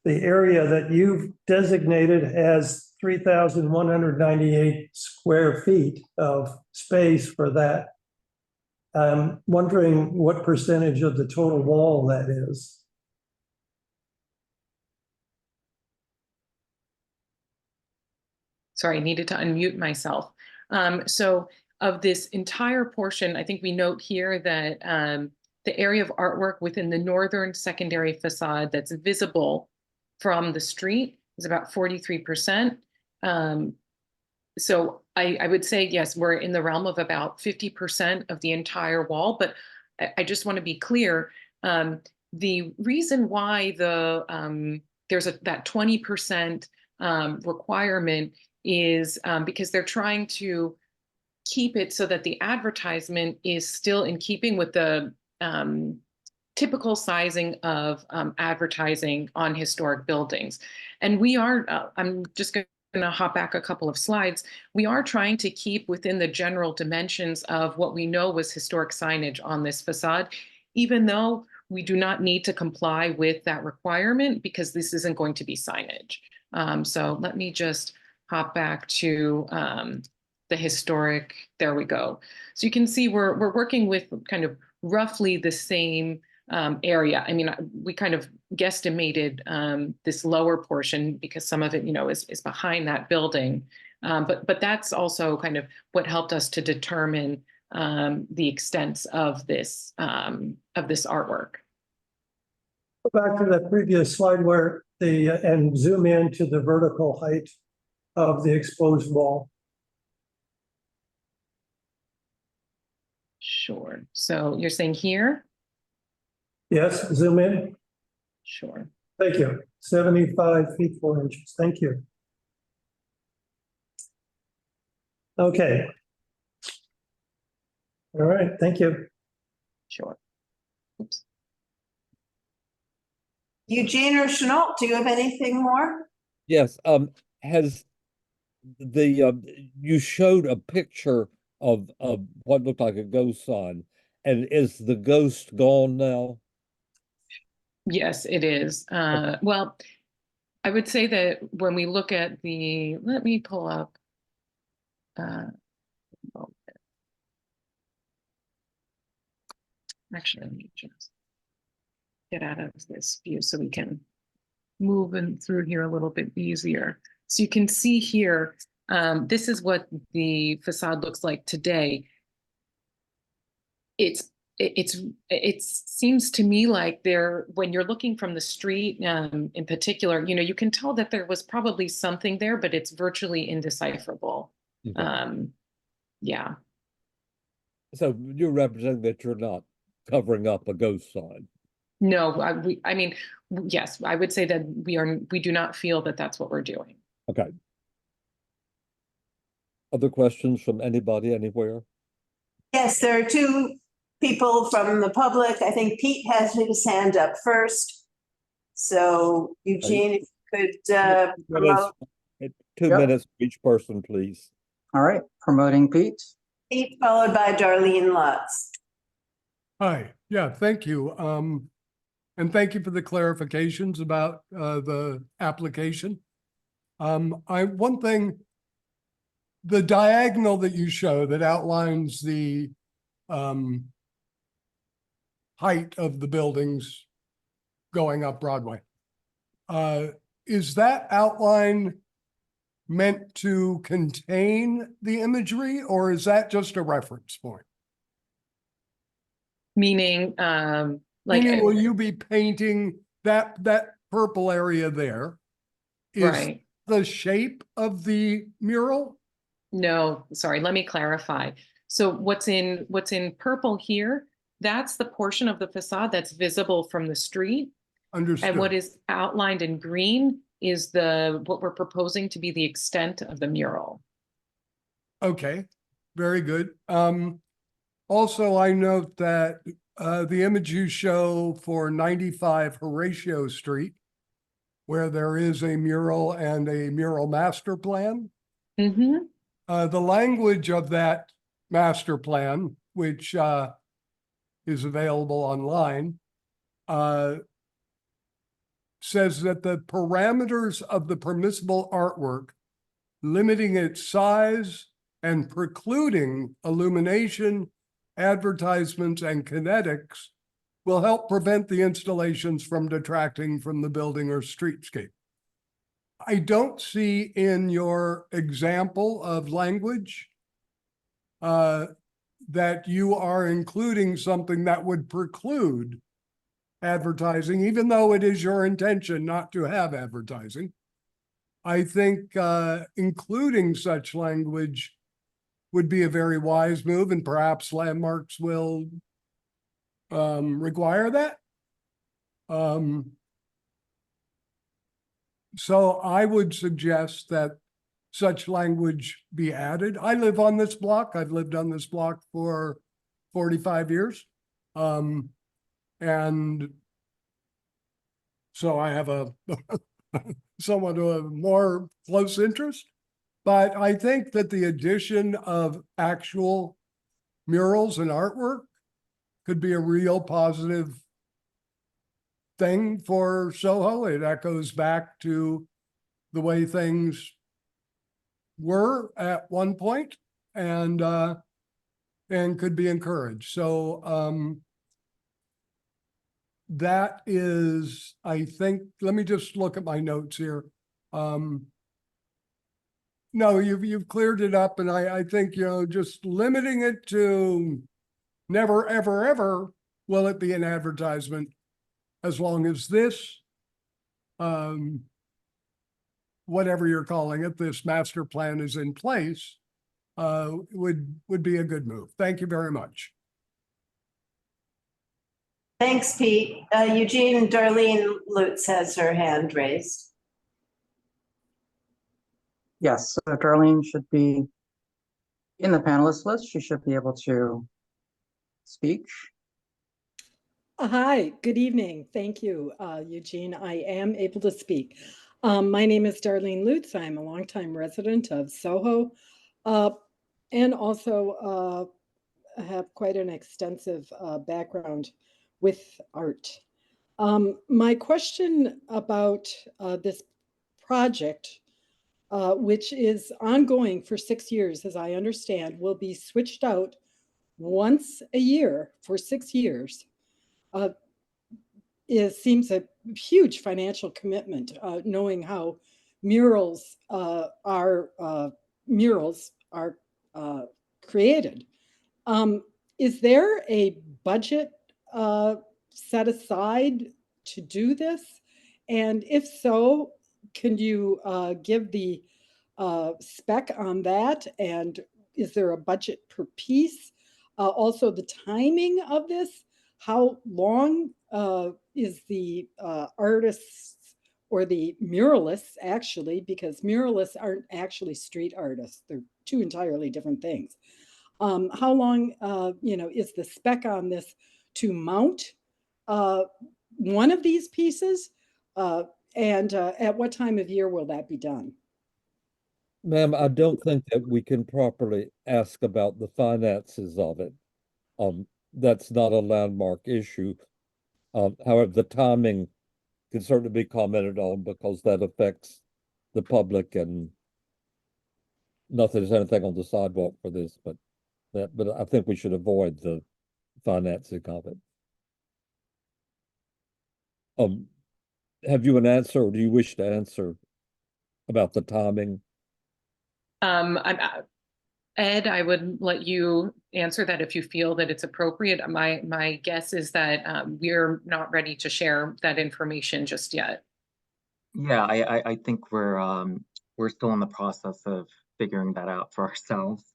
the area that you've designated has 3,198 square feet of space for that. I'm wondering what percentage of the total wall that is. Sorry, I needed to unmute myself. So of this entire portion, I think we note here that the area of artwork within the northern secondary facade that's visible from the street is about 43%. So I would say, yes, we're in the realm of about 50% of the entire wall, but I just want to be clear. The reason why there's that 20% requirement is because they're trying to keep it so that the advertisement is still in keeping with the typical sizing of advertising on historic buildings. And we are, I'm just going to hop back a couple of slides. We are trying to keep within the general dimensions of what we know was historic signage on this facade, even though we do not need to comply with that requirement because this isn't going to be signage. So let me just hop back to the historic, there we go. So you can see we're working with kind of roughly the same area. I mean, we kind of guesstimated this lower portion because some of it, you know, is behind that building. But that's also kind of what helped us to determine the extent of this artwork. Go back to that previous slide where and zoom in to the vertical height of the exposed wall. Sure. So you're saying here? Yes, zoom in. Sure. Thank you. 75 feet 4 inches. Thank you. Okay. All right. Thank you. Sure. Oops. Eugene or Chenault, do you have anything more? Yes, has you showed a picture of what looked like a ghost sign, and is the ghost gone now? Yes, it is. Well, I would say that when we look at the, let me pull up. Actually, let me just get out of this view so we can move in through here a little bit easier. So you can see here, this is what the facade looks like today. It seems to me like when you're looking from the street, in particular, you know, you can tell that there was probably something there, but it's virtually indecipherable. Okay. Yeah. So you're representing that you're not covering up a ghost sign? No, I mean, yes, I would say that we do not feel that that's what we're doing. Okay. Other questions from anybody, anywhere? Yes, there are two people from the public. I think Pete has his hand up first. So Eugene, if you could promote. 2 minutes for each person, please. All right, promoting Pete. Pete followed by Darlene Lutz. Hi, yeah, thank you. And thank you for the clarifications about the application. One thing, the diagonal that you show that outlines the height of the buildings going up Broadway, is that outline meant to contain the imagery, or is that just a reference point? Meaning, Meaning, will you be painting that purple area there? Is right. the shape of the mural? No, sorry, let me clarify. So what's in purple here, that's the portion of the facade that's visible from the street. Understood. And what is outlined in green is what we're proposing to be the extent of the mural. Okay, very good. Also, I note that the image you show for 95 Horatio Street, where there is a mural and a mural master plan. Mm-hmm. The language of that master plan, which is available online, says that the parameters of the permissible artwork, limiting its size and precluding illumination, advertisements, and kinetics, will help prevent the installations from detracting from the building or streetscape. I don't see in your example of language that you are including something that would preclude advertising, even though it is your intention not to have advertising. I think including such language would be a very wise move, and perhaps landmarks will require that. So I would suggest that such language be added. I live on this block. I've lived on this block for 45 years. And so I have a somewhat of a more close interest. But I think that the addition of actual murals and artwork could be a real positive thing for Soho. It echoes back to the way things were at one point, and could be encouraged. So that is, I think, let me just look at my notes here. No, you've cleared it up, and I think, you know, just limiting it to never, ever, ever will it be an advertisement, as long as this, whatever you're calling it, this master plan is in place, would be a good move. Thank you very much. Thanks, Pete. Eugene, Darlene Lutz has her hand raised. Yes, so Darlene should be in the panelist list. She should be able to speak. Hi, good evening. Thank you, Eugene. I am able to speak. My name is Darlene Lutz. I'm a longtime resident of Soho, and also have quite an extensive background with art. My question about this project, which is ongoing for 6 years, as I understand, will be switched out once a year for 6 years. It seems a huge financial commitment, knowing how murals are created. Is there a budget set aside to do this? And if so, can you give the spec on that? And is there a budget per piece? Also, the timing of this. How long is the artists or the muralists actually, because muralists aren't actually street artists. They're two entirely different things. How long, is the spec on this to mount one of these pieces? And at what time of year will that be done? Ma'am, I don't think that we can properly ask about the finances of it. That's not a landmark issue. However, the timing can certainly be commented on because that affects the public, and not that there's anything on the sidewalk for this, but I think we should avoid the financing of it. Have you an answer, or do you wish to answer about the timing? Ed, I would let you answer that if you feel that it's appropriate. My guess is that we're not ready to share that information just yet. Yeah, I think we're still in the process of figuring that out for ourselves.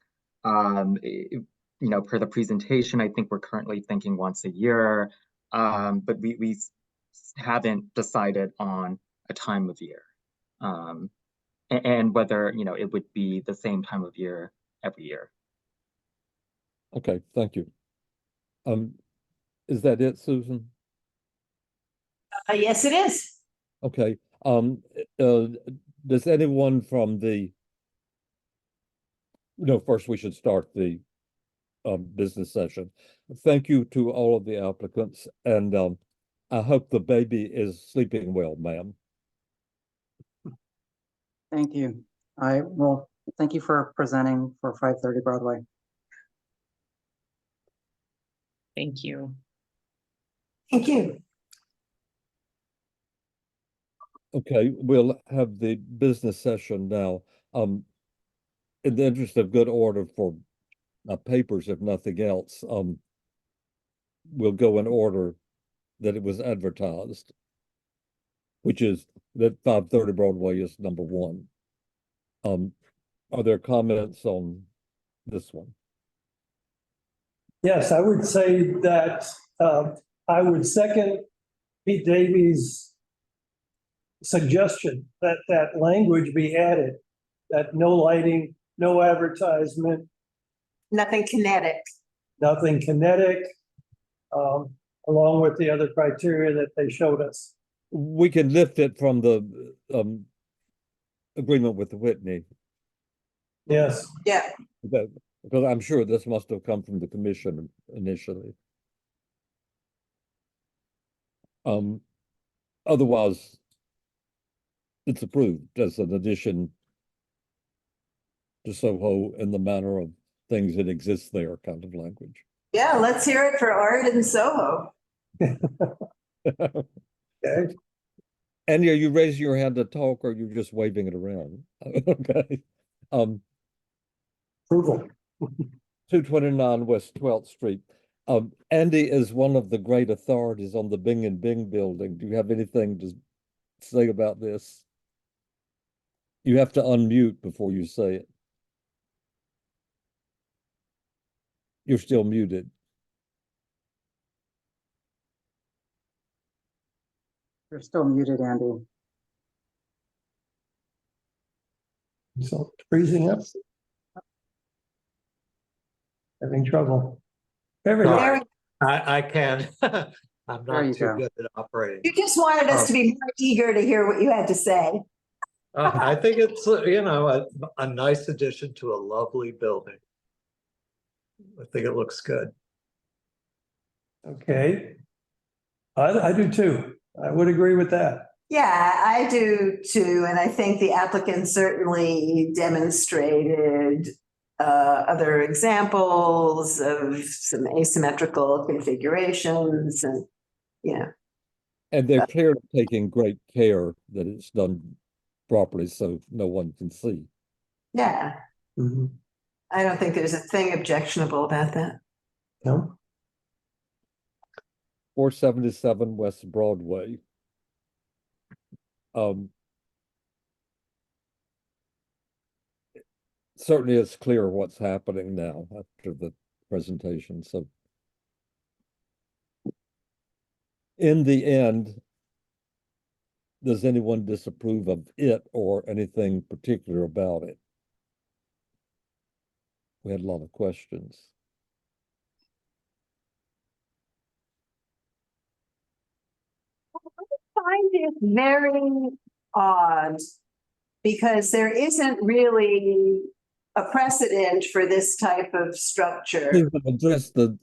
Per the presentation, I think we're currently thinking once a year, but we haven't decided on a time of year, and whether it would be the same time of year every year. Okay, thank you. Is that it, Susan? Yes, it is. Okay. Does anyone from the, first we should start the business session. Thank you to all of the applicants, and I hope the baby is sleeping well, ma'am. Thank you. Thank you for presenting for 530 Broadway. Thank you. Thank you. Okay, we'll have the business session now. In the interest of good order for papers, if nothing else, we'll go in order that it was advertised, which is that 530 Broadway is number one. Are there comments on this one? Yes, I would say that I would second Pete Davies' suggestion that that language be added, that no lighting, no advertisement, Nothing kinetic. nothing kinetic, along with the other criteria that they showed us. We can lift it from the agreement with Whitney. Yes. Yeah. Because I'm sure this must have come from the commission initially. Otherwise, it's approved as an addition to Soho in the manner of things that exist there kind of language. Yeah, let's hear it for art in Soho. Okay. Annie, are you raising your hand to talk or are you just waving it around? Okay. Approval. 229 West 12th Street. Andy is one of the great authorities on the Bing and Bing building. Do you have anything to say about this? You have to unmute before you say it. You're still muted. You're still muted, Andy. So freezing up. Having trouble. There we go. I can. I'm There you not too go. good at operating. You just wanted us to be more eager to hear what you had to say. I think it's, you know, a nice addition to a lovely building. I think it looks good. Okay. I do too. I would agree with that. Yeah, I do too. And I think the applicant certainly demonstrated other examples of some asymmetrical configurations and, you know. And they're clearly taking great care that it's done properly so no one can see. Yeah. Mhm. I don't think there's a thing objectionable about that. No. 477 West Broadway. Certainly it's clear what's happening now after the presentation. So in the end, does anyone disapprove of it or anything particular about it? We had a lot of questions. I find it very odd because there isn't really a precedent for this type of structure. Please address the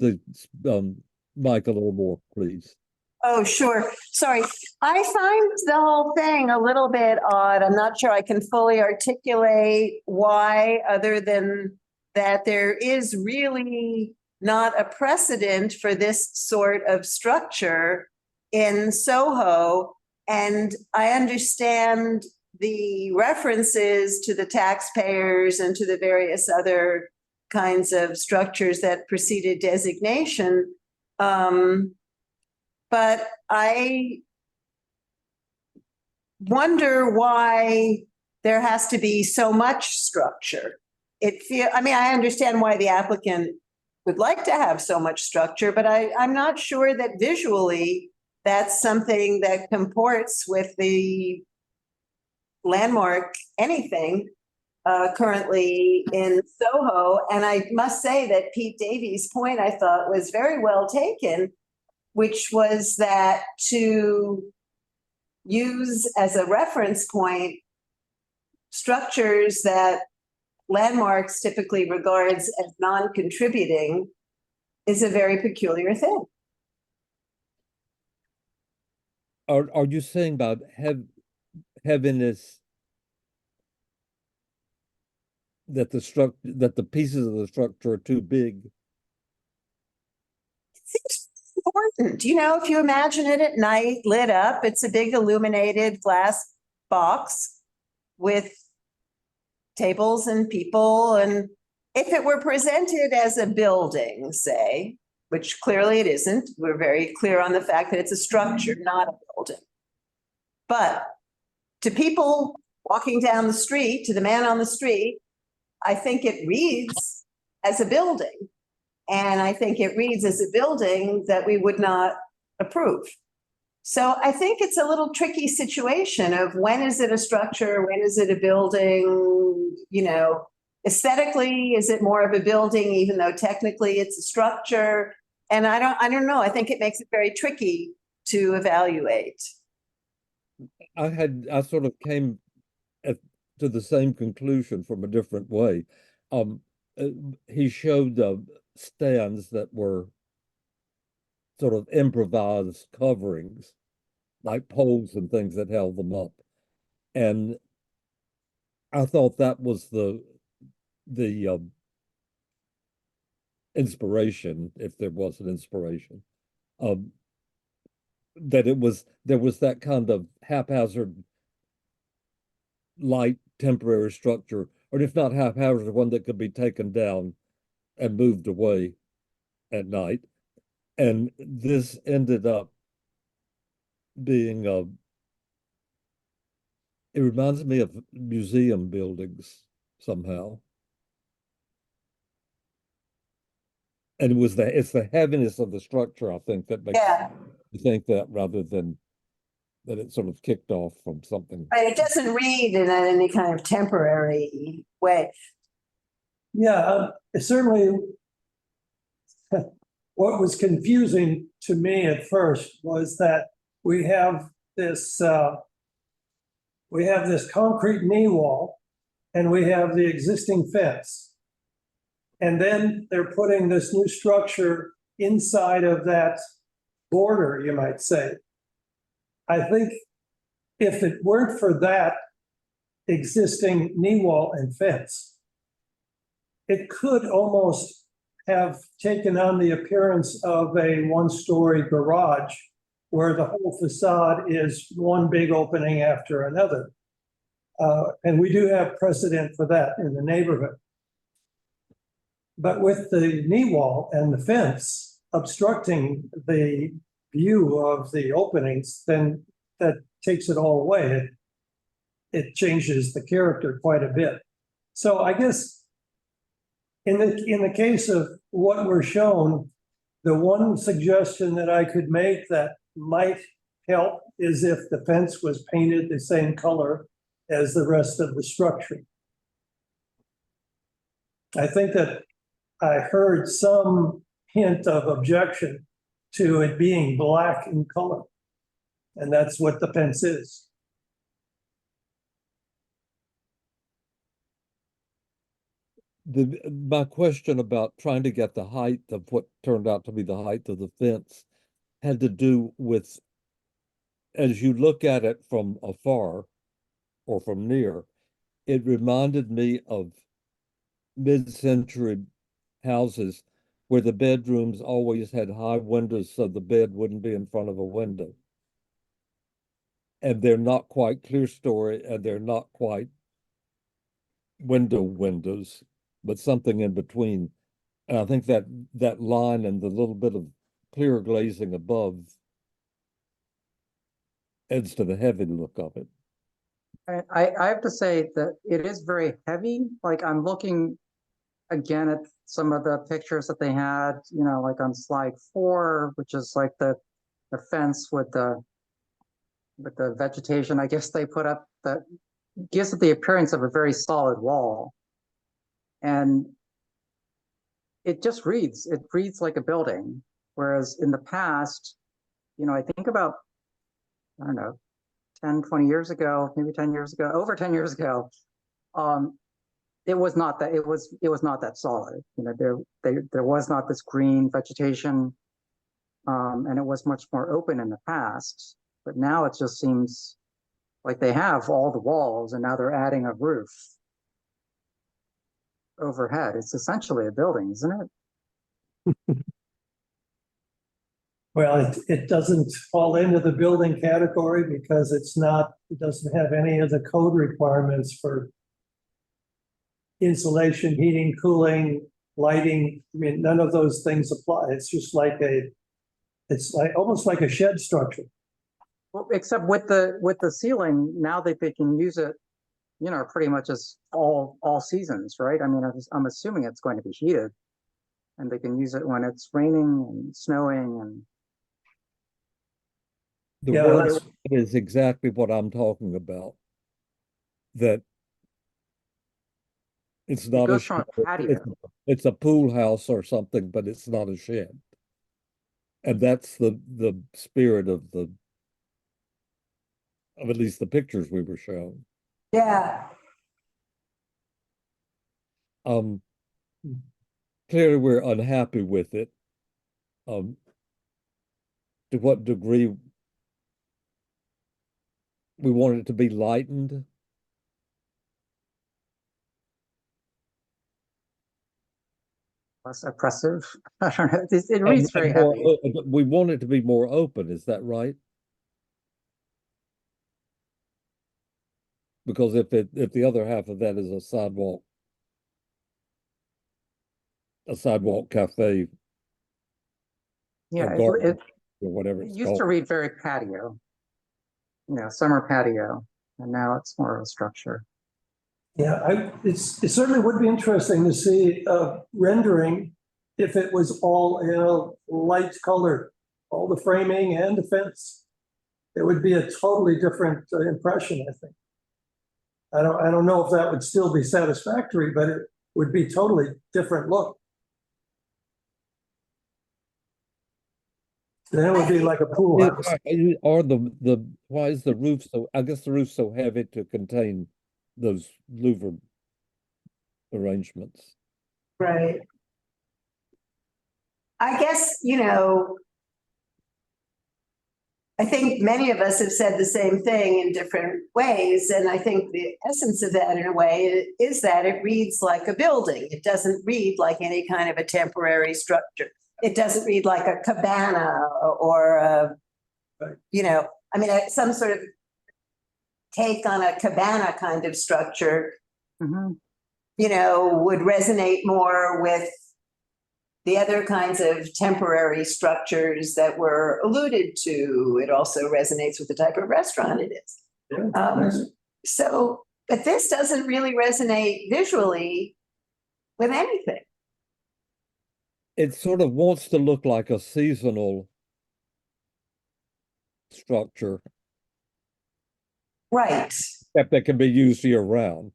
mic a little more, please. Oh, sure. Sorry. I find the whole thing a little bit odd. I'm not sure I can fully articulate why, other than that there is really not a precedent for this sort of structure in Soho. And I understand the references to the taxpayers and to the various other kinds of structures that preceded designation. But I wonder why there has to be so much structure. I mean, I understand why the applicant would like to have so much structure, but I'm not sure that visually that's something that comports with the landmark anything currently in Soho. And I must say that Pete Davies' point, I thought, was very well taken, which was that to use as a reference point structures that landmarks typically regards as non-contributing is a very peculiar thing. are you saying about heaviness that the pieces of the structure are too big? It's important, you know, if you imagine it at night, lit up, it's a big illuminated glass box with tables and people, and if it were presented as a building, say, which clearly it isn't, we're very clear on the fact that it's a structure, not a building. But to people walking down the street, to the man on the street, I think it reads as a building. And I think it reads as a building that we would not approve. So I think it's a little tricky situation of when is it a structure, when is it a building, you know, aesthetically, is it more of a building, even though technically it's a structure? And I don't know. I think it makes it very tricky to evaluate. I sort of came to the same conclusion from a different way. He showed stands that were sort of improvised coverings, like poles and things that held them up. And I thought that was the inspiration, if there was an inspiration, that there was that kind of haphazard light temporary structure, or if not haphazard, one that could be taken down and moved away at night. And this ended up being it reminds me of museum buildings somehow. And it's the heaviness of the structure, I think, that makes you think that, rather than that it sort of kicked off from something. But it doesn't read in any kind of temporary way. Yeah, certainly what was confusing to me at first was that we have this concrete knee wall and we have the existing fence. And then they're putting this new structure inside of that border, you might say. I think if it weren't for that existing knee wall and fence, it could almost have taken on the appearance of a one-story garage where the whole facade is one big opening after another. And we do have precedent for that in the neighborhood. But with the knee wall and the fence obstructing the view of the openings, then that takes it all away. It changes the character quite a bit. So I guess in the case of what we're shown, the one suggestion that I could make that might help is if the fence was painted the same color as the rest of the structure. I think that I heard some hint of objection to it being black in color, and that's what the fence is. My question about trying to get the height of what turned out to be the height of the fence had to do with, as you look at it from afar or from near, it reminded me of mid-century houses where the bedrooms always had high windows so the bed wouldn't be in front of a window. And they're not quite clear story and they're not quite windows, but something in between. And I think that line and the little bit of clear glazing above adds to the heavy look of it. I have to say that it is very heavy. Like, I'm looking again at some of the pictures that they had, you know, like on slide 4, which is like the fence with the vegetation, I guess they put up, that gives it the appearance of a very solid wall. And it reads like a building. Whereas in the past, you know, I think about, I don't know, 10, 20 years ago, maybe 10 years ago, over 10 years ago, it was not that, it was not that solid. You know, there was not this green vegetation, and it was much more open in the past. But now it just seems like they have all the walls and now they're adding a roof overhead. It's essentially a building, isn't it? Well, it doesn't fall into the building category because it doesn't have any of the code requirements for insulation, heating, cooling, lighting. I mean, none of those things apply. It's just like it's like almost like a shed structure. Well, except with the ceiling, now that they can use it, you know, pretty much as all seasons, right? I mean, I'm assuming it's going to be heated, and they can use it when it's raining and snowing and. The Yeah, word that's- is exactly what I'm talking about. That it's not goes a from a shed, patio. it's a pool house or something, but it's not a shed. And that's the spirit of at least the pictures we were shown. Yeah. Clearly we're unhappy with it. To what degree we want it to be lightened? Less oppressive. I don't know. It reads very more, heavy. we want it to be more open, is that right? Because if the other half of that is a sidewalk cafe Yeah, or it, garden it, or whatever it it's used called. to read very patio, you know, summer patio, and now it's more of a structure. Yeah, it certainly would be interesting to see rendering if it was all in a light color, all the framing and the fence. It would be a totally different impression, I think. I don't know if that would still be satisfactory, but it would be totally different look. Then it would be like a pool house. Why is the roof so, I guess the roof's so heavy to contain those louver arrangements. Right. I guess, you know, I think many of us have said the same thing in different ways. And I think the essence of that, in a way, is that it reads like a building. It doesn't read like any kind of a temporary structure. It doesn't read like a cabana or, you know, I mean, some sort of take on a cabana kind of structure, you know, would resonate more with the other kinds of temporary structures that were alluded to. It also resonates with the type of restaurant it is. So, but this doesn't really resonate visually with anything. It sort of wants to look like a seasonal structure. Right. Except that can be used year round.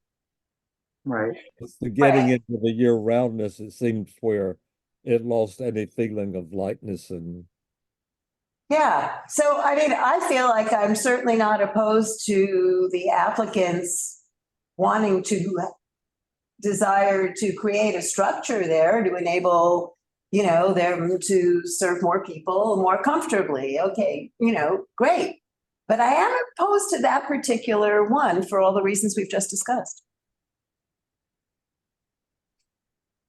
Right. It's the getting into the year roundness, it seems, where it lost any feeling of lightness and. Yeah. So, I mean, I feel like I'm certainly not opposed to the applicants wanting to desire to create a structure there to enable, you know, them to serve more people more comfortably. Okay, you know, great. But I am opposed to that particular one for all the reasons we've just discussed.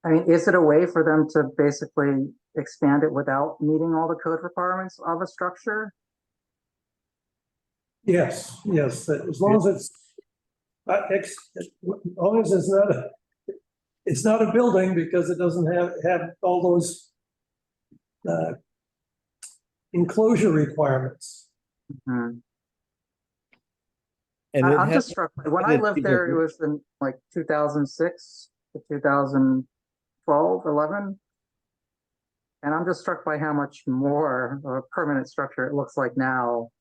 I mean, is it a way for them to basically expand it without meeting all the code requirements of a structure? Yes, as long as it's not a building because it doesn't have all those enclosure requirements. Mm-hmm. And I'm just struck. When I lived there, it was in like 2006 to 2012, 11. And I'm just struck by how much more of a permanent structure it looks like now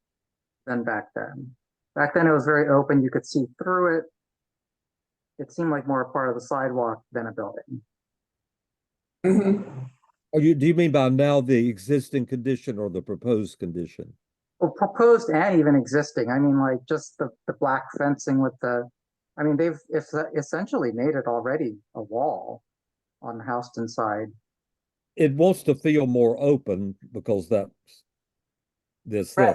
than back then. Back then it was very open. You could see through it. It seemed like more a part of the sidewalk than a building. Do you mean by now the existing condition or the proposed condition? Well, proposed and even existing. I mean, like just the black fencing with I mean, they've essentially made it already a wall on the Houston side. It wants to feel more open because that's this thing.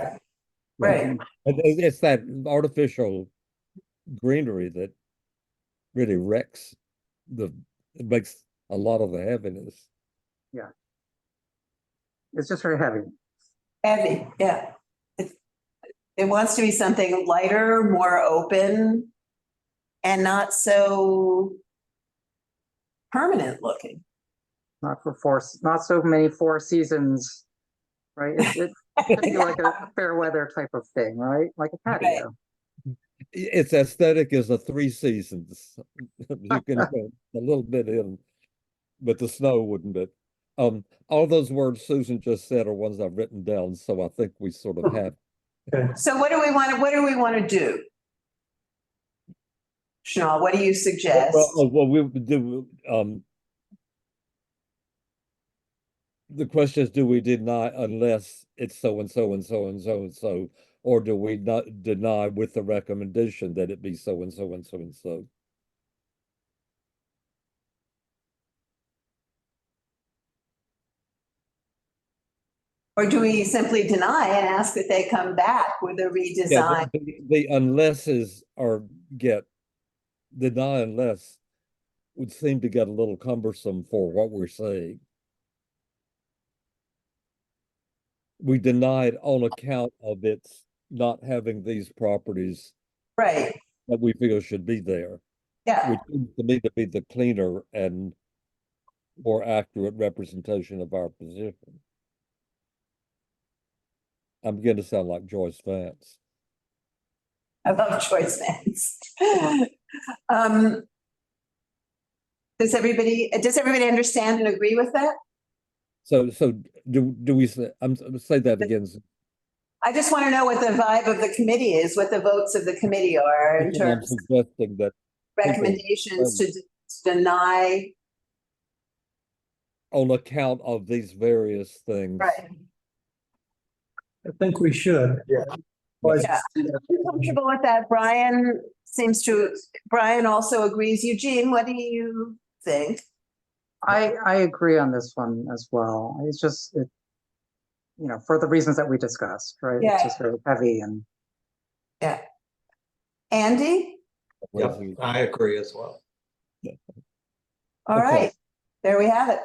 Right. And it's that artificial greenery that really wrecks it makes a lot of the heaviness. Yeah. It's just very heavy. Heavy, yeah. It wants to be something lighter, more open, and not so permanent looking. Not so many four seasons, right? It should be like a fair weather type of thing, right? Like a patio. Its aesthetic is a three seasons. You can put a little bit in, but the snow wouldn't it? All those words Susan just said are ones I've written down, so I think we sort of have. So what do we want to do? Chanel, what do you suggest? Well, we would do, the question is, do we deny unless it's so and so and so and so and so, or do we not deny with the recommendation that it be so and so and so and so? Or do we simply deny and ask that they come back with a redesign? Yeah, the unlesses deny unless would seem to get a little cumbersome for what we're saying. We denied on account of its not having these properties Right. that we feel should be there. Yeah. Which seems to me to be the cleaner and more accurate representation of our position. I'm beginning to sound like Joyce Vance. I love Joyce Vance. Does everybody understand and agree with that? So do we say, say that again. I just want to know what the vibe of the committee is, what the votes of the committee are in terms of suggesting that recommendations to deny on account of these various things. Right. I think we should. Yeah. I'm comfortable with that. Brian also agrees. Eugene, what do you think? I agree on this one as well. It's just, for the reasons that we discussed, right? Yeah. It's just very heavy and. Yeah. Andy? Yep, I agree as well. All right, there we have it.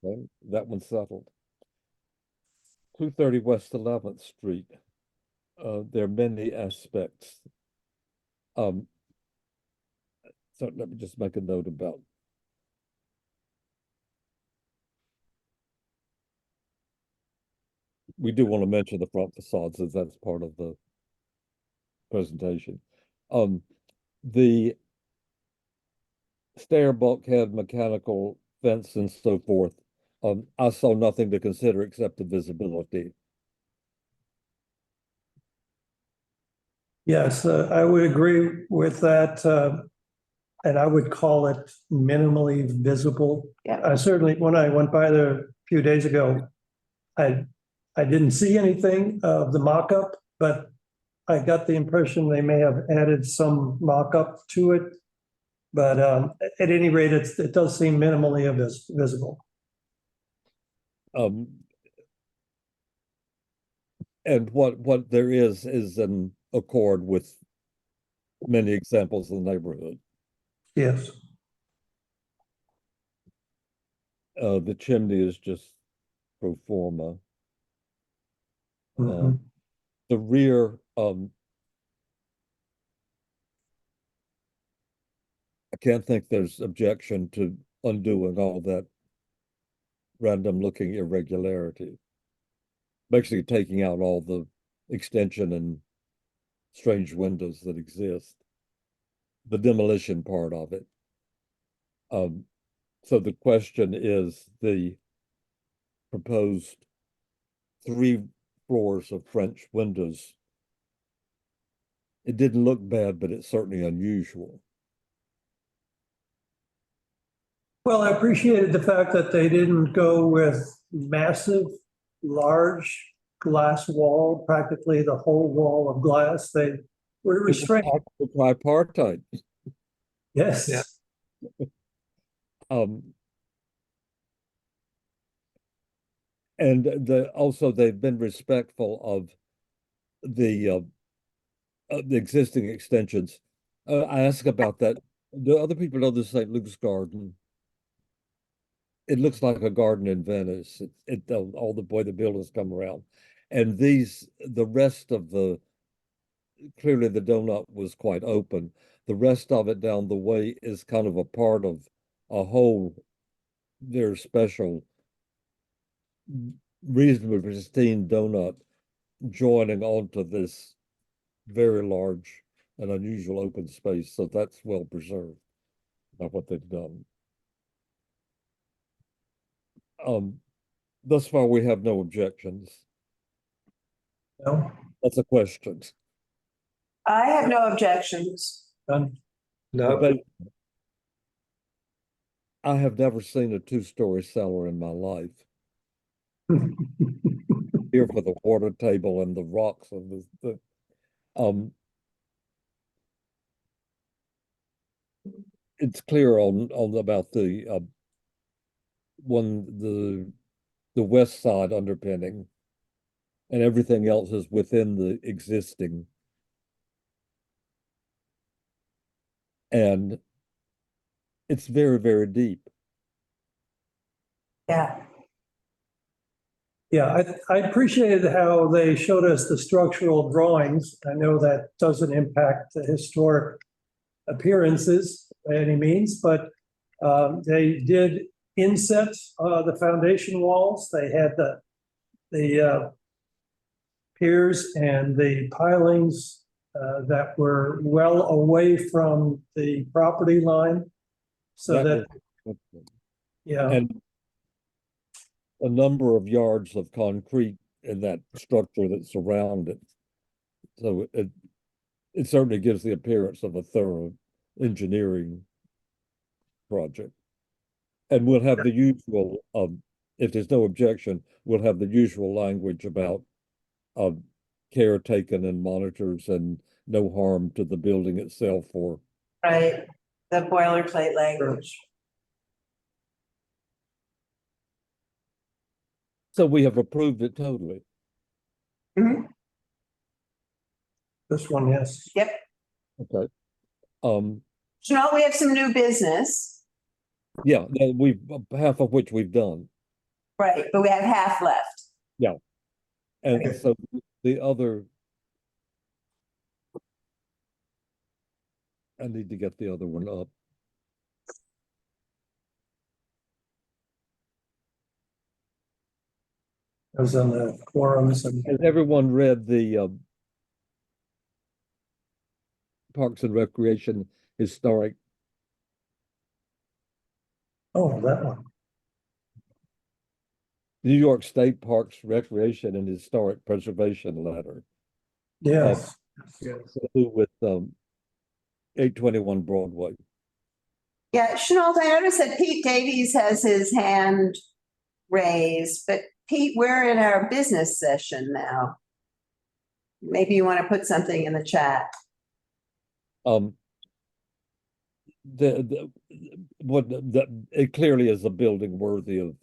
Okay, that one's settled. 230 West 11th Street. There are many aspects. So let me just make a note about. We do want to mention the front facades as that's part of the presentation. The stair, bulkhead, mechanical fence, and so forth. I saw nothing to consider except the visibility. Yes, I would agree with that. And I would call it minimally visible. Yeah. I certainly, when I went by there a few days ago, I didn't see anything of the mock-up, but I got the impression they may have added some mock-up to it. But at any rate, it does seem minimally visible. And what there is an accord with many examples in the neighborhood. Yes. The chimney is just pro forma. Mm-hmm. The rear, I can't think there's objection to undoing all that random looking irregularity. Basically taking out all the extension and strange windows that exist. The demolition part of it. So the question is the proposed 3 floors of French windows. It didn't look bad, but it's certainly unusual. Well, I appreciated the fact that they didn't go with massive, large glass wall, practically the whole wall of glass. They were restrained. Tripartite. Yes. Yeah. And also they've been respectful of the existing extensions. I asked about that. Do other people know the St. Luke's Garden? It looks like a garden in Venice. All the way the buildings come around. And the rest of clearly the donut was quite open. The rest of it down the way is kind of a part of a whole, their special, reasonably pristine donut joining onto this very large and unusual open space. So that's well preserved by what they've done. Thus far, we have no objections. No, That's a question. I have no objections. done. No, But I have never seen a two-story cellar in my life. Here for the water table and the rocks and it's clear on about the west side underpinning, and everything else is within the existing. And it's very, very deep. Yeah. Yeah, I appreciated how they showed us the structural drawings. I know that doesn't impact the historic appearances by any means, but they did inset the foundation walls. They had the piers and the pilings that were well away from the property line. So that, yeah. And a number of yards of concrete in that structure that's around it. So it certainly gives the appearance of a thorough engineering project. And we'll have the usual, if there's no objection, we'll have the usual language about care taken and monitors and no harm to the building itself or. Right, the boilerplate language. So we have approved it totally. This one, yes. Yep. Okay. Janelle, we have some new business. Yeah, we've half of which we've done. Right, but we have half left. Yeah. And so the other, I need to get the other one up. I was on the forums and. Has everyone read the Parks and Recreation Historic? Oh, that one. New York State Parks, Recreation and Historic Preservation Letter. Yes. To do with 821 Broadway. Yeah, Chanel, I noticed that Pete Davies has his hand raised, but Pete, we're in our business session now. Maybe you want to put something in the chat. It clearly is a building worthy of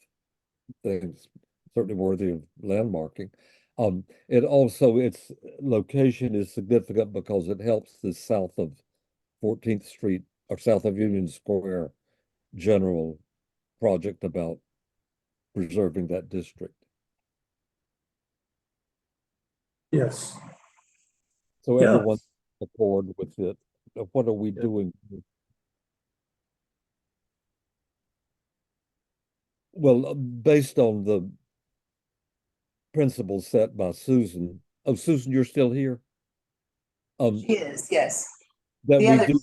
things, certainly worthy of landmarking. Its location is significant because it helps the south of 14th Street or south of Union Square general project about preserving that district. Yes. So Yeah. everyone's accord with it. What are we doing? Well, based on the principles set by Susan. Oh, Susan, you're still here? She is, yes. That The we other- do,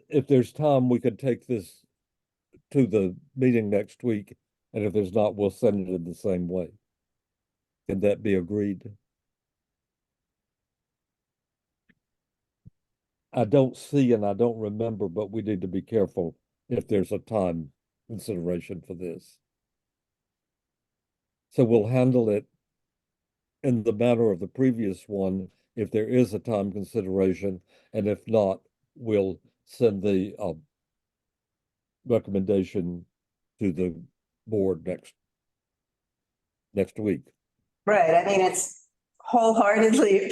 if there's time, we could take this to the meeting next week. And if there's not, we'll send it in the same way. Can that be agreed? I don't see and I don't remember, but we need to be careful if there's a time consideration for this. So we'll handle it in the manner of the previous one, if there is a time consideration, and if not, we'll send the recommendation to the board next week. Right, I mean, it's wholeheartedly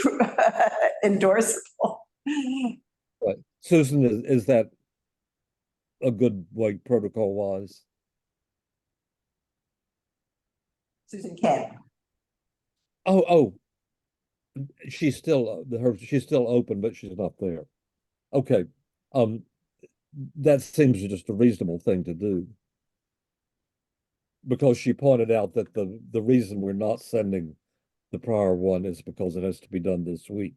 endorsable. Right. Susan, is that a good way protocol wise? Susan Kent. Oh, she's still she's still open, but she's not there. Okay. That seems just a reasonable thing to do. Because she pointed out that the reason we're not sending the prior one is because it has to be done this week.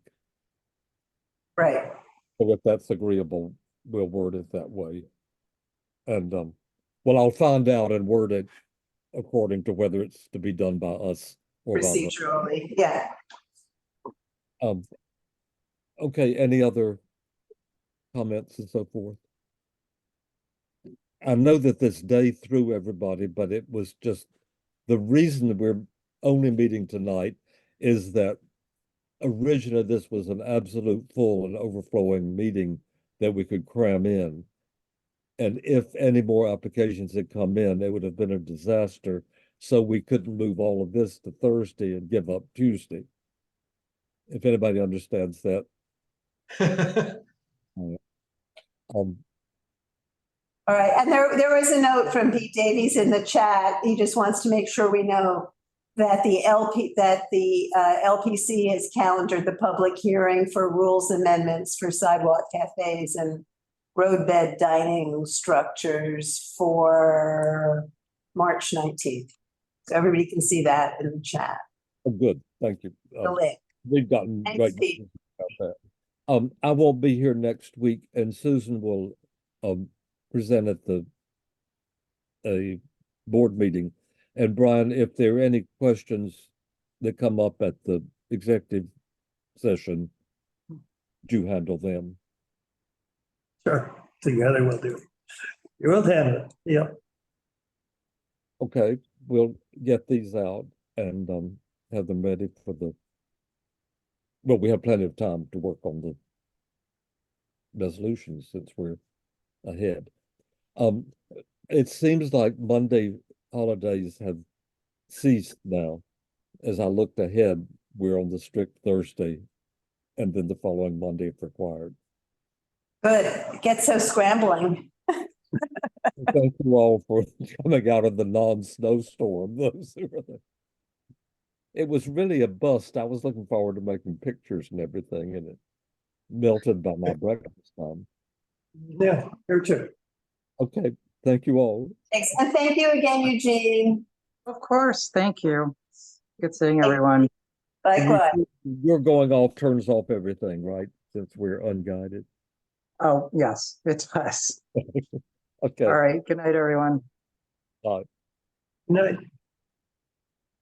Right. So if that's agreeable, we'll word it that way. And well, I'll find out and word it according to whether it's to be done by us or by them. Procedurally, yeah. Okay, any other comments and so forth? I know that this day threw everybody, but it was just the reason that we're only meeting tonight is that originally this was an absolute full and overflowing meeting that we could cram in. And if any more applications had come in, it would have been a disaster. So we couldn't move all of this to Thursday and give up Tuesday. If anybody understands that. All right, and there was a note from Pete Davies in the chat. He just wants to make sure we know that the LPC has calendared the public hearing for rules amendments for sidewalk cafes and roadbed dining structures for March 19th. So everybody can see that in the chat. Oh, good, thank you. The link. We've gotten Thanks, great Pete. about that. I won't be here next week, and Susan will present at a board meeting. And Brian, if there are any questions that come up at the executive session, do handle them. Sure, together we'll do it. You will handle it, yeah. Okay, we'll get these out and have them ready for well, we have plenty of time to work on the resolutions since we're ahead. It seems like Monday holidays have ceased now. As I looked ahead, we're on the strict Thursday and then the following Monday if required. Good, it gets so scrambling. Thank you all for coming out of the non-snowstorm. It was really a bust. I was looking forward to making pictures and everything, and it melted by my breakfast time. Yeah, here too. Okay, thank you all. Thanks, and thank you again, Eugene. Of course, thank you. Good seeing everyone. Likewise. You're going off, turns off everything, right? Since we're unguided. Oh, yes, it does. Okay. All right, good night, everyone. Bye. Good night.